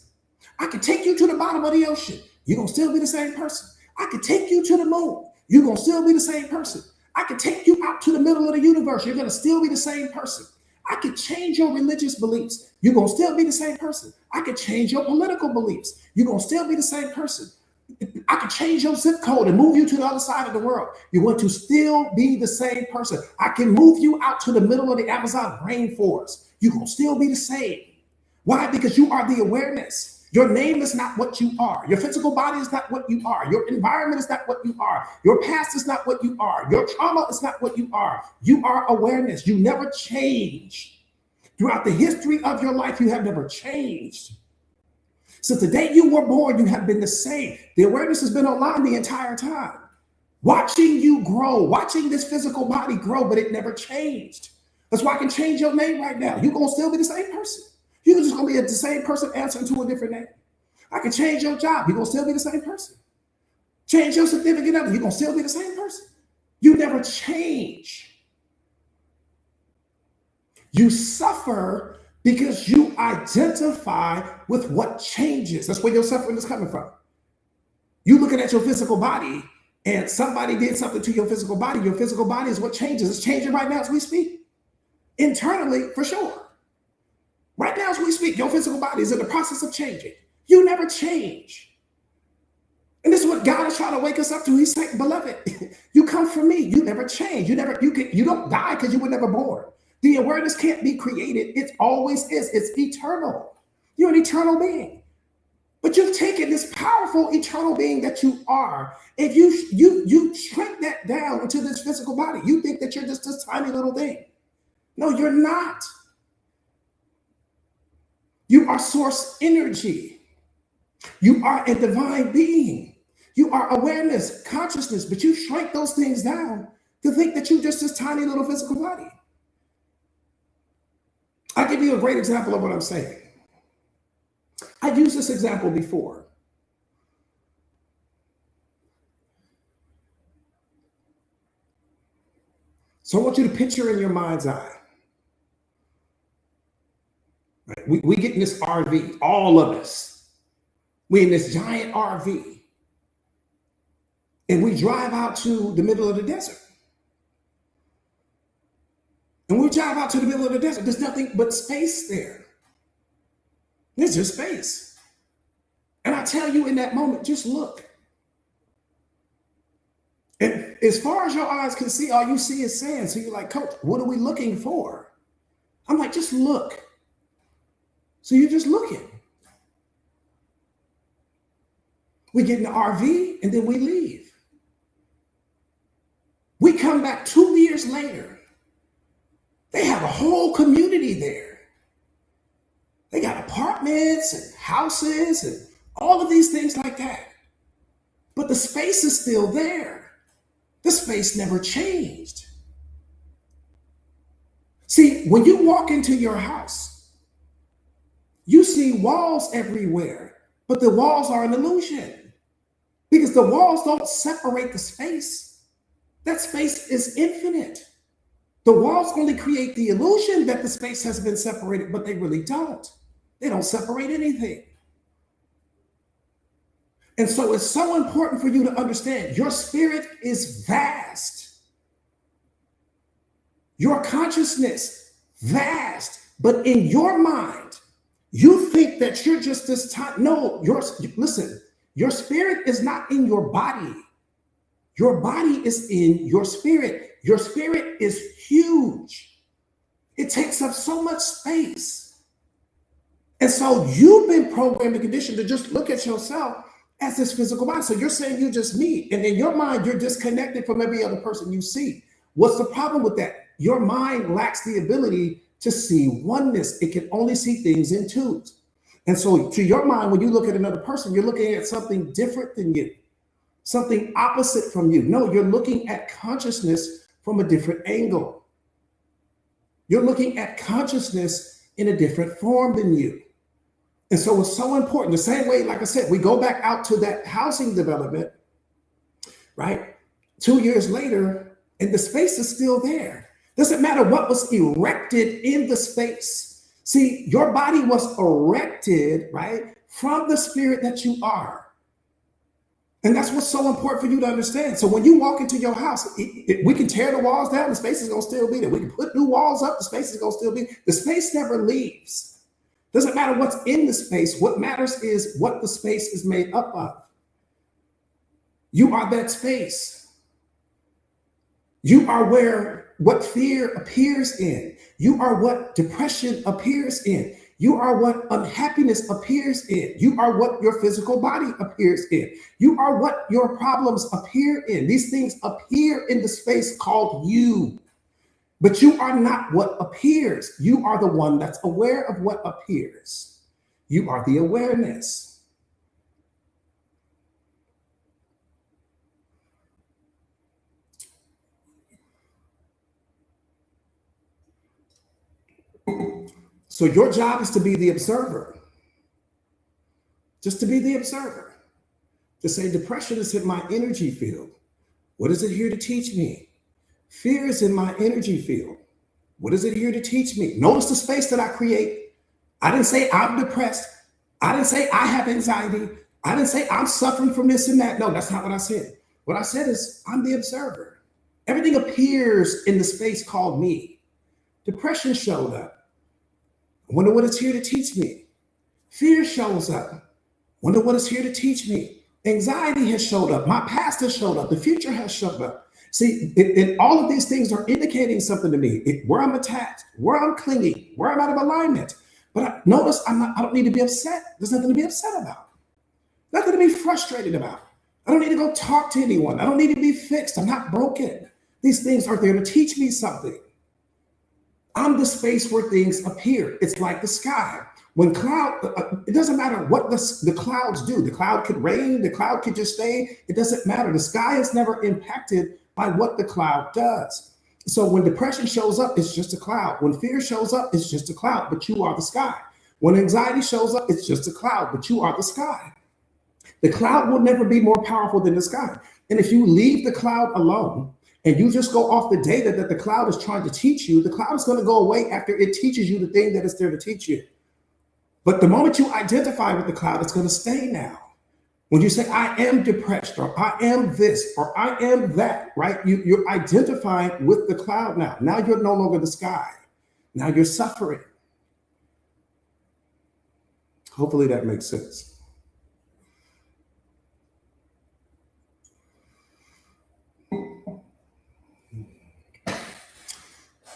I could take you to the bottom of the ocean. You're going to still be the same person. I could take you to the moon. You're going to still be the same person. I could take you out to the middle of the universe. You're going to still be the same person. I could change your religious beliefs. You're going to still be the same person. I could change your political beliefs. You're going to still be the same person. I could change your zip code and move you to the other side of the world. You're going to still be the same person. I can move you out to the middle of the Amazon rainforest. You're going to still be the same. Why? Because you are the awareness. Your name is not what you are. Your physical body is not what you are. Your environment is not what you are. Your past is not what you are. Your trauma is not what you are. You are awareness. You never change. Throughout the history of your life, you have never changed. Since the day you were born, you have been the same. The awareness has been online the entire time. Watching you grow, watching this physical body grow, but it never changed. That's why I can change your name right now. You're going to still be the same person. You're just going to be the same person answering to a different name. I can change your job. You're going to still be the same person. Change your significant other. You're going to still be the same person. You never change. You suffer because you identify with what changes. That's where your suffering is coming from. You looking at your physical body and somebody did something to your physical body. Your physical body is what changes. It's changing right now as we speak. Internally, for sure. Right now, as we speak, your physical body is in the process of changing. You never change. And this is what God is trying to wake us up to. He's saying, beloved, you come from me. You never change. You don't die because you were never born. The awareness can't be created. It always is. It's eternal. You're an eternal being. But you've taken this powerful eternal being that you are, and you shrink that down into this physical body. You think that you're just this tiny little thing. No, you're not. You are source energy. You are a divine being. You are awareness, consciousness, but you shrink those things down to think that you're just this tiny little physical body. I'll give you a great example of what I'm saying. I've used this example before. So I want you to picture in your mind's eye. Right? We get in this RV, all of us. We in this giant RV. And we drive out to the middle of the desert. And we drive out to the middle of the desert. There's nothing but space there. There's just space. And I tell you in that moment, just look. And as far as your eyes can see, all you see is sand. So you're like, Coach, what are we looking for? I'm like, just look. So you're just looking. We get in the RV and then we leave. We come back 2 years later. They have a whole community there. They got apartments and houses and all of these things like that. But the space is still there. The space never changed. See, when you walk into your house, you see walls everywhere, but the walls are an illusion because the walls don't separate the space. That space is infinite. The walls only create the illusion that the space has been separated, but they really don't. They don't separate anything. And so it's so important for you to understand your spirit is vast. Your consciousness, vast. But in your mind, you think that you're just this time. No, listen, your spirit is not in your body. Your body is in your spirit. Your spirit is huge. It takes up so much space. And so you've been programmed and conditioned to just look at yourself as this physical body. So you're saying you're just me. And in your mind, you're disconnected from every other person you see. What's the problem with that? Your mind lacks the ability to see oneness. It can only see things in twos. And so to your mind, when you look at another person, you're looking at something different than you, something opposite from you. No, you're looking at consciousness from a different angle. You're looking at consciousness in a different form than you. And so it's so important. The same way, like I said, we go back out to that housing development, right? 2 years later, and the space is still there. Doesn't matter what was erected in the space. See, your body was erected, right, from the spirit that you are. And that's what's so important for you to understand. So when you walk into your house, we can tear the walls down, the space is going to still be there. We can put new walls up, the space is going to still be. The space never leaves. Doesn't matter what's in the space. What matters is what the space is made up of. You are that space. You are where what fear appears in. You are what depression appears in. You are what unhappiness appears in. You are what your physical body appears in. You are what your problems appear in. These things appear in the space called you. But you are not what appears. You are the one that's aware of what appears. You are the awareness. So your job is to be the observer. Just to be the observer. To say depression is in my energy field. What is it here to teach me? Fear is in my energy field. What is it here to teach me? Notice the space that I create. I didn't say I'm depressed. I didn't say I have anxiety. I didn't say I'm suffering from this and that. No, that's not what I said. What I said is I'm the observer. Everything appears in the space called me. Depression showed up. I wonder what it's here to teach me. Fear shows up. Wonder what it's here to teach me. Anxiety has showed up. My past has showed up. The future has showed up. See, all of these things are indicating something to me. Where I'm attached, where I'm clinging, where I'm out of alignment. But notice I don't need to be upset. There's nothing to be upset about. Nothing to be frustrated about. I don't need to go talk to anyone. I don't need to be fixed. I'm not broken. These things are there to teach me something. I'm the space where things appear. It's like the sky. When it doesn't matter what the clouds do. The cloud could rain, the cloud could just stay. It doesn't matter. The sky is never impacted by what the cloud does. So when depression shows up, it's just a cloud. When fear shows up, it's just a cloud, but you are the sky. When anxiety shows up, it's just a cloud, but you are the sky. The cloud will never be more powerful than the sky. And if you leave the cloud alone, and you just go off the data that the cloud is trying to teach you, the cloud is going to go away after it teaches you the thing that it's there to teach you. But the moment you identify with the cloud, it's going to stay now. When you say, I am depressed, or I am this, or I am that, right? You're identifying with the cloud now. Now you're no longer the sky. Now you're suffering. Hopefully that makes sense.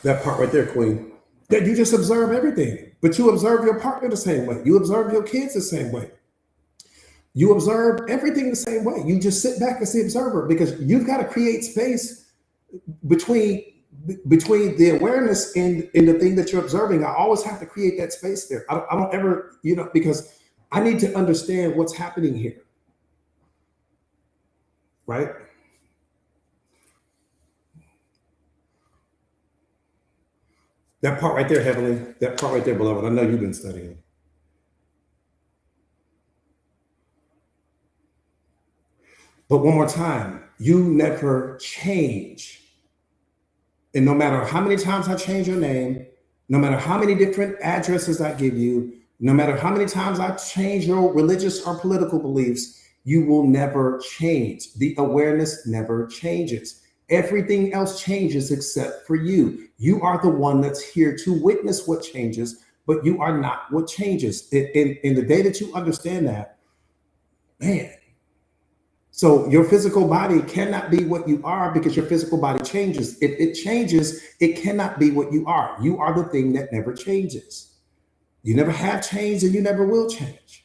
That part right there, Queen. That you just observe everything, but you observe your partner the same way. You observe your kids the same way. You observe everything the same way. You just sit back as the observer because you've got to create space between the awareness and the thing that you're observing. I always have to create that space there. I don't ever, because I need to understand what's happening here. Right? That part right there, Heavenly, that part right there, beloved, I know you've been studying. But one more time, you never change. And no matter how many times I change your name, no matter how many different addresses I give you, no matter how many times I change your religious or political beliefs, you will never change. The awareness never changes. Everything else changes except for you. You are the one that's here to witness what changes, but you are not what changes. In the day that you understand that, man, so your physical body cannot be what you are because your physical body changes. If it changes, it cannot be what you are. You are the thing that never changes. You never have changed and you never will change.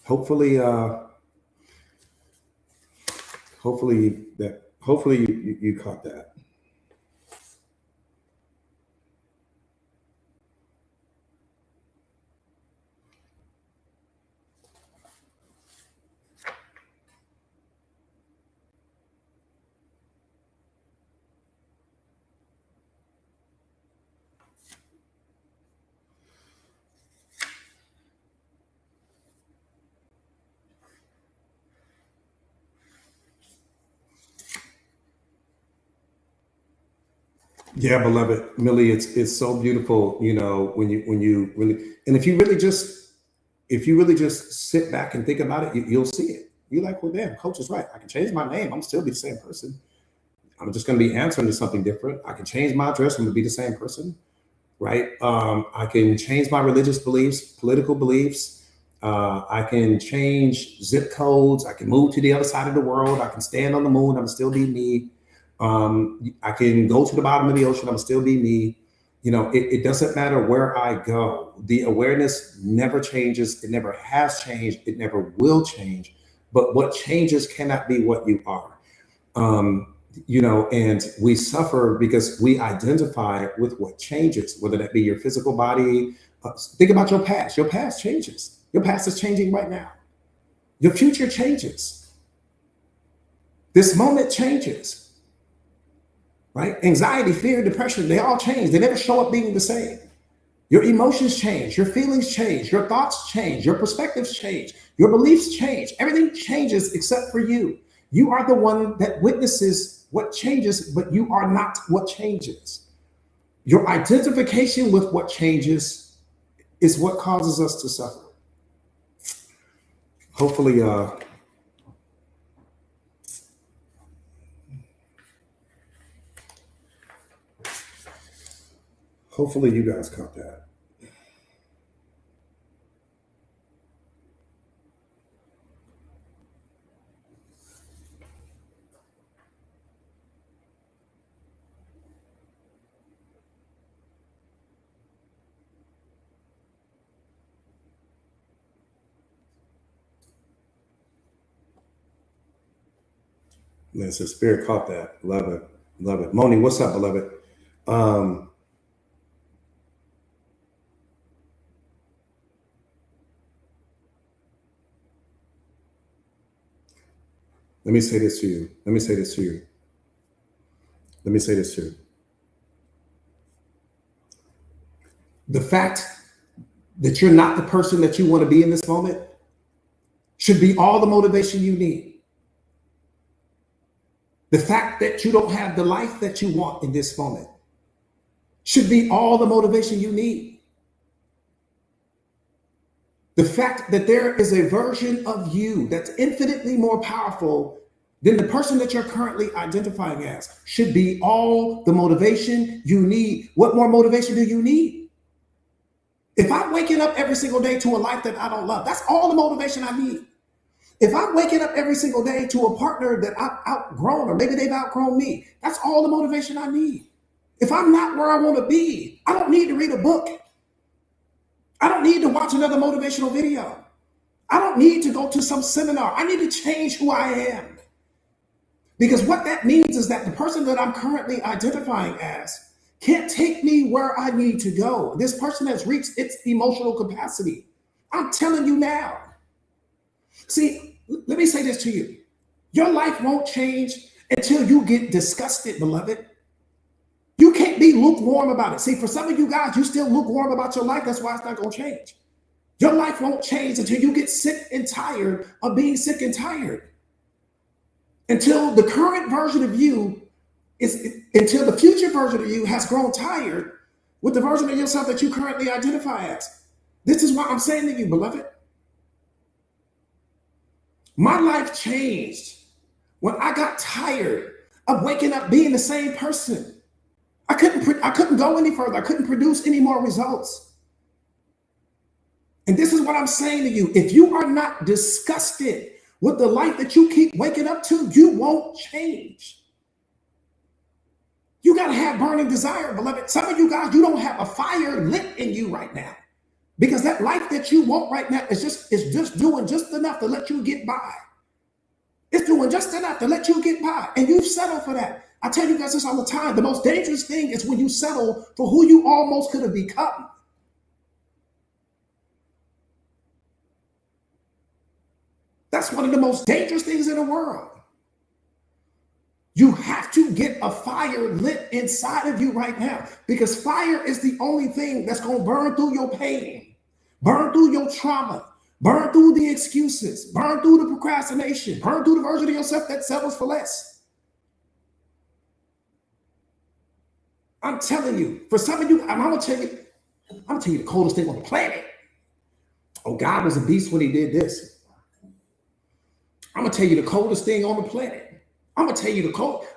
Hopefully you caught that. Yeah, beloved Millie, it's so beautiful, when you really, and if you really just If you really just sit back and think about it, you'll see it. You're like, well, damn, coach is right. I can change my name. I'm still be the same person. I'm just going to be answering to something different. I can change my address. I'm going to be the same person, right? I can change my religious beliefs, political beliefs. I can change zip codes. I can move to the other side of the world. I can stand on the moon. I'm still be me. I can go to the bottom of the ocean. I'm still be me. You know, it doesn't matter where I go. The awareness never changes. It never has changed. It never will change. But what changes cannot be what you are. You know, and we suffer because we identify with what changes, whether that be your physical body. Think about your past. Your past changes. Your past is changing right now. Your future changes. This moment changes, right? Anxiety, fear, depression, they all change. They never show up being the same. Your emotions change. Your feelings change. Your thoughts change. Your perspectives change. Your beliefs change. Everything changes except for you. You are the one that witnesses what changes, but you are not what changes. Your identification with what changes is what causes us to suffer. Hopefully, hopefully you guys caught that. Listen, Spirit caught that. Love it. Love it. Moni, what's up, beloved? Um, Let me say this to you. Let me say this to you. Let me say this to you. The fact that you're not the person that you want to be in this moment should be all the motivation you need. The fact that you don't have the life that you want in this moment should be all the motivation you need. The fact that there is a version of you that's infinitely more powerful than the person that you're currently identifying as should be all the motivation you need. What more motivation do you need? If I'm waking up every single day to a life that I don't love, that's all the motivation I need. If I'm waking up every single day to a partner that I've outgrown, or maybe they've outgrown me, that's all the motivation I need. If I'm not where I want to be, I don't need to read a book. I don't need to watch another motivational video. I don't need to go to some seminar. I need to change who I am. Because what that means is that the person that I'm currently identifying as can't take me where I need to go. This person has reached its emotional capacity. I'm telling you now. See, let me say this to you. Your life won't change until you get disgusted, beloved. You can't be lukewarm about it. See, for some of you guys, you still lukewarm about your life. That's why it's not going to change. Your life won't change until you get sick and tired of being sick and tired. Until the current version of you until the future version of you has grown tired with the version of yourself that you currently identify as. This is why I'm saying to you, beloved, my life changed when I got tired of waking up being the same person. I couldn't go any further. I couldn't produce any more results. And this is what I'm saying to you. If you are not disgusted with the life that you keep waking up to, you won't change. You got to have burning desire, beloved. Some of you guys, you don't have a fire lit in you right now because that life that you want right now is just doing just enough to let you get by. It's doing just enough to let you get by, and you settle for that. I tell you guys this all the time. The most dangerous thing is when you settle for who you almost could have become. That's one of the most dangerous things in the world. You have to get a fire lit inside of you right now, because fire is the only thing that's going to burn through your pain, burn through your trauma, burn through the excuses, burn through the procrastination, burn through the version of yourself that settles for less. I'm telling you, for some of you, I'm gonna tell you the coldest thing on the planet. Oh, God was a beast when he did this. I'm gonna tell you the coldest thing on the planet. I'm gonna tell you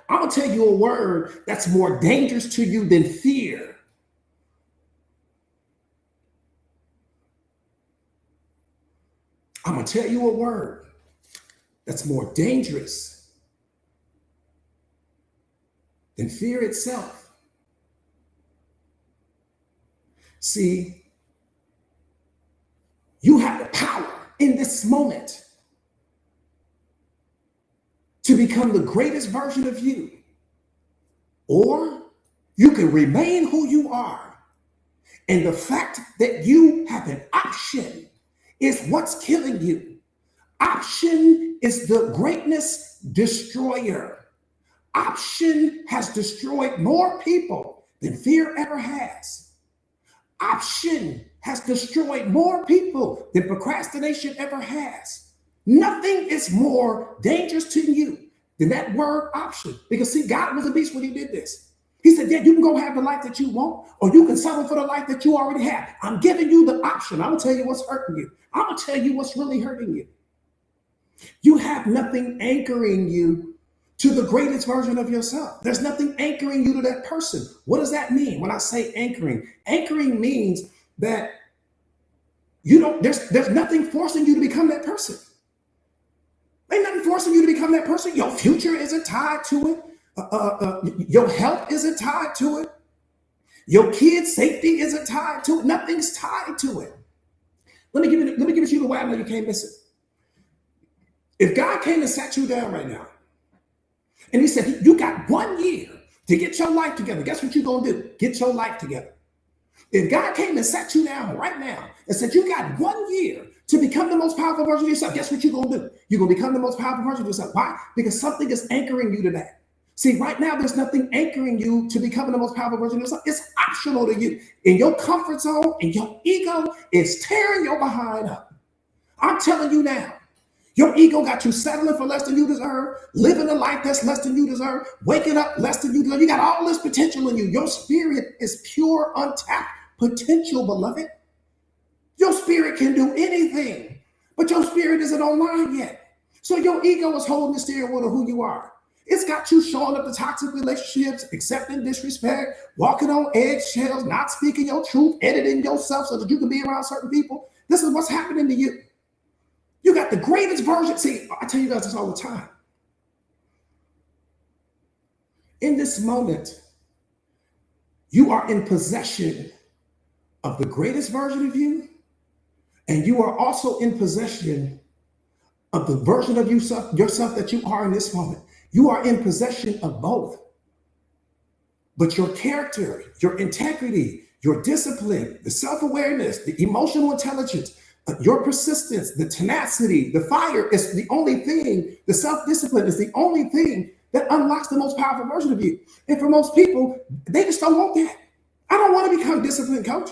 I'm gonna tell you a word that's more dangerous to you than fear. I'm gonna tell you a word that's more dangerous than fear itself. See, you have the power in this moment to become the greatest version of you, or you can remain who you are. And the fact that you have an option is what's killing you. Option is the greatness destroyer. Option has destroyed more people than fear ever has. Option has destroyed more people than procrastination ever has. Nothing is more dangerous to you than that word option. Because see, God was a beast when he did this. He said, yeah, you can go have the life that you want, or you can settle for the life that you already have. I'm giving you the option. I'm going to tell you what's hurting you. I'm going to tell you what's really hurting you. You have nothing anchoring you to the greatest version of yourself. There's nothing anchoring you to that person. What does that mean when I say anchoring? Anchoring means that there's nothing forcing you to become that person. Ain't nothing forcing you to become that person. Your future isn't tied to it. Your health isn't tied to it. Your kids' safety isn't tied to it. Nothing's tied to it. Let me give it to you the way I know you can't miss it. If God came and sat you down right now, and he said, you got 1 year to get your life together, guess what you're going to do? Get your life together. If God came and sat you down right now and said, you got 1 year to become the most powerful version of yourself, guess what you're going to do? You're going to become the most powerful version of yourself. Why? Because something is anchoring you to that. See, right now, there's nothing anchoring you to becoming the most powerful version of yourself. It's optional to you. In your comfort zone, and your ego is tearing your behind up. I'm telling you now, your ego got you settling for less than you deserve, living a life that's less than you deserve, waking up less than you deserve. You got all this potential in you. Your spirit is pure, untapped potential, beloved. Your spirit can do anything, but your spirit isn't online yet. So your ego is holding the steering wheel of who you are. It's got you showing up to toxic relationships, accepting disrespect, walking on eggshells, not speaking your truth, editing yourself so that you can be around certain people. This is what's happening to you. You got the greatest version. See, I tell you guys this all the time. In this moment, you are in possession of the greatest version of you, and you are also in possession of the version of yourself that you are in this moment. You are in possession of both. But your character, your integrity, your discipline, the self-awareness, the emotional intelligence, your persistence, the tenacity, the fire is the only thing, the self-discipline is the only thing that unlocks the most powerful version of you. And for most people, they just don't want that. I don't want to become a disciplined coach.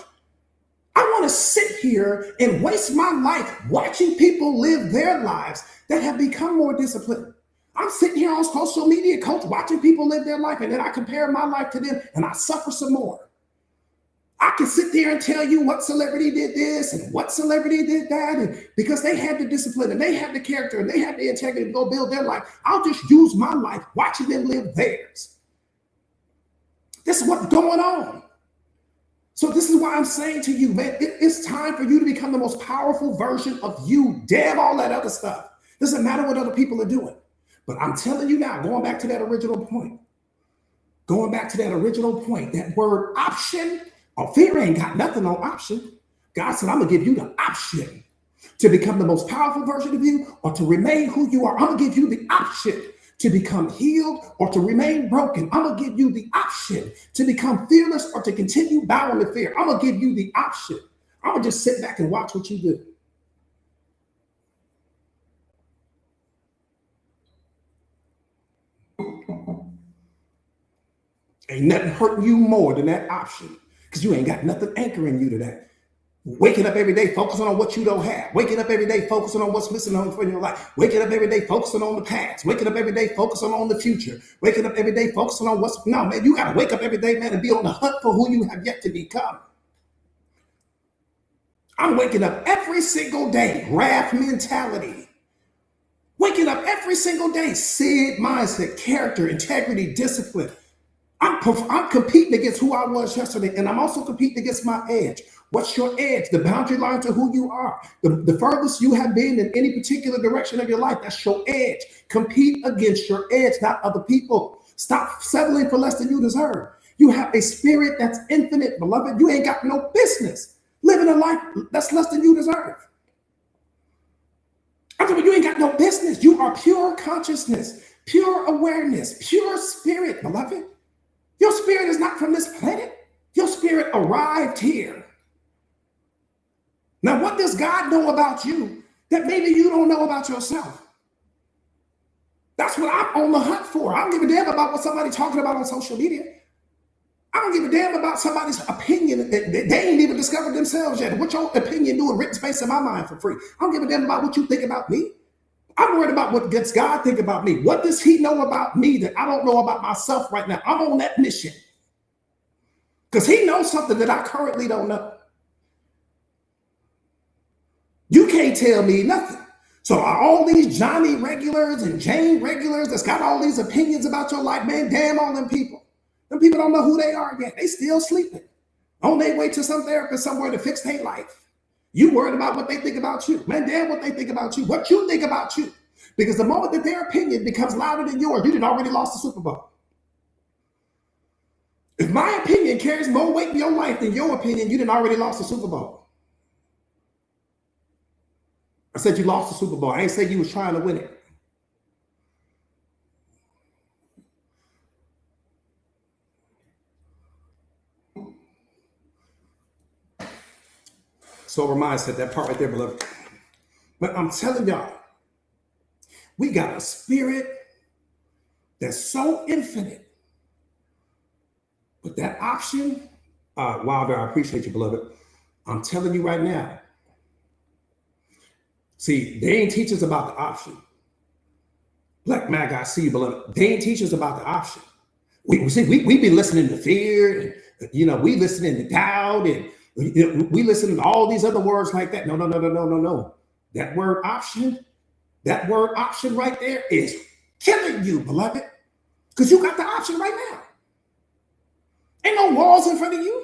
I want to sit here and waste my life watching people live their lives that have become more disciplined. I'm sitting here on social media, coach, watching people live their life, and then I compare my life to them and I suffer some more. I can sit there and tell you what celebrity did this and what celebrity did that, and because they had the discipline and they had the character and they had the integrity to go build their life, I'll just use my life watching them live theirs. This is what's going on. So this is why I'm saying to you, man, it's time for you to become the most powerful version of you. Damn all that other stuff. Doesn't matter what other people are doing. But I'm telling you now, going back to that original point, that word option, oh, fear ain't got nothing on option. God said, I'm going to give you the option to become the most powerful version of you or to remain who you are. I'm going to give you the option to become healed or to remain broken. I'm going to give you the option to become fearless or to continue bowing to fear. I'm going to give you the option. I'm going to just sit back and watch what you do. Ain't nothing hurting you more than that option because you ain't got nothing anchoring you to that. Waking up every day, focusing on what you don't have. Waking up every day, focusing on what's missing in your life. Waking up every day, focusing on the past. Waking up every day, focusing on the future. Waking up every day, focusing on what's... No, man, you got to wake up every day, man, and be on the hunt for who you have yet to become. I'm waking up every single day, wrath mentality. Waking up every single day, Sid mindset, character, integrity, discipline. I'm competing against who I was yesterday, and I'm also competing against my edge. What's your edge? The boundary line to who you are. The furthest you have been in any particular direction of your life, that's your edge. Compete against your edge, not other people. Stop settling for less than you deserve. You have a spirit that's infinite, beloved. You ain't got no business living a life that's less than you deserve. I'm talking about you ain't got no business. You are pure consciousness, pure awareness, pure spirit, beloved. Your spirit is not from this planet. Your spirit arrived here. Now, what does God know about you that maybe you don't know about yourself? That's what I'm on the hunt for. I don't give a damn about what somebody's talking about on social media. I don't give a damn about somebody's opinion. They ain't even discovered themselves yet. What your opinion do in written space in my mind for free? I don't give a damn about what you think about me. I'm worried about what does God think about me. What does he know about me that I don't know about myself right now? I'm on that mission. Because he knows something that I currently don't know. You can't tell me nothing. So are all these Johnny regulars and Jane regulars that's got all these opinions about your life, man, damn all them people. Them people don't know who they are yet. They still sleeping. On their way to some therapist somewhere to fix their life. You worried about what they think about you. Man, damn what they think about you. What you think about you. Because the moment that their opinion becomes louder than yours, you did already lost the Super Bowl. If my opinion carries more weight in your life than your opinion, you did already lost the Super Bowl. I said you lost the Super Bowl. I ain't say you was trying to win it. Sober mindset, that part right there, beloved. But I'm telling y'all, we got a spirit that's so infinite. But that option, Wilder, I appreciate you, beloved. I'm telling you right now. See, they ain't teach us about the option. Black man, I see you, beloved. They ain't teach us about the option. We be listening to fear, and we listening to doubt, and we listen to all these other words like that. No. That word option right there is killing you, beloved. Because you got the option right now. Ain't no walls in front of you.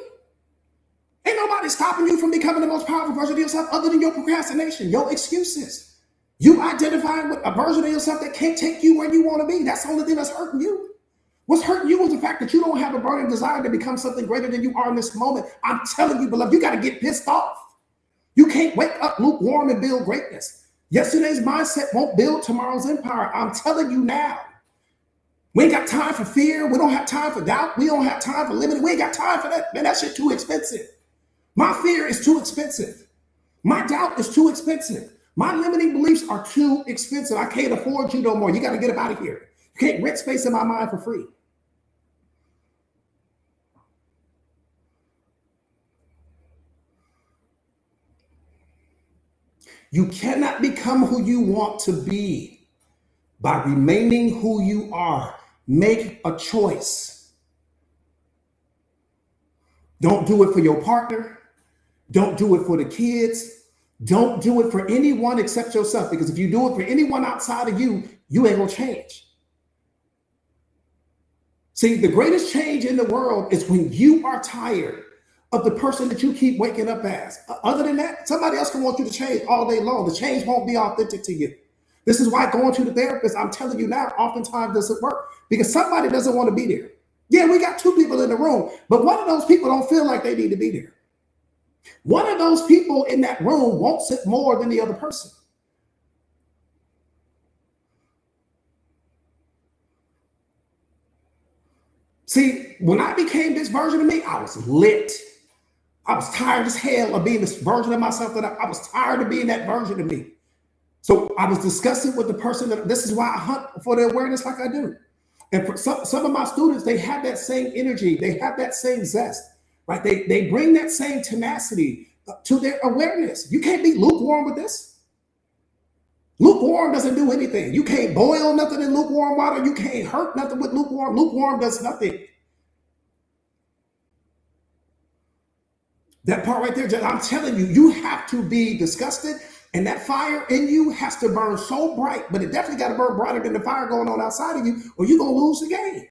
Ain't nobody stopping you from becoming the most powerful version of yourself other than your procrastination, your excuses. You identifying with a version of yourself that can't take you where you want to be. That's the only thing that's hurting you. What's hurting you is the fact that you don't have a burning desire to become something greater than you are in this moment. I'm telling you, beloved, you got to get pissed off. You can't wake up lukewarm and build greatness. Yesterday's mindset won't build tomorrow's empire. I'm telling you now. We ain't got time for fear. We don't have time for doubt. We don't have time for limiting. We ain't got time for that. Man, that shit too expensive. My fear is too expensive. My doubt is too expensive. My limiting beliefs are too expensive. I can't afford you no more. You got to get up out of here. You can't rent space in my mind for free. You cannot become who you want to be by remaining who you are. Make a choice. Don't do it for your partner. Don't do it for the kids. Don't do it for anyone except yourself. Because if you do it for anyone outside of you, you ain't gonna change. See, the greatest change in the world is when you are tired of the person that you keep waking up as. Other than that, somebody else can want you to change all day long. The change won't be authentic to you. This is why going to the therapist, I'm telling you now, oftentimes doesn't work because somebody doesn't want to be there. Yeah, we got two people in the room, but one of those people don't feel like they need to be there. One of those people in that room wants it more than the other person. See, when I became this version of me, I was lit. I was tired as hell of being this version of myself that I was tired of being that version of me. So I was discussing with the person that this is why I hunt for the awareness like I do. And for some of my students, they have that same energy. They have that same zest, right? They bring that same tenacity to their awareness. You can't be lukewarm with this. Lukewarm doesn't do anything. You can't boil nothing in lukewarm water. You can't hurt nothing with lukewarm. Lukewarm does nothing. That part right there, Judge, I'm telling you, you have to be disgusted, and that fire in you has to burn so bright, but it definitely got to burn brighter than the fire going on outside of you, or you're going to lose the game.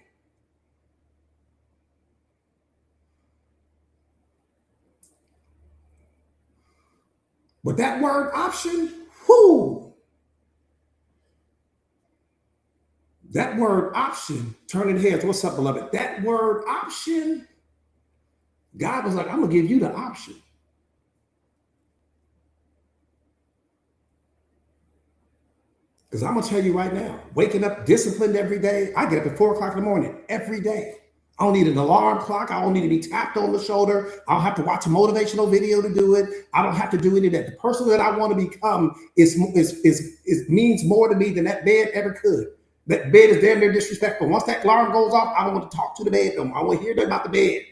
But that word option, whoo, that word option, turning heads. What's up, beloved? That word option, God was like, I'm going to give you the option. Because I'm going to tell you right now, waking up disciplined every day, I get up at 4 o'clock in the morning every day. I don't need an alarm clock. I don't need to be tapped on the shoulder. I don't have to watch a motivational video to do it. I don't have to do any of that. The person that I want to become is means more to me than that bed ever could. That bed is damn near disrespectful. Once that alarm goes off, I don't want to talk to the bed no more. I want to hear nothing about the bed.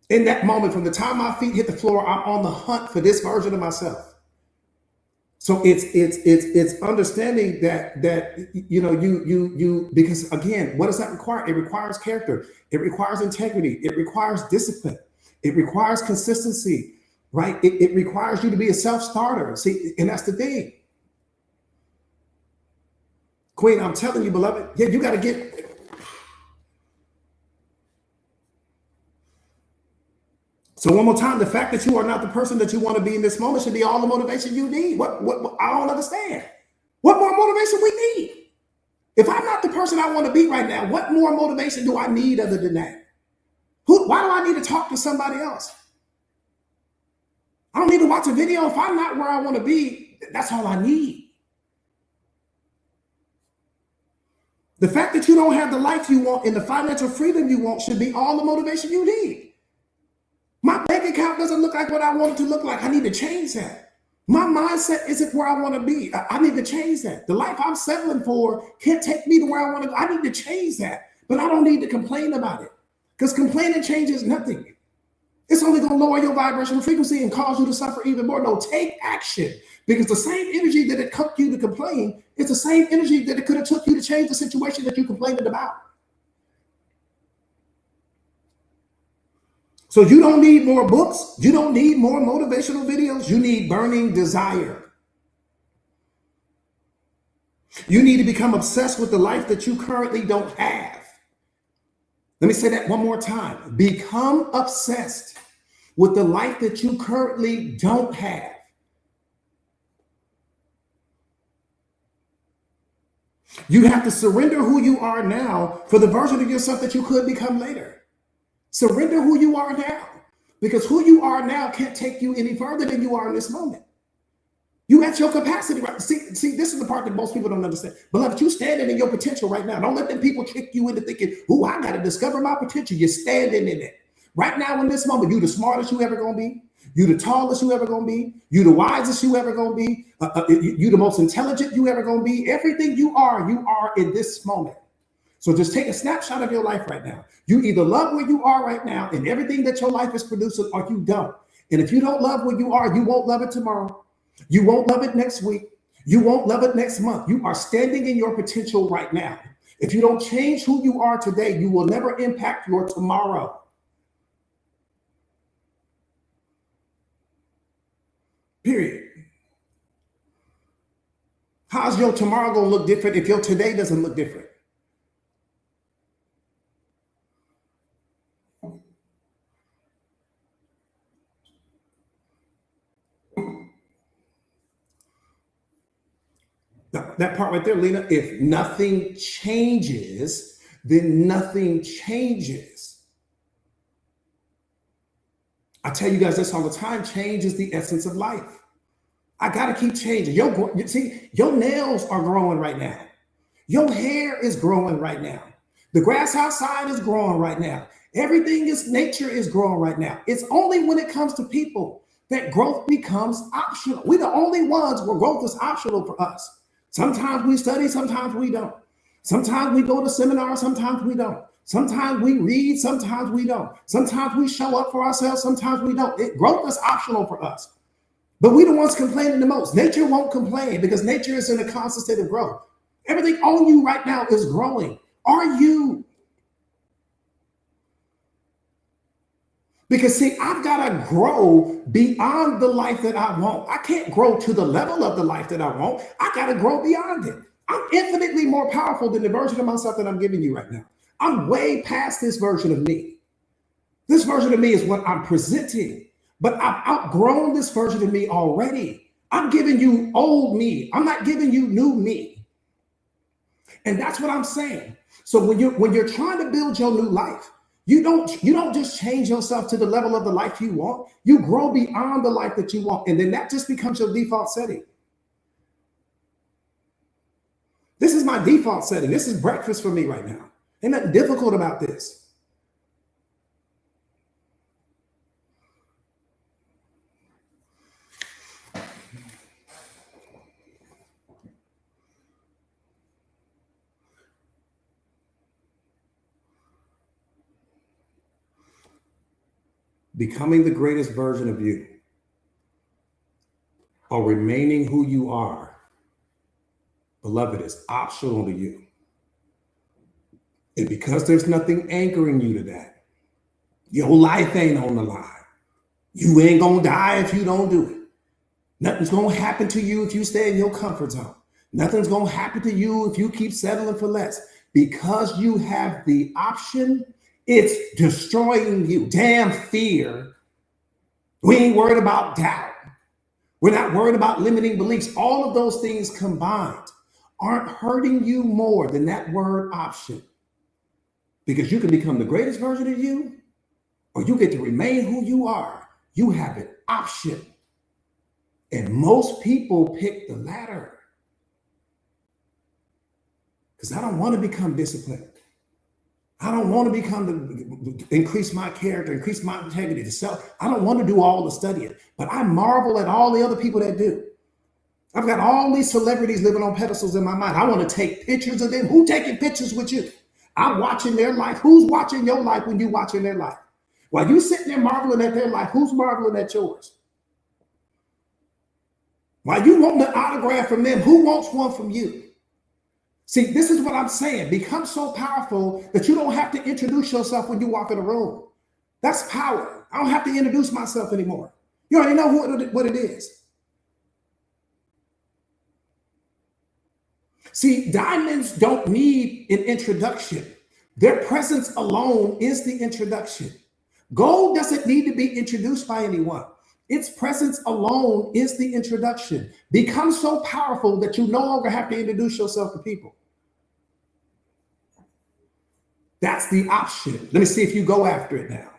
In that moment, from the time my feet hit the floor, I'm on the hunt for this version of myself. So it's understanding that you know you because again, what does that require? It requires character. It requires integrity. It requires discipline. It requires consistency, right? It requires you to be a self-starter. See, and that's the thing. Queen, I'm telling you, beloved, yeah, you got to get. So one more time, the fact that you are not the person that you want to be in this moment should be all the motivation you need. What I don't understand. What more motivation we need? If I'm not the person I want to be right now, what more motivation do I need other than that? Why do I need to talk to somebody else? I don't need to watch a video. If I'm not where I want to be, that's all I need. The fact that you don't have the life you want and the financial freedom you want should be all the motivation you need. My bank account doesn't look like what I want it to look like. I need to change that. My mindset isn't where I want to be. I need to change that. The life I'm settling for can't take me to where I want to go. I need to change that. But I don't need to complain about it, because complaining changes nothing. It's only going to lower your vibrational frequency and cause you to suffer even more. No, take action, because the same energy that it took you to complain is the same energy that it could have took you to change the situation that you complained about. So you don't need more books. You don't need more motivational videos. You need burning desire. You need to become obsessed with the life that you currently don't have. Let me say that one more time. Become obsessed with the life that you currently don't have. You have to surrender who you are now for the version of yourself that you could become later. Surrender who you are now, because who you are now can't take you any further than you are in this moment. You at your capacity, right? See, this is the part that most people don't understand. Beloved, you standing in your potential right now. Don't let them people trick you into thinking, "Ooh, I got to discover my potential." You're standing in it right now in this moment. You the smartest you ever gonna be. You the tallest you ever gonna be. You the wisest you ever gonna be. You the most intelligent you ever gonna be. Everything you are in this moment. So just take a snapshot of your life right now. You either love where you are right now and everything that your life is producing, or you don't. And if you don't love where you are, you won't love it tomorrow. You won't love it next week. You won't love it next month. You are standing in your potential right now. If you don't change who you are today, you will never impact your tomorrow. Period. How's your tomorrow going to look different if your today doesn't look different? That part right there, Lena, if nothing changes, then nothing changes. I tell you guys this all the time. Change is the essence of life. I got to keep changing. Your nails are growing right now. Your hair is growing right now. The grass outside is growing right now. Everything nature is growing right now. It's only when it comes to people that growth becomes optional. We're the only ones where growth is optional for us. Sometimes we study, sometimes we don't. Sometimes we go to seminars, sometimes we don't. Sometimes we read, sometimes we don't. Sometimes we show up for ourselves, sometimes we don't. Growth is optional for us. But we're the ones complaining the most. Nature won't complain because nature is in a constant state of growth. Everything on you right now is growing. Are you? Because see, I've got to grow beyond the life that I want. I can't grow to the level of the life that I want. I got to grow beyond it. I'm infinitely more powerful than the version of myself that I'm giving you right now. I'm way past this version of me. This version of me is what I'm presenting, but I've outgrown this version of me already. I'm giving you old me. I'm not giving you new me. And that's what I'm saying. So when you're trying to build your new life, you don't just change yourself to the level of the life you want. You grow beyond the life that you want. And then that just becomes your default setting. This is my default setting. This is breakfast for me right now. Ain't nothing difficult about this. Becoming the greatest version of you or remaining who you are, beloved, is optional to you. And because there's nothing anchoring you to that, your life ain't on the line. You ain't gonna die if you don't do it. Nothing's gonna happen to you if you stay in your comfort zone. Nothing's gonna happen to you if you keep settling for less. Because you have the option, it's destroying you. Damn fear. We ain't worried about doubt. We're not worried about limiting beliefs. All of those things combined aren't hurting you more than that word option. Because you can become the greatest version of you, or you get to remain who you are. You have an option. And most people pick the latter. Because I don't want to become disciplined. I don't want to increase my character, increase my integrity, to self. I don't want to do all the studying, but I marvel at all the other people that do. I've got all these celebrities living on pedestals in my mind. I want to take pictures of them. Who's taking pictures with you? I'm watching their life. Who's watching your life when you're watching their life? While you sitting there marveling at their life, who's marveling at yours? While you want an autograph from them, who wants one from you? See, this is what I'm saying. Become so powerful that you don't have to introduce yourself when you walk in a room. That's power. I don't have to introduce myself anymore. You already know what it is. See, diamonds don't need an introduction. Their presence alone is the introduction. Gold doesn't need to be introduced by anyone. Its presence alone is the introduction. Become so powerful that you no longer have to introduce yourself to people. That's the option. Let me see if you go after it now.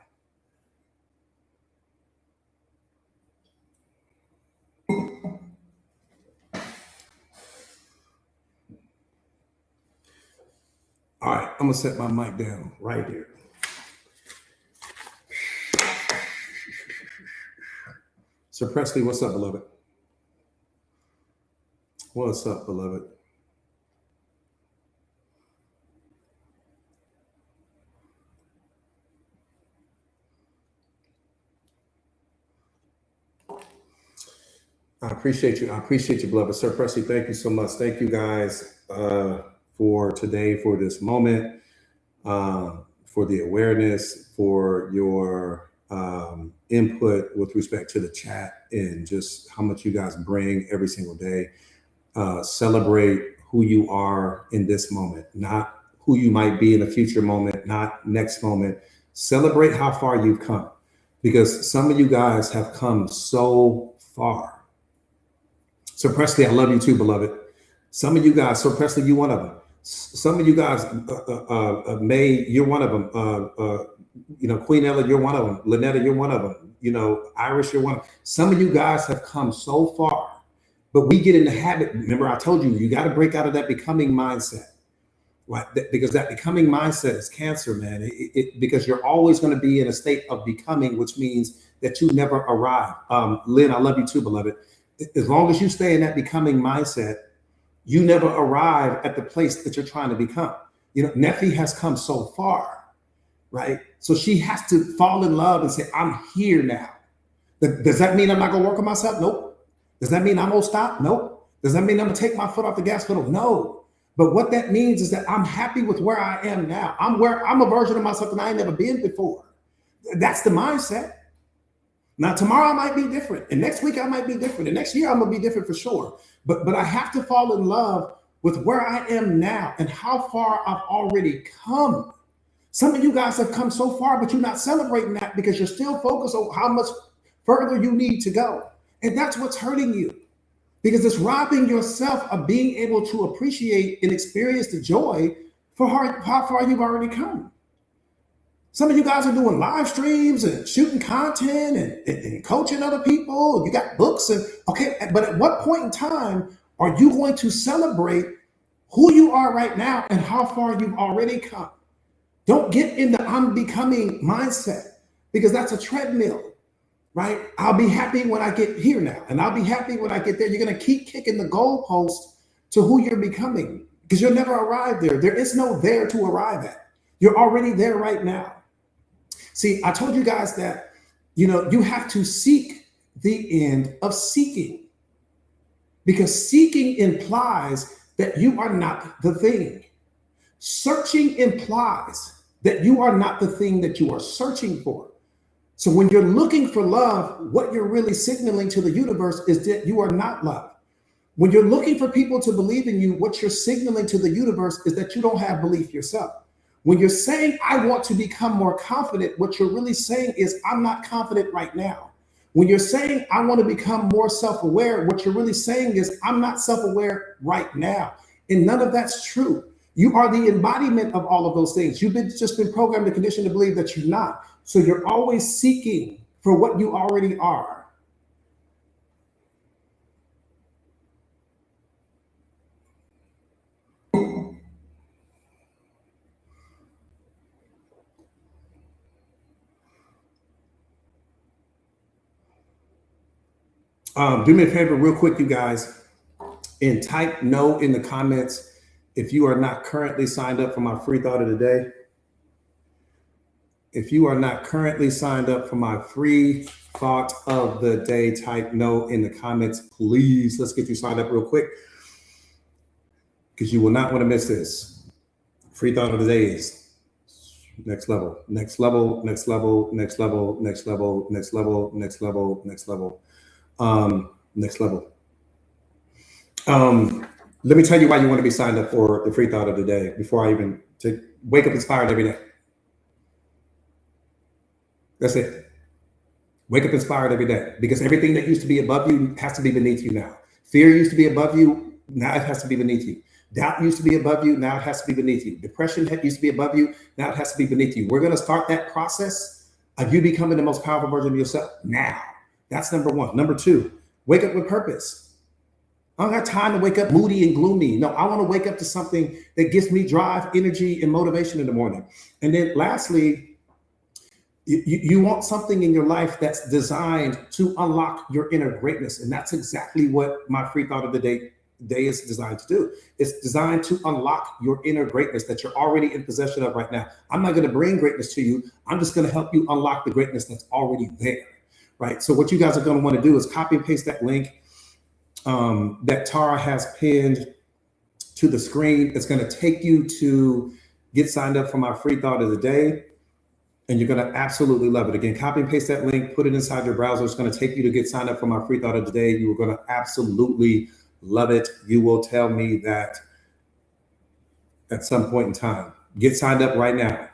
All right, I'm gonna set my mic down right here. Sir Presley, what's up, beloved? What's up, beloved? I appreciate you. I appreciate you, beloved. Sir Presley, thank you so much. Thank you guys for today, for this moment, for the awareness, for your input with respect to the chat and just how much you guys bring every single day. Celebrate who you are in this moment, not who you might be in a future moment, not next moment. Celebrate how far you've come, because some of you guys have come so far. So Presley, I love you too, beloved. Some of you guys, so Presley, you one of them. Some of you guys, May, you're one of them. Queen Ella, you're one of them. Lynetta, you're one of them. Iris, you're one of them. Some of you guys have come so far, but we get in the habit. Remember, I told you got to break out of that becoming mindset, right? Because that becoming mindset is cancer, man. Because you're always going to be in a state of becoming, which means that you never arrive. Lynn, I love you too, beloved. As long as you stay in that becoming mindset, you never arrive at the place that you're trying to become. Neffy has come so far, right? So she has to fall in love and say, I'm here now. Does that mean I'm not going to work on myself? Nope. Does that mean I'm going to stop? Nope. Does that mean I'm going to take my foot off the gas pedal? No. But what that means is that I'm happy with where I am now. I'm a version of myself that I ain't never been before. That's the mindset. Now, tomorrow I might be different, and next week I might be different, and next year I'm gonna be different for sure. But I have to fall in love with where I am now and how far I've already come. Some of you guys have come so far, but you're not celebrating that because you're still focused on how much further you need to go. And that's what's hurting you, because it's robbing yourself of being able to appreciate and experience the joy for how far you've already come. Some of you guys are doing live streams and shooting content and coaching other people. You got books and okay, but at what point in time are you going to celebrate who you are right now and how far you've already come? Don't get in the I'm becoming mindset, because that's a treadmill, right? I'll be happy when I get here now, and I'll be happy when I get there. You're going to keep kicking the goalpost to who you're becoming, because you'll never arrive there. There is no there to arrive at. You're already there right now. See, I told you guys that, you have to seek the end of seeking, because seeking implies that you are not the thing. Searching implies that you are not the thing that you are searching for. So when you're looking for love, what you're really signaling to the universe is that you are not love. When you're looking for people to believe in you, what you're signaling to the universe is that you don't have belief yourself. When you're saying, I want to become more confident, what you're really saying is, I'm not confident right now. When you're saying, I want to become more self-aware, what you're really saying is, I'm not self-aware right now. And none of that's true. You are the embodiment of all of those things. You've just been programmed and conditioned to believe that you're not. So you're always seeking for what you already are. Do me a favor real quick, you guys, and type no in the comments if you are not currently signed up for my free thought of the day. If you are not currently signed up for my free thought of the day, type no in the comments, please. Let's get you signed up real quick, because you will not want to miss this. Free thought of the day is next level, next level, next level, next level, next level, next level, next level, next level. Next level. Let me tell you why you want to be signed up for the free thought of the day before I even wake up inspired every day. That's it. Wake up inspired every day, because everything that used to be above you has to be beneath you now. Fear used to be above you. Now it has to be beneath you. Doubt used to be above you. Now it has to be beneath you. Depression used to be above you. Now it has to be beneath you. We're going to start that process of you becoming the most powerful version of yourself now. That's number one. Number two, wake up with purpose. I don't got time to wake up moody and gloomy. No, I want to wake up to something that gives me drive, energy, and motivation in the morning. And then lastly, you want something in your life that's designed to unlock your inner greatness. And that's exactly what my free thought of the day is designed to do. It's designed to unlock your inner greatness that you're already in possession of right now. I'm not going to bring greatness to you. I'm just going to help you unlock the greatness that's already there. Right. So what you guys are going to want to do is copy and paste that link that Tara has pinned to the screen. It's going to take you to get signed up for my free thought of the day, and you're going to absolutely love it. Again, copy and paste that link, put it inside your browser. It's going to take you to get signed up for my free thought of the day. You are going to absolutely love it. You will tell me that at some point in time. Get signed up right now.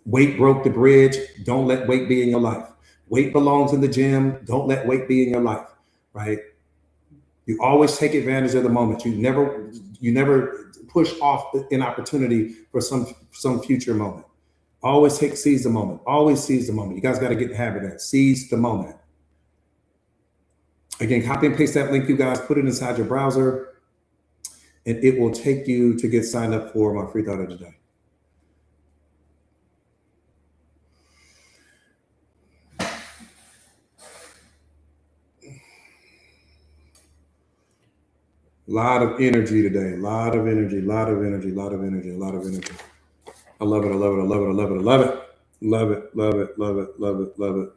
Weight broke the bridge. Don't let weight be in your life. Weight belongs in the gym. Don't let weight be in your life, right? You always take advantage of the moment. You never push off an opportunity for some future moment. Always seize the moment. Always seize the moment. You guys got to get in the habit of that. Seize the moment. Again, copy and paste that link, you guys. Put it inside your browser, and it will take you to get signed up for my free thought of the day. A lot of energy today. A lot of energy, a lot of energy, a lot of energy, a lot of energy. I love it, I love it, I love it, I love it, I love it. Love it, love it, love it, love it, love it.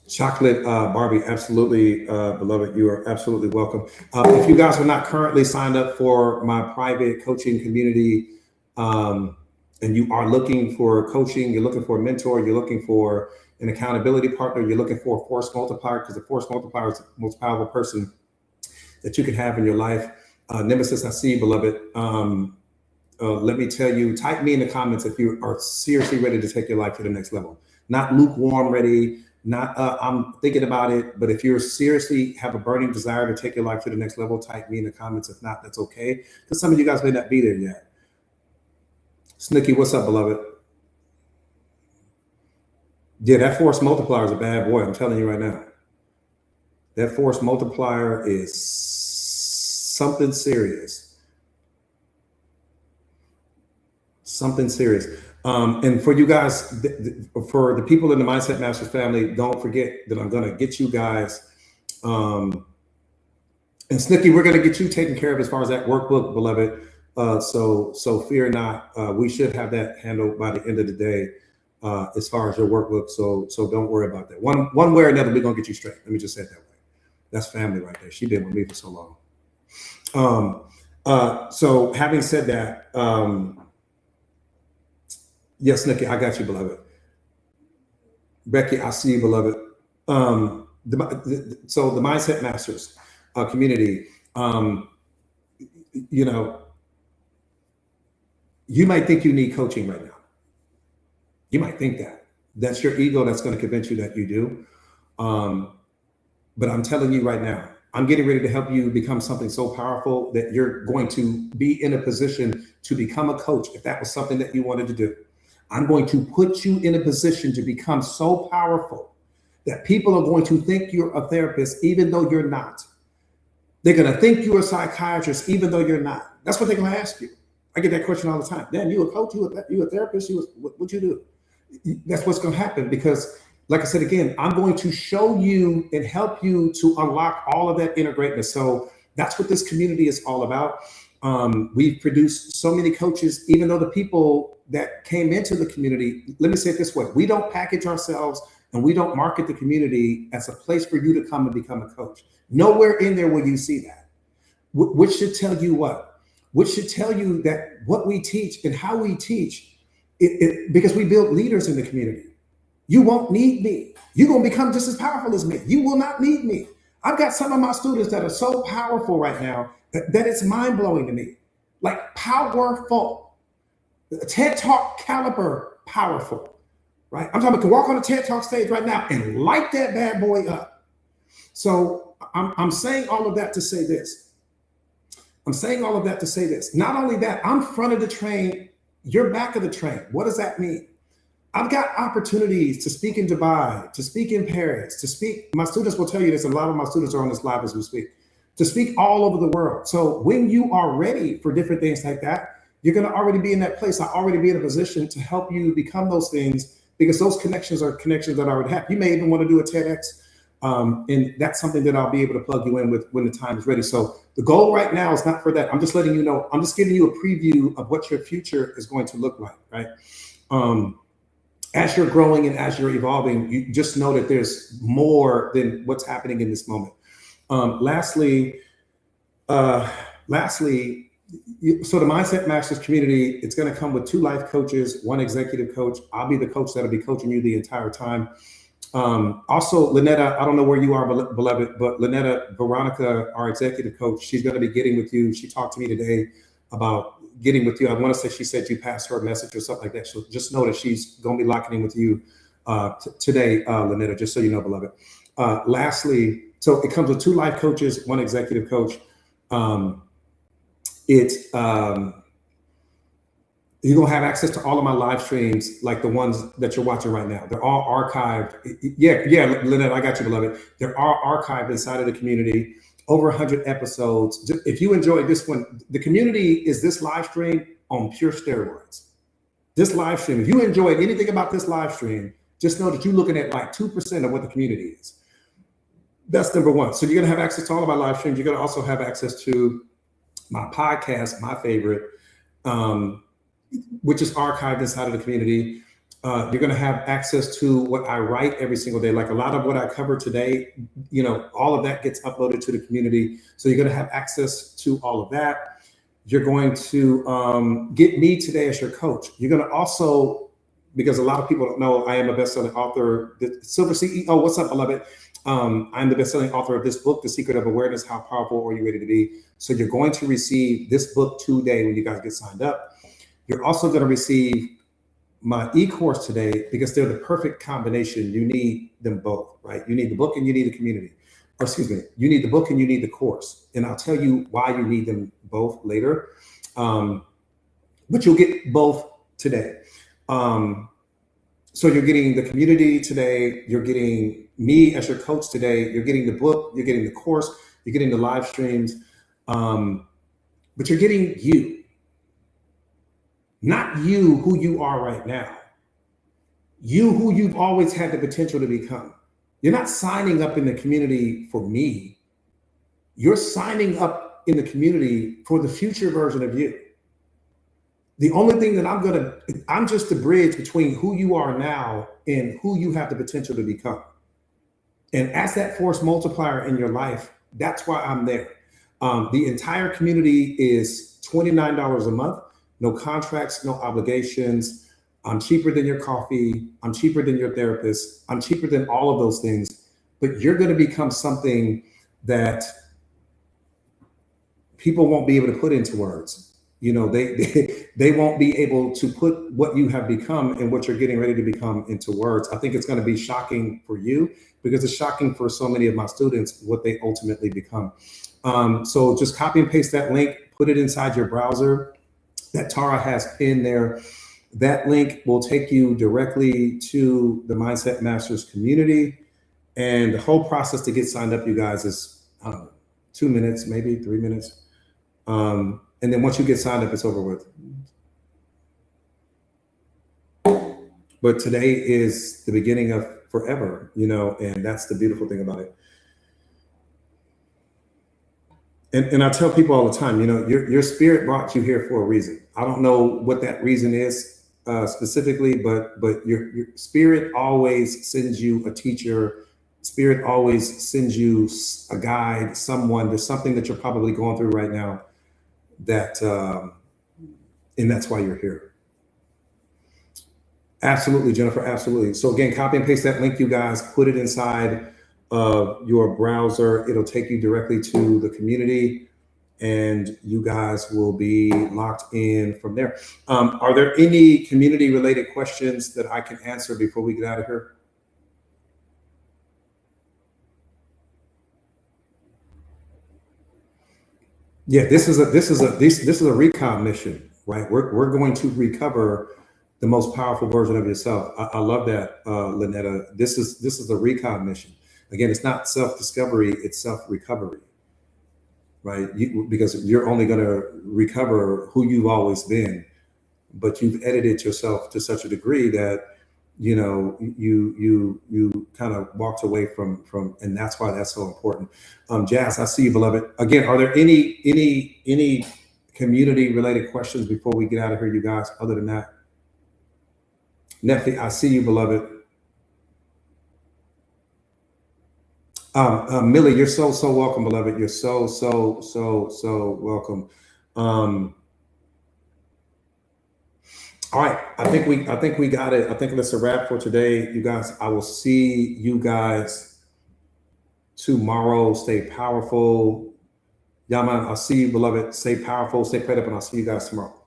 Chocolate Barbie, absolutely, beloved. You are absolutely welcome. If you guys are not currently signed up for my private coaching community, and you are looking for coaching, you're looking for a mentor, you're looking for an accountability partner, you're looking for a force multiplier, because the force multiplier is the most powerful person that you can have in your life. Nemesis, I see you, beloved. Let me tell you, type me in the comments if you are seriously ready to take your life to the next level. Not lukewarm ready, not I'm thinking about it, but if you're seriously have a burning desire to take your life to the next level, type me in the comments. If not, that's okay, because some of you guys may not be there yet. Snooky, what's up, beloved? Yeah, that force multiplier is a bad boy. I'm telling you right now. That force multiplier is something serious. Something serious. And for you guys, for the people in the Mindset Masters family, don't forget that I'm going to get you guys. And Snooky, we're going to get you taken care of as far as that workbook, beloved. So fear not. We should have that handled by the end of the day, as far as your workbook. So don't worry about that. One way or another, we're going to get you straight. Let me just say it that way. That's family right there. She's been with me for so long. So having said that, yes, Nikki, I got you, beloved. Becky, I see you, beloved. So the Mindset Masters community, you know, you might think you need coaching right now. You might think that. That's your ego that's going to convince you that you do. But I'm telling you right now, I'm getting ready to help you become something so powerful that you're going to be in a position to become a coach if that was something that you wanted to do. I'm going to put you in a position to become so powerful that people are going to think you're a therapist, even though you're not. They're going to think you're a psychiatrist, even though you're not. That's what they're going to ask you. I get that question all the time. Dan, you a coach? You a therapist? What you do? That's what's going to happen, because, like I said again, I'm going to show you and help you to unlock all of that inner greatness. So that's what this community is all about. We've produced so many coaches, even though the people that came into the community, let me say it this way, we don't package ourselves and we don't market the community as a place for you to come and become a coach. Nowhere in there will you see that. Which should tell you what? Which should tell you that what we teach and how we teach, because we build leaders in the community. You won't need me. You're going to become just as powerful as me. You will not need me. I've got some of my students that are so powerful right now that it's mind-blowing to me. Like powerful. TED Talk caliber powerful, right? I'm talking about can walk on a TED Talk stage right now and light that bad boy up. So I'm saying all of that to say this. Not only that, I'm front of the train, you're back of the train. What does that mean? I've got opportunities to speak in Dubai, to speak in Paris, to speak. My students will tell you this, and a lot of my students are on this live as we speak, to speak all over the world. So when you are ready for different things like that, you're going to already be in that place. I already be in a position to help you become those things, because those connections are connections that I already have. You may even want to do a TEDx, and that's something that I'll be able to plug you in with when the time is ready. So the goal right now is not for that. I'm just letting you know, I'm just giving you a preview of what your future is going to look like, right? As you're growing and as you're evolving, you just know that there's more than what's happening in this moment. Lastly, so the Mindset Masters community, it's going to come with 2 life coaches, 1 executive coach. I'll be the coach that'll be coaching you the entire time. Also, Lynetta, I don't know where you are, beloved, but Lynetta, Veronica, our executive coach, she's going to be getting with you. She talked to me today about getting with you. I want to say she said you passed her a message or something like that. So just know that she's going to be locking in with you today, Lynetta, just so you know, beloved. Lastly, so it comes with 2 life coaches, 1 executive coach. You're going to have access to all of my live streams, like the ones that you're watching right now. They're all archived. Yeah, Lynette, I got you, beloved. They're all archived inside of the community. Over 100 episodes. If you enjoyed this one, the community is this live stream on pure steroids. This live stream, if you enjoyed anything about this live stream, just know that you're looking at like 2% of what the community is. That's number 1. So you're going to have access to all of my live streams. You're going to also have access to my podcast, my favorite, which is archived inside of the community. You're going to have access to what I write every single day. Like a lot of what I cover today, all of that gets uploaded to the community. So you're going to have access to all of that. You're going to get me today as your coach. You're going to also, because a lot of people don't know, I am a best-selling author, the Silver CEO. What's up, beloved? I'm the best-selling author of this book, The Secret of Awareness. How powerful are you ready to be? So you're going to receive this book today when you guys get signed up. You're also going to receive my e-course today because they're the perfect combination. You need them both, right? You need the book and you need the community. Or excuse me, you need the book and you need the course. And I'll tell you why you need them both later. But you'll get both today. So you're getting the community today. You're getting me as your coach today. You're getting the book. You're getting the course. You're getting the live streams. But you're getting you. Not you who you are right now. You who you've always had the potential to become. You're not signing up in the community for me. You're signing up in the community for the future version of you. The only thing that I'm just the bridge between who you are now and who you have the potential to become. And as that force multiplier in your life, that's why I'm there. The entire community is $29 a month. No contracts, no obligations. I'm cheaper than your coffee. I'm cheaper than your therapist. I'm cheaper than all of those things. But you're going to become something that people won't be able to put into words. You know, they won't be able to put what you have become and what you're getting ready to become into words. I think it's going to be shocking for you because it's shocking for so many of my students what they ultimately become. So just copy and paste that link, put it inside your browser that Tara has pinned there. That link will take you directly to the Mindset Masters community. And the whole process to get signed up, you guys, is 2 minutes, maybe 3 minutes. And then once you get signed up, it's over with. But today is the beginning of forever, you know, and that's the beautiful thing about it. And I tell people all the time, you know, your spirit brought you here for a reason. I don't know what that reason is specifically, but your spirit always sends you a teacher. Spirit always sends you a guide, someone. There's something that you're probably going through right now that, and that's why you're here. Absolutely, Jennifer, absolutely. So again, copy and paste that link, you guys, put it inside of your browser. It'll take you directly to the community and you guys will be locked in from there. Are there any community related questions that I can answer before we get out of here? Yeah, this is a recon mission, right? We're going to recover the most powerful version of yourself. I love that, Lynetta. This is a recon mission. Again, it's not self-discovery, it's self-recovery, right? Because you're only going to recover who you've always been, but you've edited yourself to such a degree that, you know, you kind of walked away from, and that's why that's so important. Jazz, I see you, beloved. Again, are there any community related questions before we get out of here, you guys, other than that? Nephi, I see you, beloved. Millie, you're so welcome, beloved. You're so welcome. All right, I think we got it. I think that's a wrap for today, you guys. I will see you guys tomorrow. Stay powerful. Yaman, I'll see you, beloved. Stay powerful, stay prayed up, and I'll see you guys tomorrow.